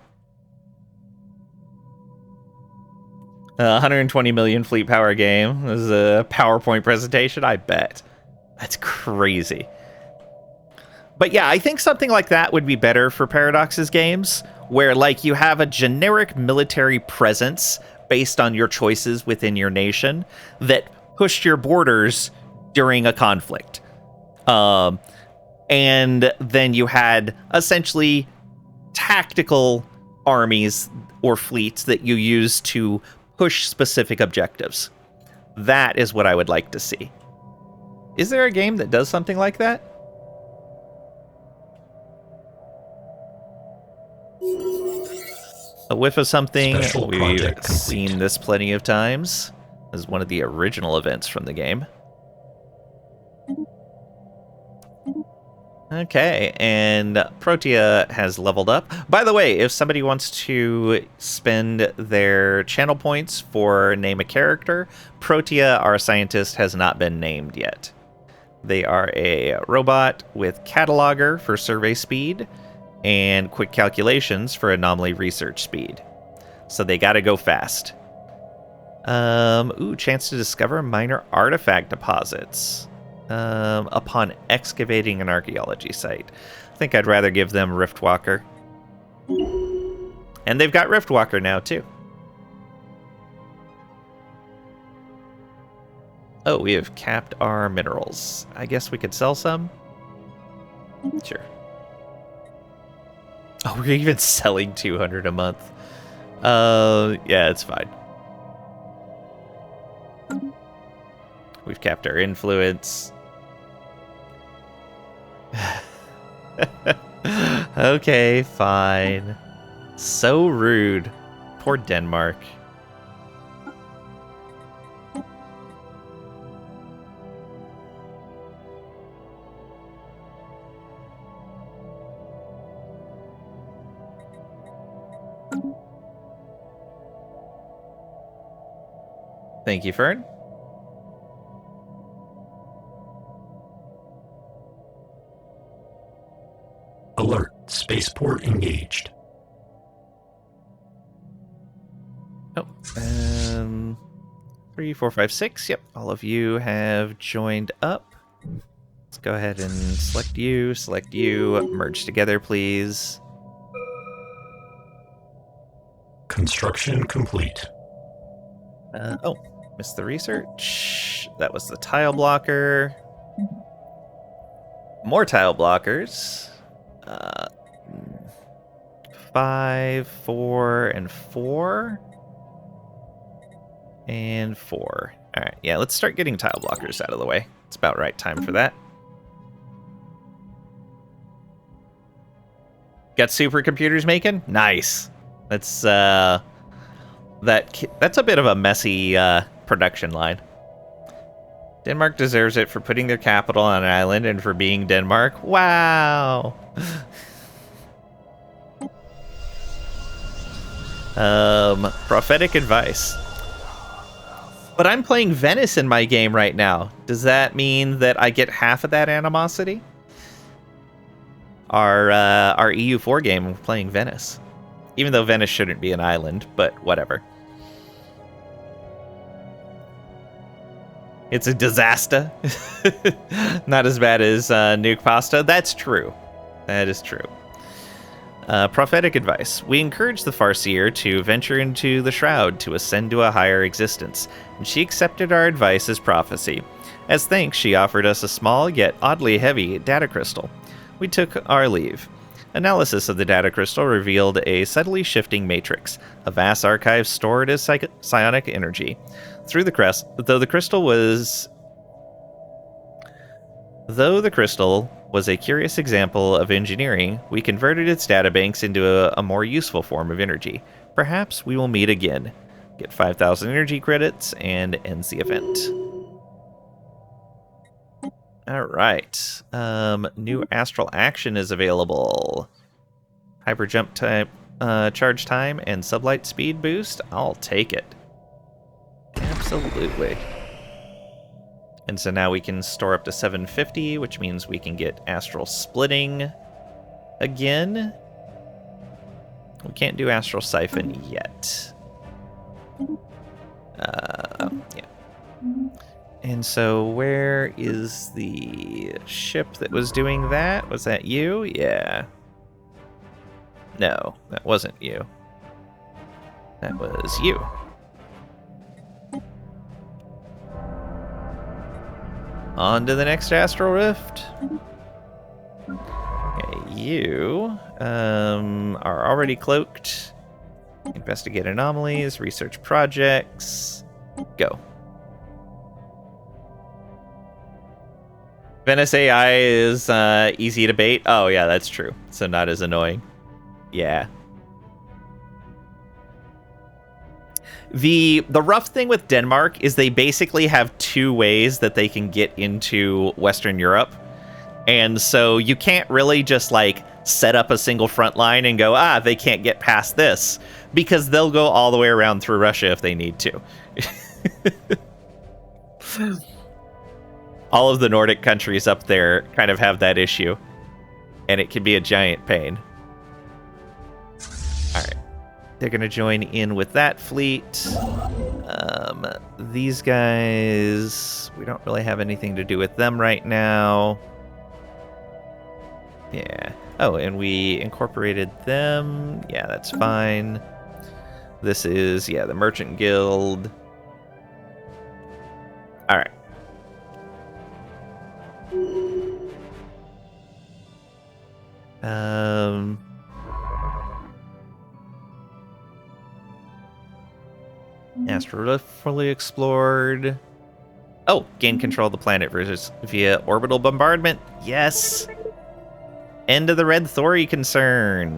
120 million fleet power game. This is a PowerPoint presentation, I bet. That's crazy. But yeah, I think something like that would be better for Paradox's games, where like you have a generic military presence based on your choices within your nation that pushed your borders during a conflict. And then you had essentially tactical armies or fleets that you use to push specific objectives. That is what I would like to see. Is there a game that does something like that? A whiff of something. Special We've project complete. seen this plenty of times. This is one of the original events from the game. Okay, and Protea has leveled up. By the way, if somebody wants to spend their channel points for name a character, Protea, our scientist, has not been named yet. They are a robot with cataloger for survey speed and quick calculations for anomaly research speed. So they gotta go fast. Chance to discover minor artifact deposits upon excavating an archaeology site. I think I'd rather give them Riftwalker. And they've got Riftwalker now, too. Oh, we have capped our minerals. I guess we could sell some? Sure. Oh, we're even selling 200 a month. Yeah, it's fine. We've capped our influence. Okay, fine. So rude. Poor Denmark. Thank you, Fern. Alert. Spaceport engaged. Oh, 3, 4, 5, 6. Yep, all of you have joined up. Let's go ahead and select you, merge together, please. Construction complete. Missed the research. That was the tile blocker. More tile blockers. 5, 4, and 4. And 4. Alright, yeah, let's start getting tile blockers out of the way. It's about right time for that. Got supercomputers making? Nice. That's a bit of a messy production line. Denmark deserves it for putting their capital on an island and for being Denmark. Wow. Prophetic advice. But I'm playing Venice in my game right now. Does that mean that I get half of that animosity? Our EU4 game, we're playing Venice. Even though Venice shouldn't be an island, but whatever. It's a disaster. Not as bad as Nuke Pasta. That's true. That is true. Prophetic advice. We encourage the Farseer to venture into the Shroud to ascend to a higher existence, and she accepted our advice as prophecy. As thanks, she offered us a small yet oddly heavy data crystal. We took our leave. Analysis of the data crystal revealed a subtly shifting matrix, a vast archive stored as psionic energy. Though the crystal was a curious example of engineering, we converted its databanks into a more useful form of energy. Perhaps we will meet again. Get 5,000 energy credits and ends the event. Alright. New astral action is available. Hyper jump type, charge time, and sublight speed boost. I'll take it. Absolutely. And so now we can store up to 750, which means we can get astral splitting again. We can't do astral siphon yet. Yeah. And so where is the ship that was doing that? Was that you? Yeah. No, that wasn't you. That was you. on to the next astral rift. Okay, you are already cloaked. Investigate anomalies, research projects. Go. Venice AI is easy to bait. Oh yeah, that's true. So not as annoying. Yeah. The rough thing with Denmark is they basically have two ways that they can get into Western Europe. And so you can't really just like set up a single front line and go, they can't get past this, because they'll go all the way around through Russia if they need to. All of the Nordic countries up there kind of have that issue, and it can be a giant pain. All right. They're going to join in with that fleet. These guys, we don't really have anything to do with them right now. Yeah. Oh, and we incorporated them. Yeah, that's fine. This is, the Merchant Guild. All right. Asteroid fully explored. Oh, gain control of the planet via orbital bombardment. Yes. End of the Red Thory Concern.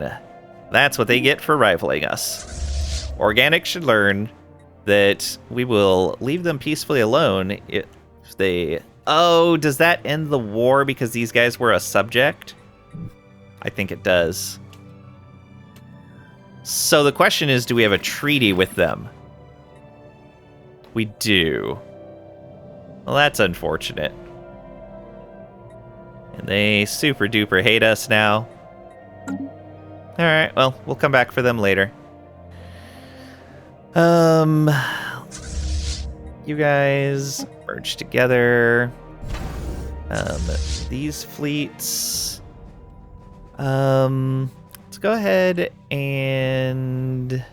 That's what they get for rivaling us. Organic should learn that we will leave them peacefully alone if they... Oh, does that end the war because these guys were a subject? I think it does. So the question is, do we have a treaty with them? We do. Well, that's unfortunate. And they super duper hate us now. Alright, well, we'll come back for them later. You guys merge together. These fleets. Let's go ahead and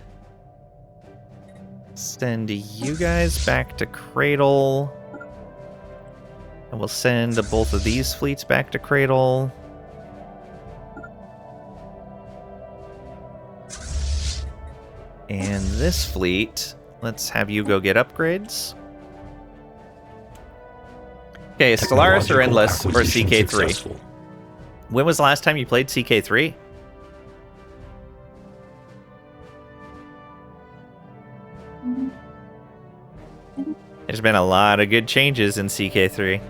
send you guys back to Cradle. And we'll send both of these fleets back to Cradle. And this fleet, let's have you go get upgrades. Okay, Stellaris or Endless or CK3? Successful. When was the last time you played CK3? There's been a lot of good changes in CK3.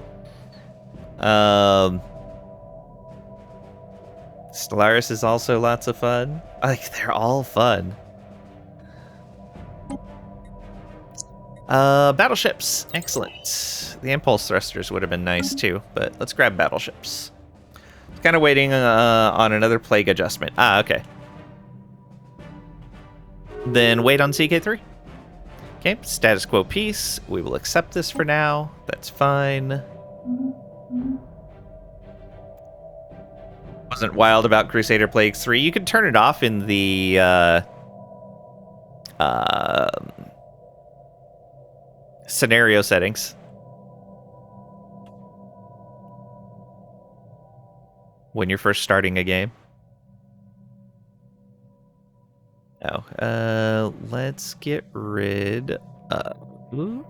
Stellaris is also lots of fun. Like, they're all fun. Battleships. Excellent. The impulse thrusters would have been nice too, but let's grab battleships. Kind of waiting on another plague adjustment. Okay. Then wait on CK3. Okay, status quo peace. We will accept this for now. That's fine. Wasn't wild about Crusader Plagues 3. You can turn it off in the scenario settings. When you're first starting a game. Oh, let's get rid of...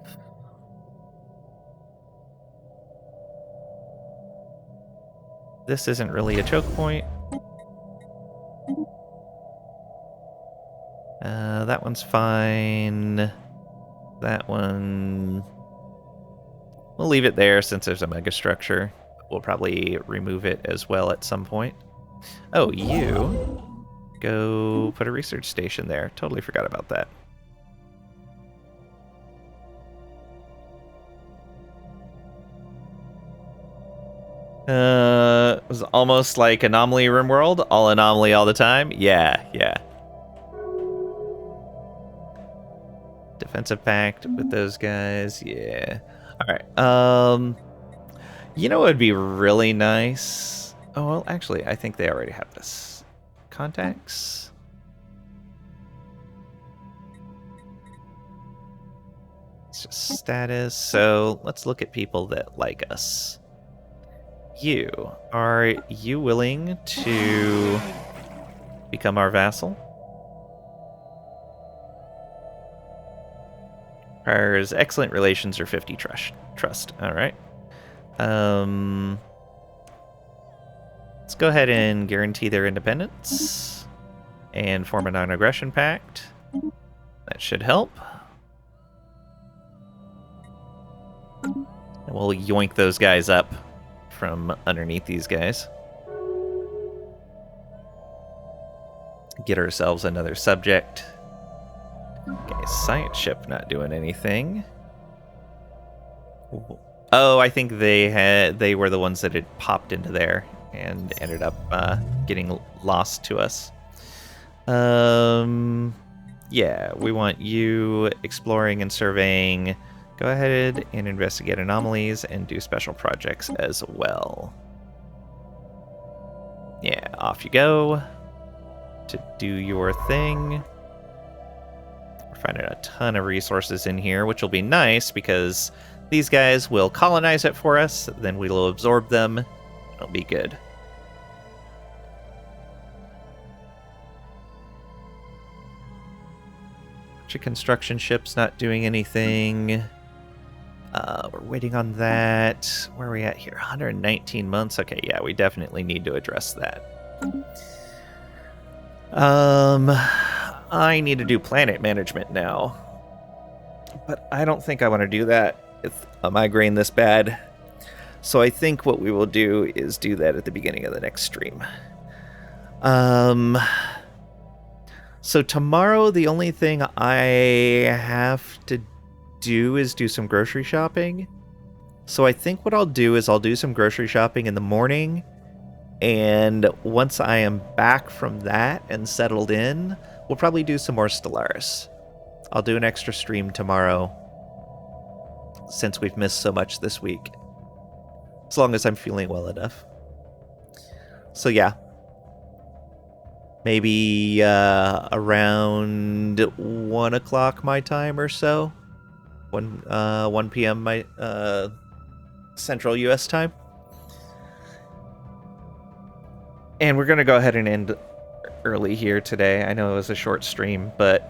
This isn't really a choke point. That one's fine. That one... We'll leave it there since there's a mega structure. We'll probably remove it as well at some point. Oh, you... Go put a research station there. Totally forgot about that. It was almost like Anomaly RimWorld. All anomaly all the time. Yeah. Defensive pact with those guys. Yeah. Alright. You know what would be really nice? Oh, well, actually, I think they already have this. Contacts. Let's status. So let's look at people that like us. Are you willing to become our vassal? Requires excellent relations or 50 trust. All right. Let's go ahead and guarantee their independence and form a non-aggression pact. That should help. And we'll yoink those guys up from underneath these guys. Get ourselves another subject. Okay, science ship not doing anything. Oh, I think they were the ones that had popped into there and ended up getting lost to us. Yeah, we want you exploring and surveying. Go ahead and investigate anomalies and do special projects as well. Yeah, off you go to do your thing. We're finding a ton of resources in here, which will be nice because these guys will colonize it for us, then we'll absorb them. It'll be good. Construction ship's not doing anything. We're waiting on that. Where are we at here? 119 months. Okay, yeah, we definitely need to address that. I need to do planet management now. But I don't think I want to do that with a migraine this bad. So I think what we will do is do that at the beginning of the next stream. So tomorrow, the only thing I have to do is do some grocery shopping. So I think what I'll do is I'll do some grocery shopping in the morning. And once I am back from that and settled in, we'll probably do some more Stellaris. I'll do an extra stream tomorrow since we've missed so much this week. As long as I'm feeling well enough. So yeah. Maybe around 1 o'clock my time or so. 1 p.m. my Central U.S. time. And we're going to go ahead and end early here today. I know it was a short stream, but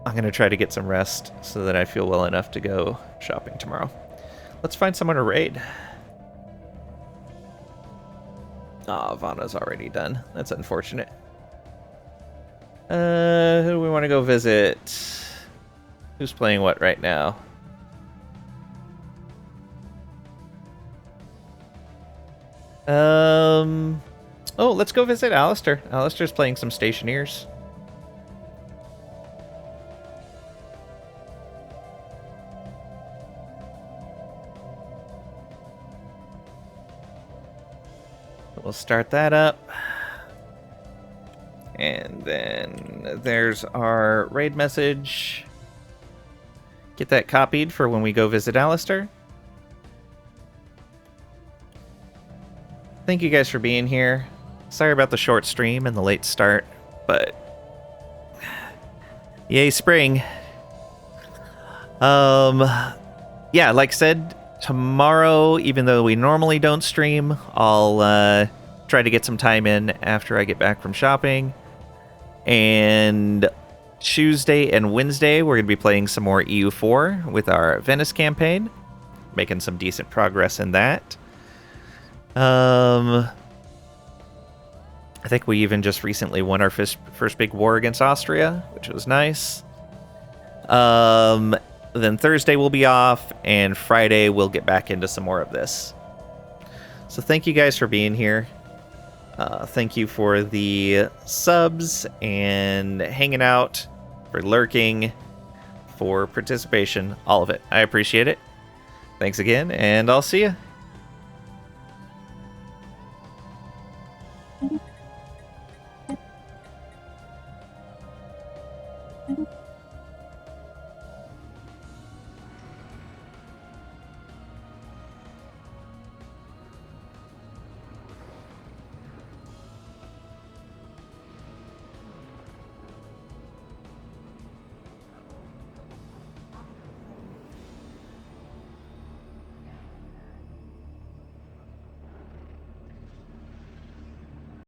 I'm going to try to get some rest so that I feel well enough to go shopping tomorrow. Let's find someone to raid. Ah, Vanna's already done. That's unfortunate. Who do we want to go visit? Who's playing what right now? Oh, let's go visit Alistair. Alistair's playing some Stationeers. We'll start that up. And then there's our raid message. Get that copied for when we go visit Alistair. Thank you guys for being here. Sorry about the short stream and the late start, but yay spring. Yeah, like I said, tomorrow, even though we normally don't stream, I'll try to get some time in after I get back from shopping. And Tuesday and Wednesday, we're going to be playing some more EU4 with our Venice campaign. Making some decent progress in that. I think we even just recently won our first big war against Austria, which was nice. Then Thursday we'll be off, and Friday we'll get back into some more of this. So thank you guys for being here. Thank you for the subs and hanging out, for lurking, for participation, all of it. I appreciate it. Thanks again, and I'll see you.